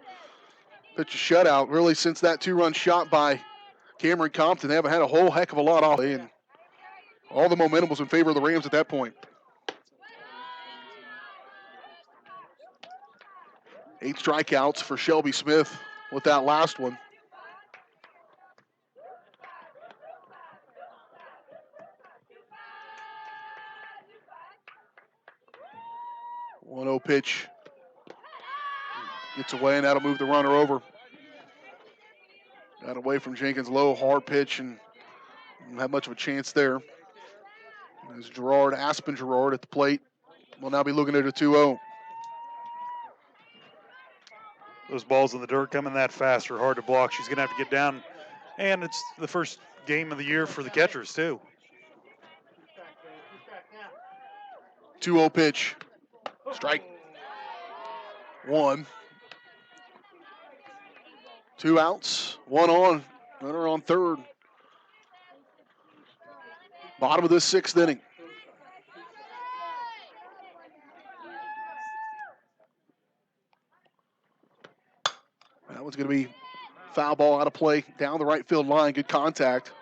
Speaker 2: pitch a shutout. Really, since that 2-run shot by Cameron Compton, they haven't had a whole heck of a lot off. And all the momentum was in favor of the Rams at that point. 8 strikeouts for Shelby Smith with that last one. One-0 pitch. Gets away, and that'll move the runner over. Got away from Jenkins' low, hard pitch, and didn't have much of a chance there. As Aspen Girard at the plate, will now be looking at a 2-0.
Speaker 3: Those balls in the dirt coming that fast are hard to block. She's going to have to get down. And it's the first game of the year for the catchers, too.
Speaker 2: 2-0 pitch. Strike 1. 2 outs, 1 on. Runner on third. Bottom of this 6th inning. That one's going to be foul ball out of play down the right field line. Good contact.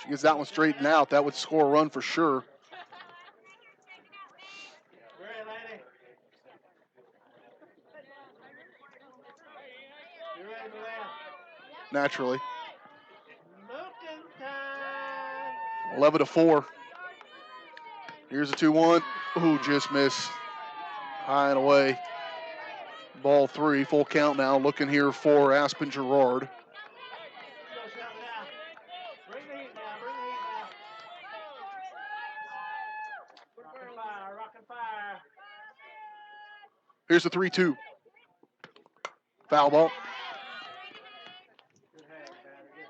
Speaker 2: She gets that one straightened out. That would score a run for sure. Naturally. 11-4. Here's a 2-1. Ooh, just missed. High and away. Ball 3, full count now. Looking here for Aspen Girard. Here's the 3-2. Foul ball.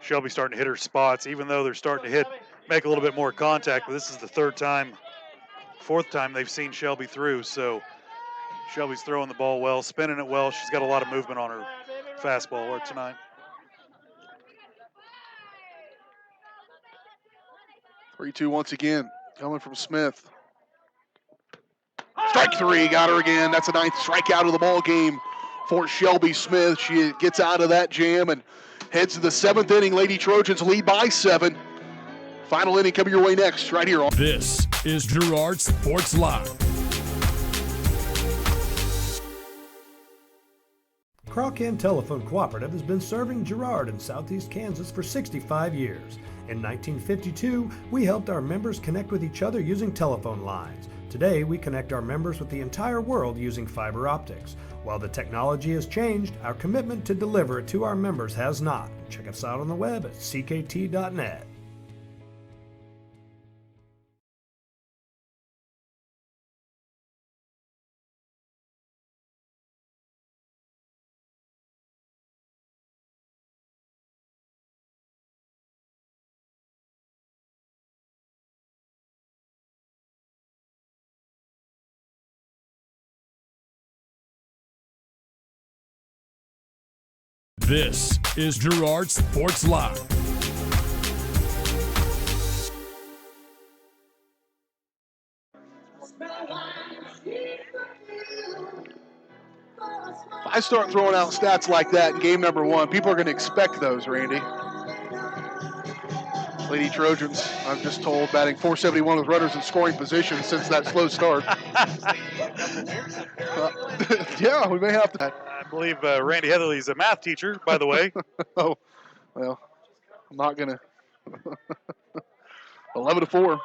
Speaker 3: Shelby starting to hit her spots, even though they're starting to make a little bit more contact. But this is the 4th time they've seen Shelby through. So Shelby's throwing the ball well, spinning it well. She's got a lot of movement on her fastball tonight.
Speaker 2: 3-2 once again, coming from Smith. Strike 3, got her again. That's a 9th strikeout of the ball game for Shelby Smith. She gets out of that jam and heads to the 7th inning. Lady Trojans lead by 7. Final inning coming your way next, right here on.
Speaker 1: This is Girard Sports Live.
Speaker 4: Crawcan Telephone Cooperative has been serving Girard in southeast Kansas for 65 years. In 1952, we helped our members connect with each other using telephone lines. Today, we connect our members with the entire world using fiber optics. While the technology has changed, our commitment to deliver it to our members has not. Check us out on the web at ckt.net.
Speaker 1: This is Girard Sports Live.
Speaker 2: If I start throwing out stats like that in game number one, people are going to expect those, Randy. Lady Trojans, I'm just told, batting .471 with runners in scoring position since that slow start. Yeah, we may have to.
Speaker 3: I believe Randy Heatherly's a math teacher, by the way.
Speaker 2: Oh, well, I'm not going to. 11-4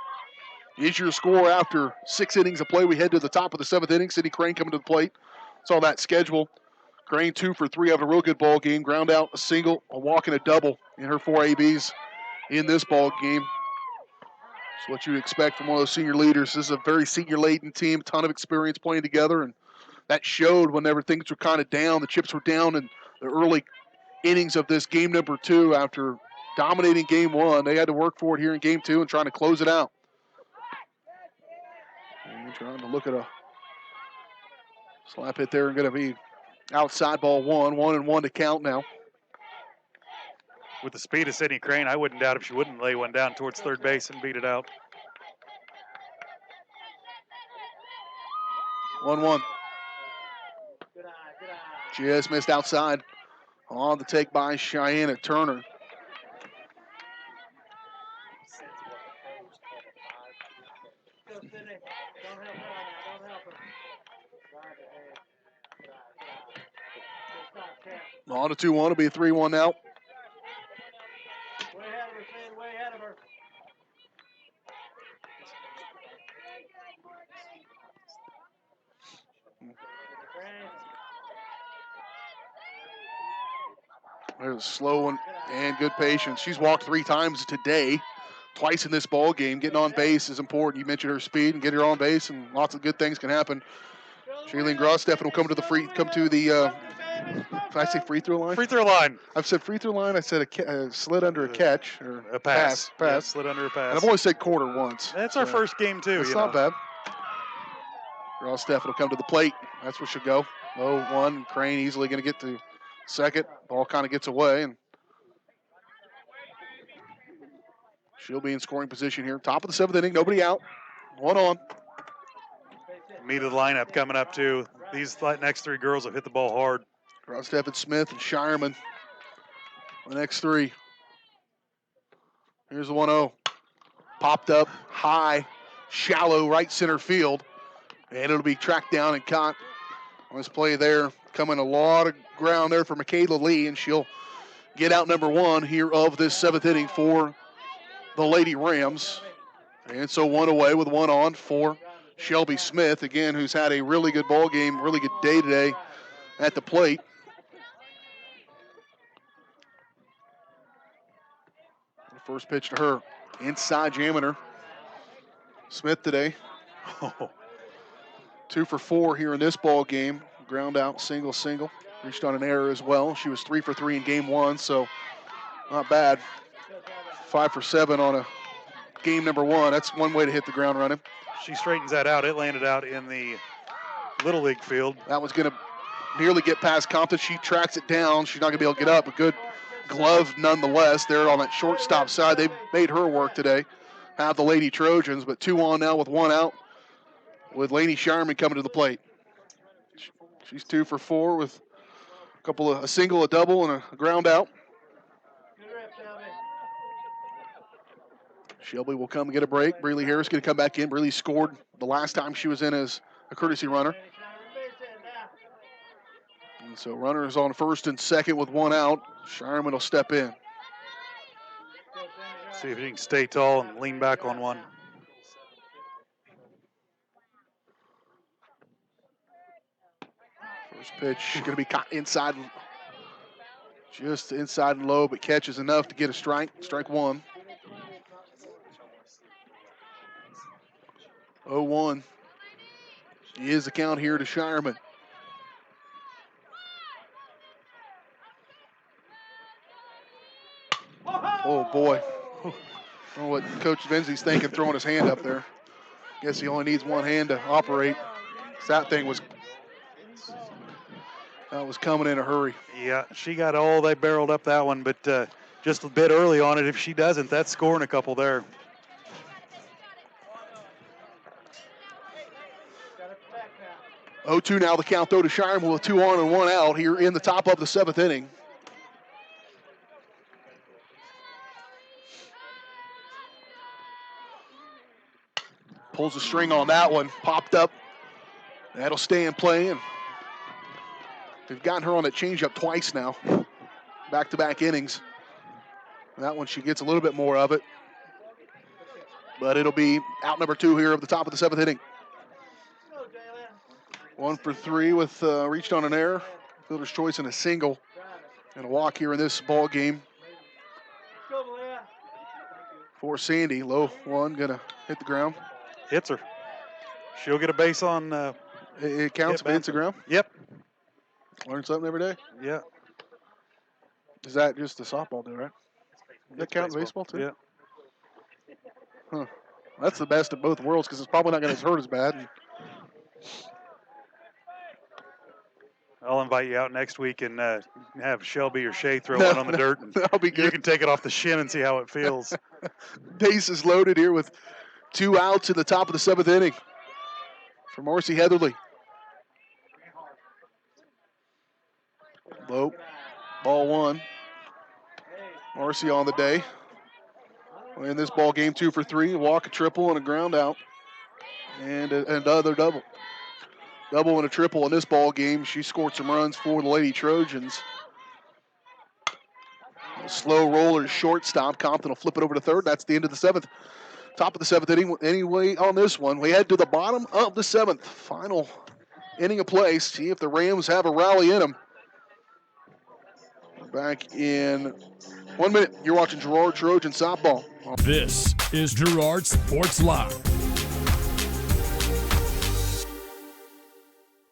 Speaker 2: is your score after 6 innings of play. We head to the top of the 7th inning. Sydney Crane coming to the plate. Saw that schedule. Crane 2 for 3, having a real good ball game. Ground out, a single, a walk, and a double in her 4 ABs in this ball game. It's what you'd expect from one of those senior leaders. This is a very senior-laden team, ton of experience playing together, and that showed whenever things were kind of down. The chips were down in the early innings of this game number 2 after dominating game 1. They had to work for it here in game 2 and trying to close it out. And trying to look at a slap hit there and going to be outside ball 1. 1-1 to count now.
Speaker 3: With the speed of Sydney Crane, I wouldn't doubt if she wouldn't lay one down towards third base and beat it out.
Speaker 2: 1-1. Just missed outside. On the take by Cheyenne Turner. On to 2-1. It'll be a 3-1 now.
Speaker 6: Way ahead of her.
Speaker 2: There's a slow one and good patience. She's walked 3 times today, twice in this ball game. Getting on base is important. You mentioned her speed and get her on base, and lots of good things can happen. Shailene Grosteffen will come to the did I say free throw line?
Speaker 3: Free throw line.
Speaker 2: I've said free throw line. I said a slid under a catch or
Speaker 3: a pass.
Speaker 2: Pass.
Speaker 3: Yeah, slid under a pass.
Speaker 2: And I've only said quarter once.
Speaker 3: That's our first game too.
Speaker 2: It's not bad. Grosteffen will come to the plate. That's where she'll go. 0-1. Crane easily going to get to second. Ball kind of gets away, and she'll be in scoring position here. Top of the 7th inning. Nobody out. 1 on.
Speaker 3: Meat of the lineup coming up too. These next 3 girls have hit the ball hard.
Speaker 2: Grosteffen, Smith, and Shireman. The next 3. Here's the 1-0. Popped up high, shallow right center field. And it'll be tracked down and caught on this play there. Coming a lot of ground there for Michaela Lee, and she'll get out number 1 here of this 7th inning for the Lady Rams. And so 1 away with 1 on for Shelby Smith, again, who's had a really good ball game, really good day today at the plate. The first pitch to her, inside jamming her. Smith today. 2 for 4 here in this ball game. Ground out, single. Reached on an error as well. She was 3 for 3 in game 1, so not bad. 5 for 7 on a game number 1. That's one way to hit the ground running.
Speaker 3: She straightens that out. It landed out in the Little League field.
Speaker 2: That was going to nearly get past Compton. She tracks it down. She's not going to be able to get up. A good glove nonetheless there on that shortstop side. They made her work today. Have the Lady Trojans, but 2 on now with 1 out with Lainey Shireman coming to the plate. She's 2 for 4 with a single, a double, and a ground out. Shelby will come and get a break. Breeley Harris going to come back in. Breeley scored the last time she was in as a courtesy runner. And so runners on first and second with 1 out. Shireman will step in.
Speaker 3: See if he can stay tall and lean back on one.
Speaker 2: First pitch going to be caught inside, just inside and low, but catches enough to get a strike. Strike 1. 0-1 is the count here to Shireman. Oh boy. I don't know what Coach Vinzi's thinking throwing his hand up there. Guess he only needs one hand to operate. That thing was That was coming in a hurry.
Speaker 3: Yeah, she got all they barreled up that one, but just a bit early on it. If she doesn't, that's scoring a couple there.
Speaker 2: Now. 0-2 now the count, though, to Shireman with 2 on and 1 out here in the top of the 7th inning. Pulls the string on that one, popped up. That'll stay in play, and they've gotten her on a changeup twice now, back-to-back innings. That one, she gets a little bit more of it, but it'll be out number 2 here of the top of the 7th inning. 1 for 3 with reached on an error, fielder's choice and a single, and a walk here in this ball game. For Sandy, low one, gonna hit the ground.
Speaker 3: Hits her. She'll get a base on.
Speaker 2: It counts if it hits the ground?
Speaker 3: Yep.
Speaker 2: Learn something every day?
Speaker 3: Yeah.
Speaker 2: Is that just a softball deal, right? That count in baseball too?
Speaker 3: Yeah.
Speaker 2: Huh. That's the best of both worlds because it's probably not going to hurt as bad.
Speaker 3: I'll invite you out next week and have Shelby or Shay throw one on the dirt. And
Speaker 2: that'll be good.
Speaker 3: You can take it off the shin and see how it feels.
Speaker 2: Base is loaded here with 2 outs in the top of the 7th inning for Marcy Heatherly. Low, ball 1. Marcy on the day. In this ball game, 2 for 3, a walk, a triple, and a ground out. And another double. Double and a triple in this ball game. She scored some runs for the Lady Trojans. A slow roller to shortstop. Compton will flip it over to third. That's the end of the 7th. Top of the 7th inning. Anyway, on this one, we head to the bottom of the 7th. Final inning of play. See if the Rams have a rally in them. Back in 1 minute. You're watching Girard Trojan softball.
Speaker 1: This is Girard Sports Live.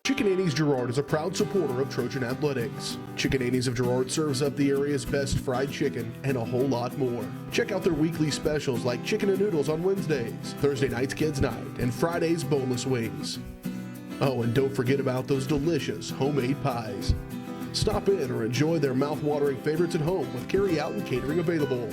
Speaker 5: Chicken Annie's Girard is a proud supporter of Trojan Athletics. Chicken Annie's of Girard serves up the area's best fried chicken and a whole lot more. Check out their weekly specials like chicken and noodles on Wednesdays, Thursday night's kids' night, and Friday's boneless wings. Oh, and don't forget about those delicious homemade pies. Stop in or enjoy their mouth-watering favorites at home with carry-out and catering available.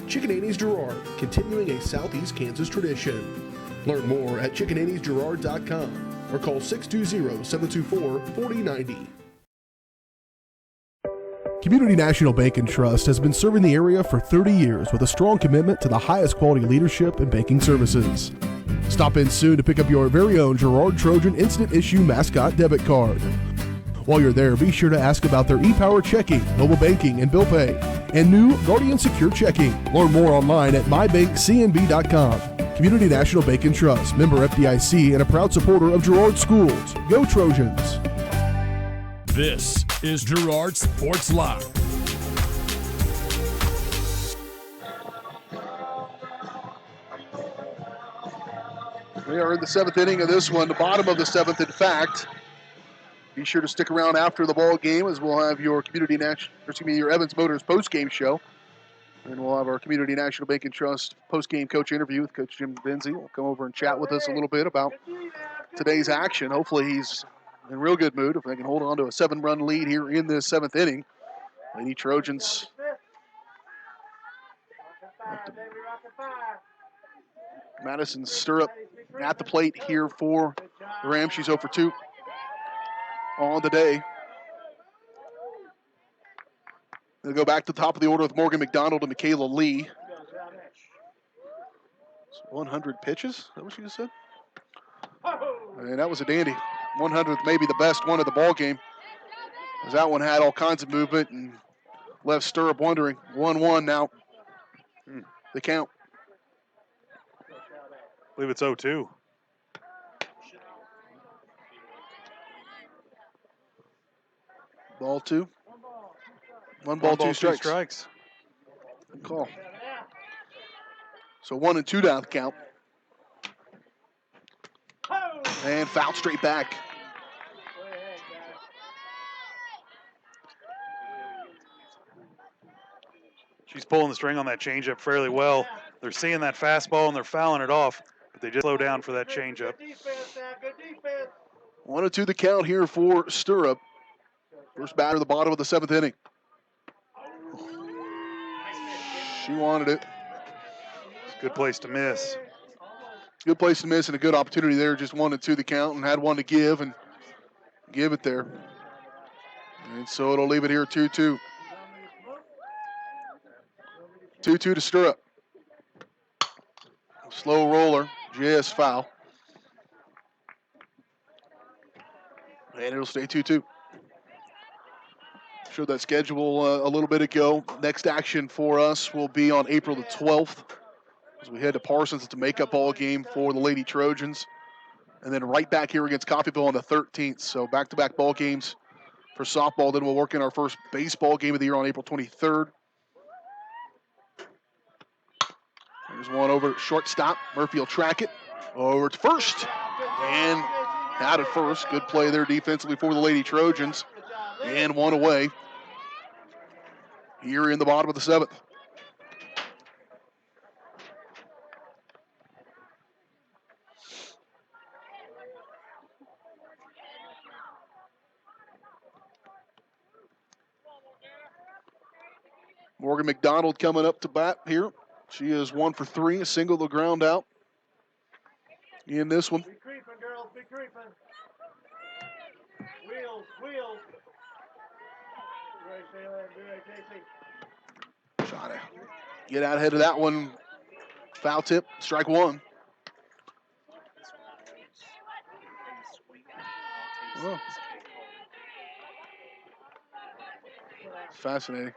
Speaker 5: Chicken Annie's Girard, continuing a Southeast Kansas tradition. Learn more at chickenanniesgirard.com. or call 620-724-4090. Community National Bank and Trust has been serving the area for 30 years with a strong commitment to the highest quality leadership and banking services. Stop in soon to pick up your very own Girard Trojan Instant Issue Mascot Debit Card. While you're there, be sure to ask about their e-Power checking, mobile banking, and bill pay, and new Guardian Secure Checking. Learn more online at mybankcnb.com. Community National Bank and Trust, member FDIC, and a proud supporter of Girard Schools. Go Trojans!
Speaker 1: This is Girard Sports Live.
Speaker 2: We are in the 7th inning of this one, the bottom of the 7th, in fact. Be sure to stick around after the ball game as we'll have your your Evans Motors post-game show. And we'll have our Community National Bank and Trust post-game coach interview with Coach Jim Benzie. We'll come over and chat with us a little bit about today's action. Hopefully he's in real good mood if they can hold on to a 7-run lead here in this 7th inning. Lady Trojans. Madison Stirrup at the plate here for the Rams. She's 0 for 2 on the day. They'll go back to the top of the order with Morgan McDonald and Michaela Lee. It's 100 pitches? Is that what she just said? And that was a dandy. 100th, maybe the best one of the ball game. As that one had all kinds of movement and left Stirrup wondering. 1-1 now. The count.
Speaker 3: I believe it's 0-2.
Speaker 2: Ball 2. One ball, two strikes. Good call. So 1 and 2 down the count. And foul straight back.
Speaker 3: She's pulling the string on that changeup fairly well. They're seeing that fastball and they're fouling it off, but they just slow down for that changeup.
Speaker 2: 1 and 2 the count here for Stirrup. First batter at the bottom of the 7th inning. She wanted it.
Speaker 3: It's a good place to miss.
Speaker 2: Good place to miss and a good opportunity there. Just 1-2 the count and had one to give and give it there. And so it'll leave it here 2-2. 2-2 to Stirrup. Slow roller, just foul. And it'll stay 2-2. Showed that schedule a little bit ago. Next action for us will be on April the 12th as we head to Parsons. It's a makeup ball game for the Lady Trojans. And then right back here against Coffeyville on the 13th. So back-to-back ball games for softball. Then we'll work in our first baseball game of the year on April 23rd. There's one over at shortstop. Murphy will track it. Over to first. And out at first. Good play there defensively for the Lady Trojans. And one away. Here in the bottom of the 7th. Morgan McDonald coming up to bat here. She is 1 for 3, a single to ground out in this one.
Speaker 6: Be creeping, girls, be creeping. Wheels, wheels. You ready, Shayla? You ready, Casey?
Speaker 2: Trying to get out ahead of that one. Foul tip, strike 1. Oh. Fascinating.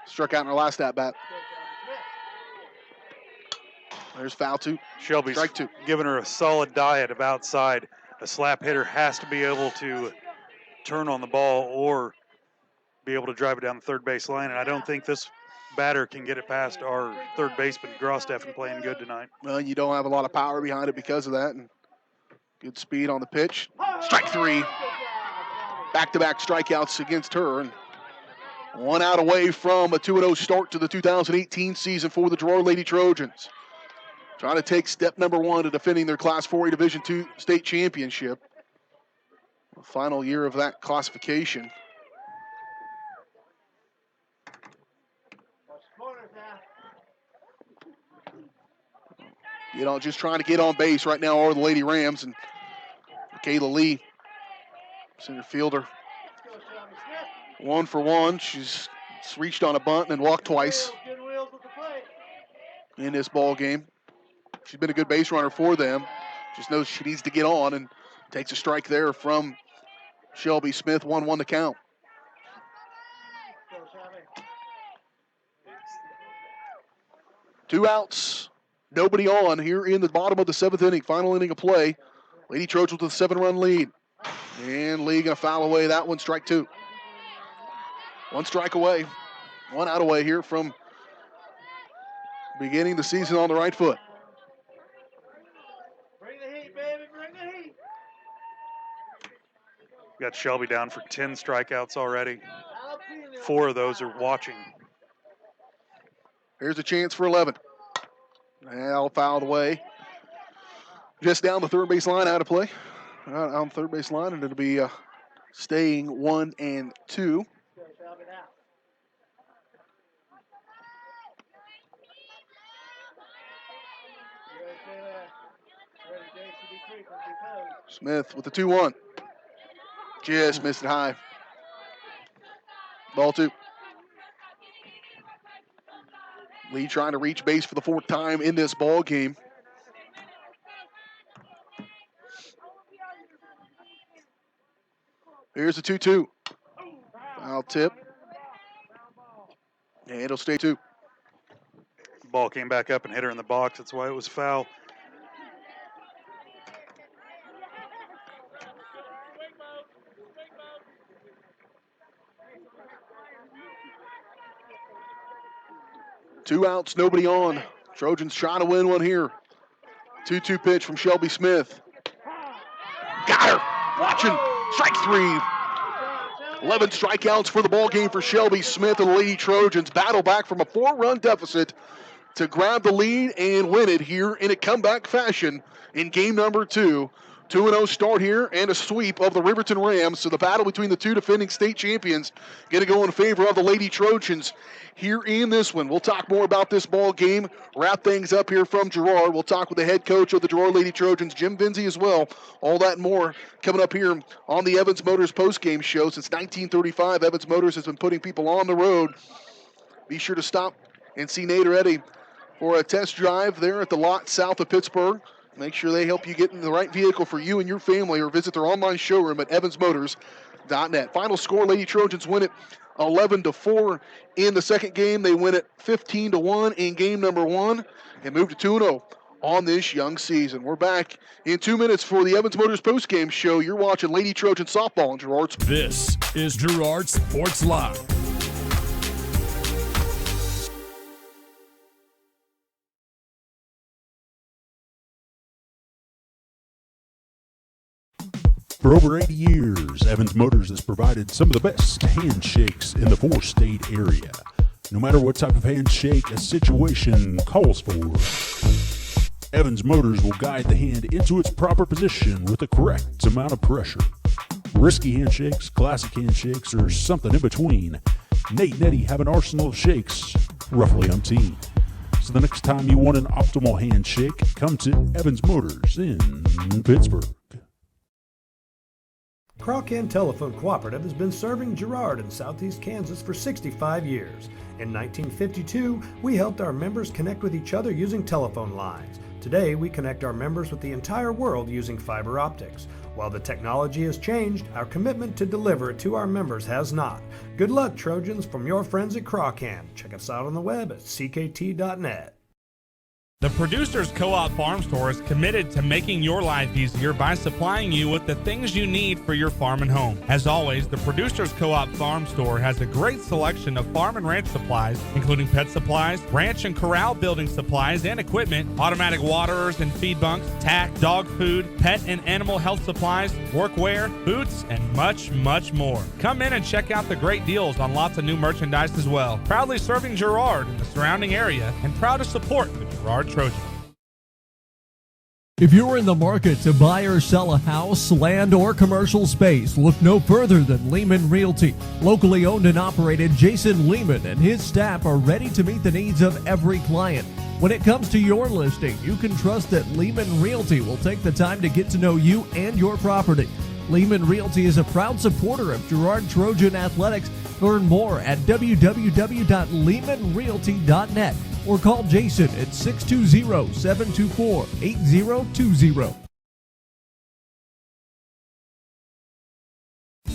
Speaker 2: Struck out in her last at bat. There's foul 2.
Speaker 3: Shelby's
Speaker 2: strike 2.
Speaker 3: giving her a solid diet of outside. A slap hitter has to be able to turn on the ball or be able to drive it down the third base line. And I don't think this batter can get it past our third baseman, Grosteffen, playing good tonight.
Speaker 2: Well, you don't have a lot of power behind it because of that. And good speed on the pitch. Strike 3. Back-to-back strikeouts against her. And 1 out away from a 2-0 start to the 2018 season for the Girard Lady Trojans. Trying to take step number 1 to defending their Class 4A Division II state championship. The final year of that classification. You know, just trying to get on base right now are the Lady Rams, and Kayla Lee, center fielder. 1 for 1. She's reached on a bunt and walked twice in this ball game. She's been a good base runner for them. Just knows she needs to get on and takes a strike there from Shelby Smith. 1-1 to count. Two outs, nobody on here in the bottom of the 7th inning. Final inning of play. Lady Trojans with a 7-run lead. And Lee gonna foul away that one, strike 2. 1 strike away, 1 out away here from beginning the season on the right foot.
Speaker 6: Bring the heat, baby, bring the heat.
Speaker 3: Got Shelby down for 10 strikeouts already. 4 of those are watching.
Speaker 2: Here's a chance for 11. Now fouled away. Just down the third base line, out of play. On third base line, and it'll be staying 1-2. Smith with the 2-1. Just missed it high. Ball 2. Lee trying to reach base for the 4th time in this ball game. Here's the 2-2. Foul tip. And it'll stay 2.
Speaker 3: Ball came back up and hit her in the box. That's why it was foul.
Speaker 2: Two outs, nobody on. Trojans trying to win one here. 2-2 pitch from Shelby Smith. Got her. Watching. Strike 3. 11 strikeouts for the ball game for Shelby Smith and the Lady Trojans. Battle back from a 4-run deficit to grab the lead and win it here in a comeback fashion in game number 2 2-0 start here and a sweep of the Riverton Rams. So the battle between the two defending state champions going to go in favor of the Lady Trojans here in this one. We'll talk more about this ball game, wrap things up here from Girard. We'll talk with the head coach of the Girard Lady Trojans, Jim Vinzi, as well. All that and more coming up here on the Evans Motors postgame show. Since 1935, Evans Motors has been putting people on the road. Be sure to stop and see Nate Reddy for a test drive there at the lot south of Pittsburgh. Make sure they help you get in the right vehicle for you and your family, or visit their online showroom at evansmotors.net. Final score, Lady Trojans win it 11-4 in the second game. They win it 15-1 in game number 1 and move to 2-0 on this young season. We're back in 2 minutes for the Evans Motors postgame show. You're watching Lady Trojan softball on Girard Sports.
Speaker 1: This is Girard Sports Live.
Speaker 11: For over 80 years, Evans Motors has provided some of the best handshakes in the four-state area. No matter what type of handshake a situation calls for, Evans Motors will guide the hand into its proper position with the correct amount of pressure. Risky handshakes, classic handshakes, or something in between, Nate and Eddie have an arsenal of shakes, roughly umpteen. So the next time you want an optimal handshake, come to Evans Motors in Pittsburgh.
Speaker 4: Crawcan Telephone Cooperative has been serving Girard in southeast Kansas for 65 years. In 1952, we helped our members connect with each other using telephone lines. Today, we connect our members with the entire world using fiber optics. While the technology has changed, our commitment to deliver it to our members has not. Good luck, Trojans, from your friends at Crawcan. Check us out on the web at ckt.net.
Speaker 9: The Producers Co-op Farm Store is committed to making your life easier by supplying you with the things you need for your farm and home. As always, the Producers Co-op Farm Store has a great selection of farm and ranch supplies, including pet supplies, ranch and corral building supplies and equipment, automatic waterers and feed bunks, tack, dog food, pet and animal health supplies, workwear, boots, and much, much more. Come in and check out the great deals on lots of new merchandise as well. Proudly serving Girard and the surrounding area, and proud to support the Girard Trojan.
Speaker 13: If you're in the market to buy or sell a house, land, or commercial space, look no further than Lehman Realty. Locally owned and operated, Jason Lehman and his staff are ready to meet the needs of every client. When it comes to your listing, you can trust that Lehman Realty will take the time to get to know you and your property. Lehman Realty is a proud supporter of Girard Trojan Athletics. Learn more at www.lehmanrealty.net. or call Jason at 620-724-8020.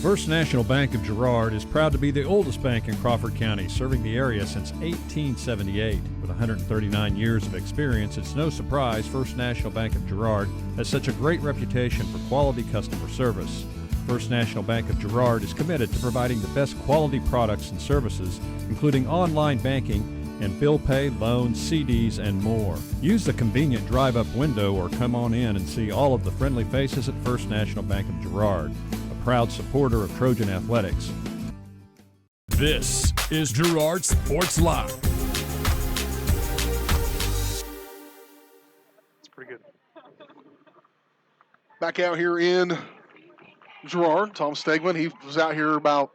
Speaker 8: First National Bank of Girard is proud to be the oldest bank in Crawford County, serving the area since 1878. With 139 years of experience, it's no surprise First National Bank of Girard has such a great reputation for quality customer service. First National Bank of Girard is committed to providing the best quality products and services, including online banking and bill pay, loans, CDs, and more. Use the convenient drive-up window or come on in and see all of the friendly faces at First National Bank of Girard, a proud supporter of Trojan Athletics.
Speaker 1: This is Girard Sports Live.
Speaker 2: It's pretty good. Back out here in Girard, Tom Stegman, he was out here about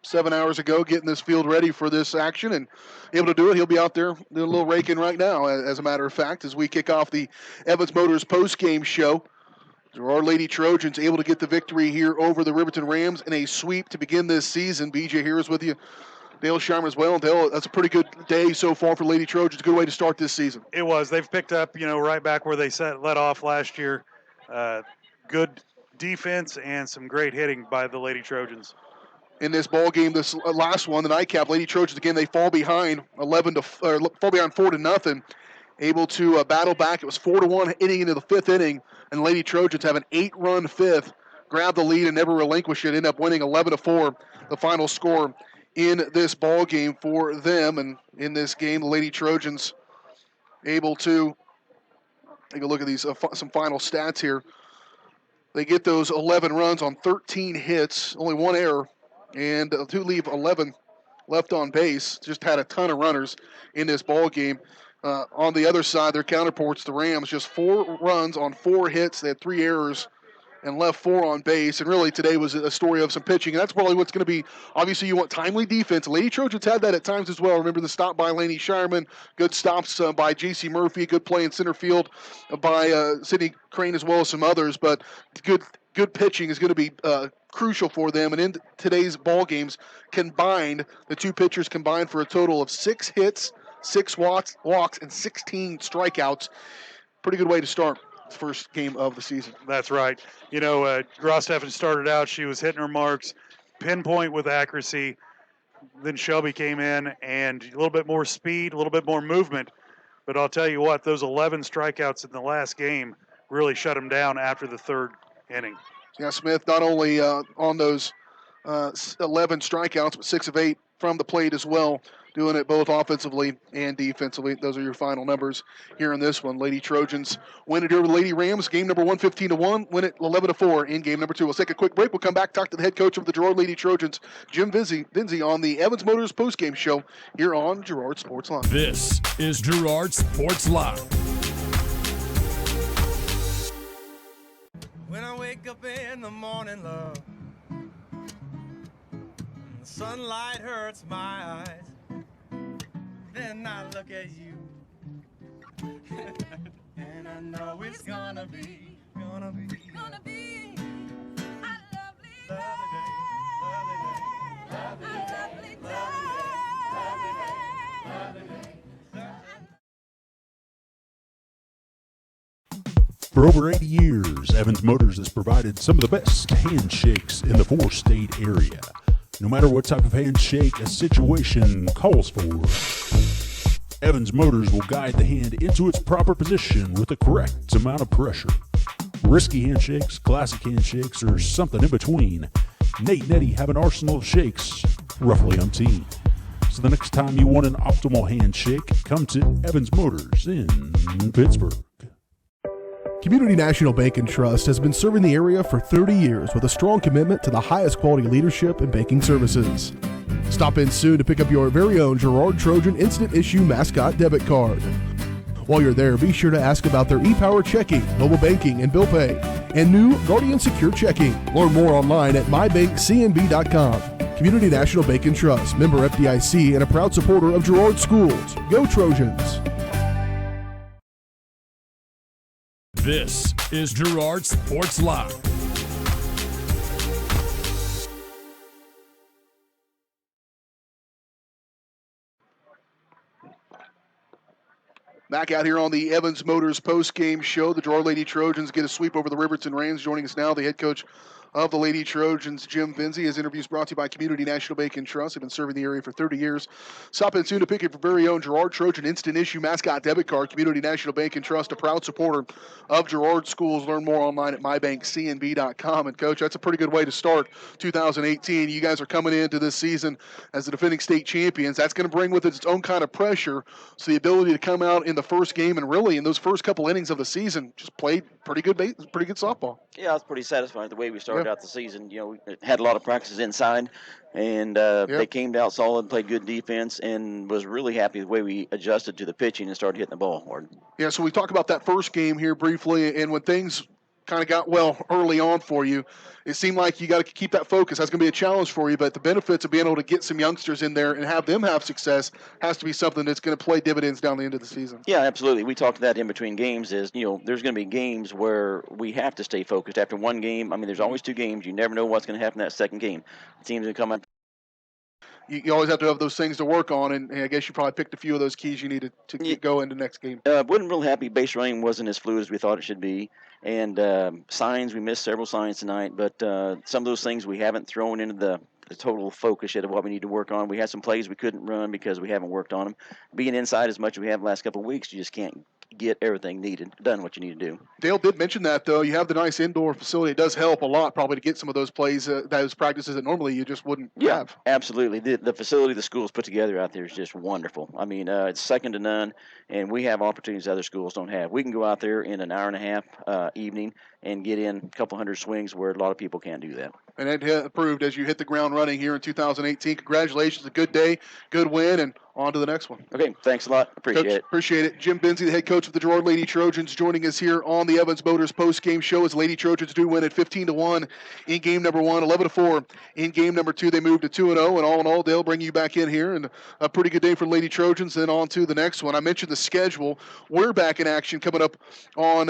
Speaker 2: 7 hours ago getting this field ready for this action and able to do it. He'll be out there doing a little raking right now, as a matter of fact, as we kick off the Evans Motors post-game show. Girard Lady Trojans able to get the victory here over the Riverton Rams in a sweep to begin this season. BJ here is with you. Dale Scheimer as well. Dale, that's a pretty good day so far for Lady Trojans. Good way to start this season.
Speaker 3: It was. They've picked up, right back where they let off last year. Good defense and some great hitting by the Lady Trojans.
Speaker 2: In this ball game, this last one, the nightcap, Lady Trojans again, they fall behind 4-0, able to battle back. It was 4-1 inning into the fifth inning, and Lady Trojans have an 8-run fifth, grab the lead and never relinquish it. End up winning 11-4, the final score in this ball game for them. And in this game, the Lady Trojans able to take a look at these some final stats here. They get those 11 runs on 13 hits, only one error, and to leave 11 left on base. Just had a ton of runners in this ball game. On the other side, their counterparts, the Rams, just 4 runs on 4 hits. They had 3 errors and left 4 on base. And really today was a story of some pitching, and that's probably what's going to be. Obviously, you want timely defense. Lady Trojans had that at times as well. Remember the stop by Laney Shireman, good stops by J.C. Murphy, good play in center field by Sidney Crane as well as some others. But good pitching is going to be crucial for them. And in today's ball games, the two pitchers combined for a total of 6 hits, 6 walks, and 16 strikeouts. Pretty good way to start the first game of the season.
Speaker 3: That's right. You know, Gross-Steffen started out, she was hitting her marks, pinpoint with accuracy. Then Shelby came in and a little bit more speed, a little bit more movement. But I'll tell you what, those 11 strikeouts in the last game really shut them down after the 3rd inning.
Speaker 2: Yeah, Smith not only on those 11 strikeouts, but 6 of 8 from the plate as well, doing it both offensively and defensively. Those are your final numbers here in this one. Lady Trojans win it over the Lady Rams. Game number 1, 15-1. Win it 11-4 in game number 2. We'll take a quick break. We'll come back, talk to the head coach of the Girard Lady Trojans, Jim Vinzi, on the Evans Motors postgame show here on Girard Sports Live.
Speaker 1: This is Girard Sports Live.
Speaker 7: When I wake up in the morning, love, the sunlight hurts my eyes, then I look at you, and I know it's gonna be a lovely day, lovely day.
Speaker 11: For over 80 years, Evans Motors has provided some of the best handshakes in the 4-state area. No matter what type of handshake a situation calls for, Evans Motors will guide the hand into its proper position with the correct amount of pressure. Risky handshakes, classic handshakes, or something in between, Nate and Eddie have an arsenal of shakes, roughly umpteen. So the next time you want an optimal handshake, come to Evans Motors in Pittsburgh.
Speaker 5: Community National Bank and Trust has been serving the area for 30 years with a strong commitment to the highest quality leadership and banking services. Stop in soon to pick up your very own Girard Trojan Instant Issue Mascot Debit Card. While you're there, be sure to ask about their e-Power checking, mobile banking, and bill pay, and new Guardian Secure Checking. Learn more online at mybankcnb.com. Community National Bank and Trust, member FDIC, and a proud supporter of Girard Schools. Go Trojans!
Speaker 1: This is Girard Sports Live.
Speaker 2: Back out here on the Evans Motors postgame show, the Girard Lady Trojans get a sweep over the Riverton Rams. Joining us now, the head coach of the Lady Trojans, Jim Vinzi. His interview is brought to you by Community National Bank and Trust. They've been serving the area for 30 years. Stop in soon to pick up your very own Girard Trojan Instant Issue Mascot Debit Card. Community National Bank and Trust, a proud supporter of Girard Schools. Learn more online at mybankcnb.com. And, Coach, that's a pretty good way to start 2018. You guys are coming into this season as the defending state champions. That's going to bring with it its own kind of pressure. So the ability to come out in the first game and really in those first couple innings of the season just played pretty good softball.
Speaker 16: Yeah, I was pretty satisfied with the way we started out the season. You know, we had a lot of practices inside, and they came out solid, played good defense, and was really happy with the way we adjusted to the pitching and started hitting the ball hard.
Speaker 2: Yeah, so we talked about that first game here briefly, and when things kind of got well early on for you, it seemed like you got to keep that focus. That's going to be a challenge for you, but the benefits of being able to get some youngsters in there and have them have success has to be something that's going to play dividends down the end of the season.
Speaker 16: Yeah, absolutely. We talked that in between games is, you know, there's going to be games where we have to stay focused. After one game, I mean, there's always 2 games. You never know what's going to happen in that second game. The team's going to come up.
Speaker 2: You always have to have those things to work on, and I guess you probably picked a few of those keys you needed to go into next game.
Speaker 16: Wasn't real happy. Base running wasn't as fluid as we thought it should be. And signs, we missed several signs tonight, but some of those things we haven't thrown into the total focus yet of what we need to work on. We had some plays we couldn't run because we haven't worked on them. Being inside as much as we have the last couple of weeks, you just can't get everything done what you need to do.
Speaker 2: Dale did mention that, though. You have the nice indoor facility. It does help a lot probably to get some of those plays, those practices that normally you just wouldn't have.
Speaker 16: Absolutely. The facility the schools put together out there is just wonderful. I mean, it's second to none, and we have opportunities other schools don't have. We can go out there in an hour and a half evening and get in a couple hundred swings where a lot of people can't do that.
Speaker 2: And it proved as you hit the ground running here in 2018. Congratulations, a good day, good win, and on to the next one.
Speaker 16: Okay, thanks a lot. Appreciate it.
Speaker 2: Appreciate it. Jim Benzie, the head coach of the Girard Lady Trojans, joining us here on the Evans Motors post-game show as Lady Trojans do win at 15-1 in game number 1, 11-4 in game number 2. They move to 2-0, and all in all, they'll bring you back in here, and a pretty good day for the Lady Trojans. Then on to the next one. I mentioned the schedule. We're back in action coming up on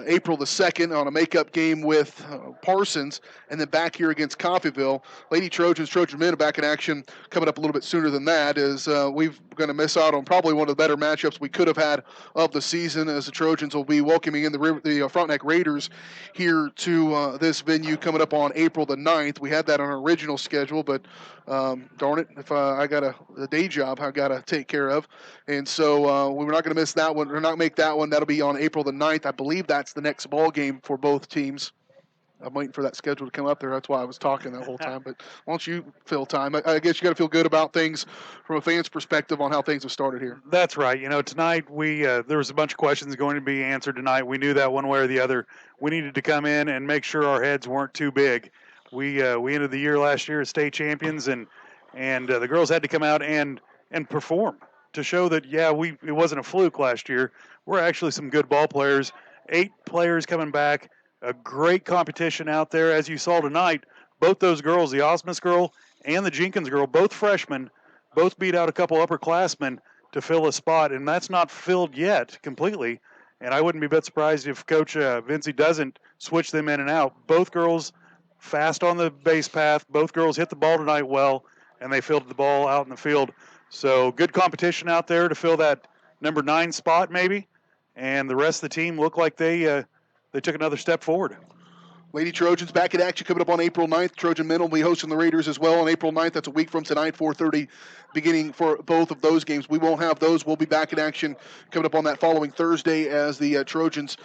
Speaker 2: April the 2nd on a makeup game with Parsons, and then back here against Coffeyville. Lady Trojans, Trojan men are back in action coming up a little bit sooner than that, as we're going to miss out on probably one of the better matchups we could have had of the season, as the Trojans will be welcoming in the Frontenac Raiders here to this venue coming up on April the 9th. We had that on our original schedule, but darn it, if I got a day job I got to take care of, and so we're not going to miss that one, or not make that one. That'll be on April the 9th. I believe that's the next ball game for both teams. I'm waiting for that schedule to come up there. That's why I was talking that whole time. But why don't you fill time? I guess you got to feel good about things from a fan's perspective on how things have started here.
Speaker 3: That's right. Tonight there was a bunch of questions going to be answered tonight. We knew that one way or the other. We needed to come in and make sure our heads weren't too big. We ended the year last year as state champions, and the girls had to come out and perform to show that, it wasn't a fluke last year. We're actually some good ball players. 8 players coming back. A great competition out there. As you saw tonight, both those girls, the Osmus girl and the Jenkins girl, both freshmen, both beat out a couple upperclassmen to fill a spot, and that's not filled yet completely. And I wouldn't be a bit surprised if Coach Vincey doesn't switch them in and out. Both girls fast on the base path. Both girls hit the ball tonight well, and they filled the ball out in the field. So good competition out there to fill that number 9 spot maybe, and the rest of the team looked like they took another step forward.
Speaker 2: Lady Trojans back in action coming up on April 9th. Trojan men will be hosting the Raiders as well on April 9th. That's a week from tonight, 4:30 beginning for both of those games. We won't have those. We'll be back in action coming up on that following Thursday as the Trojans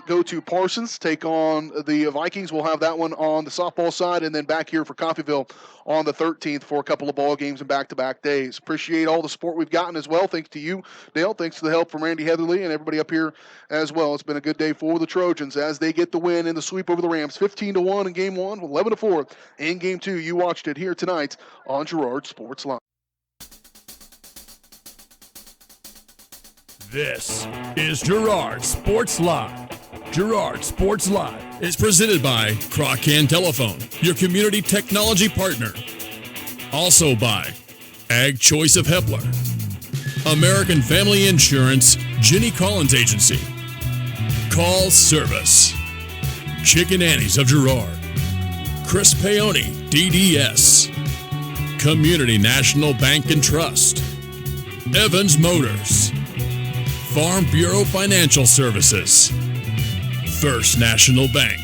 Speaker 2: go to Parsons, take on the Vikings. We'll have that one on the softball side, and then back here for Coffeyville on the 13th for a couple of ball games and back-to-back days. Appreciate all the support we've gotten as well. Thanks to you, Dale. Thanks to the help from Randy Heatherly and everybody up here as well. It's been a good day for the Trojans as they get the win in the sweep over the Rams, 15-1 in Game 1, 11-4 in Game 2. You watched it here tonight on Girard Sports Live.
Speaker 1: This is Girard Sports Live. Girard Sports Live is presented by Croc-Can Telephone, your community technology partner. Also by Ag Choice of Hepler, American Family Insurance, Jenny Collins Agency, Call Service, Chicken Annie's of Girard, Chris Paoni, DDS, Community National Bank and Trust, Evans Motors, Farm Bureau Financial Services, First National Bank,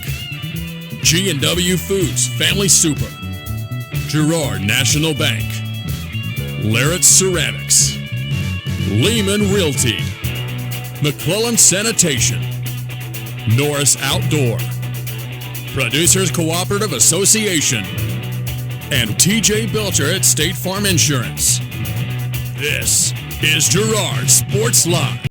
Speaker 1: G&W Foods Family Super, Girard National Bank, Larrett Ceramics, Lehman Realty, McClellan Sanitation, Norris Outdoor, Producers Cooperative Association, and TJ Belcher at State Farm Insurance. This is Girard Sports Live.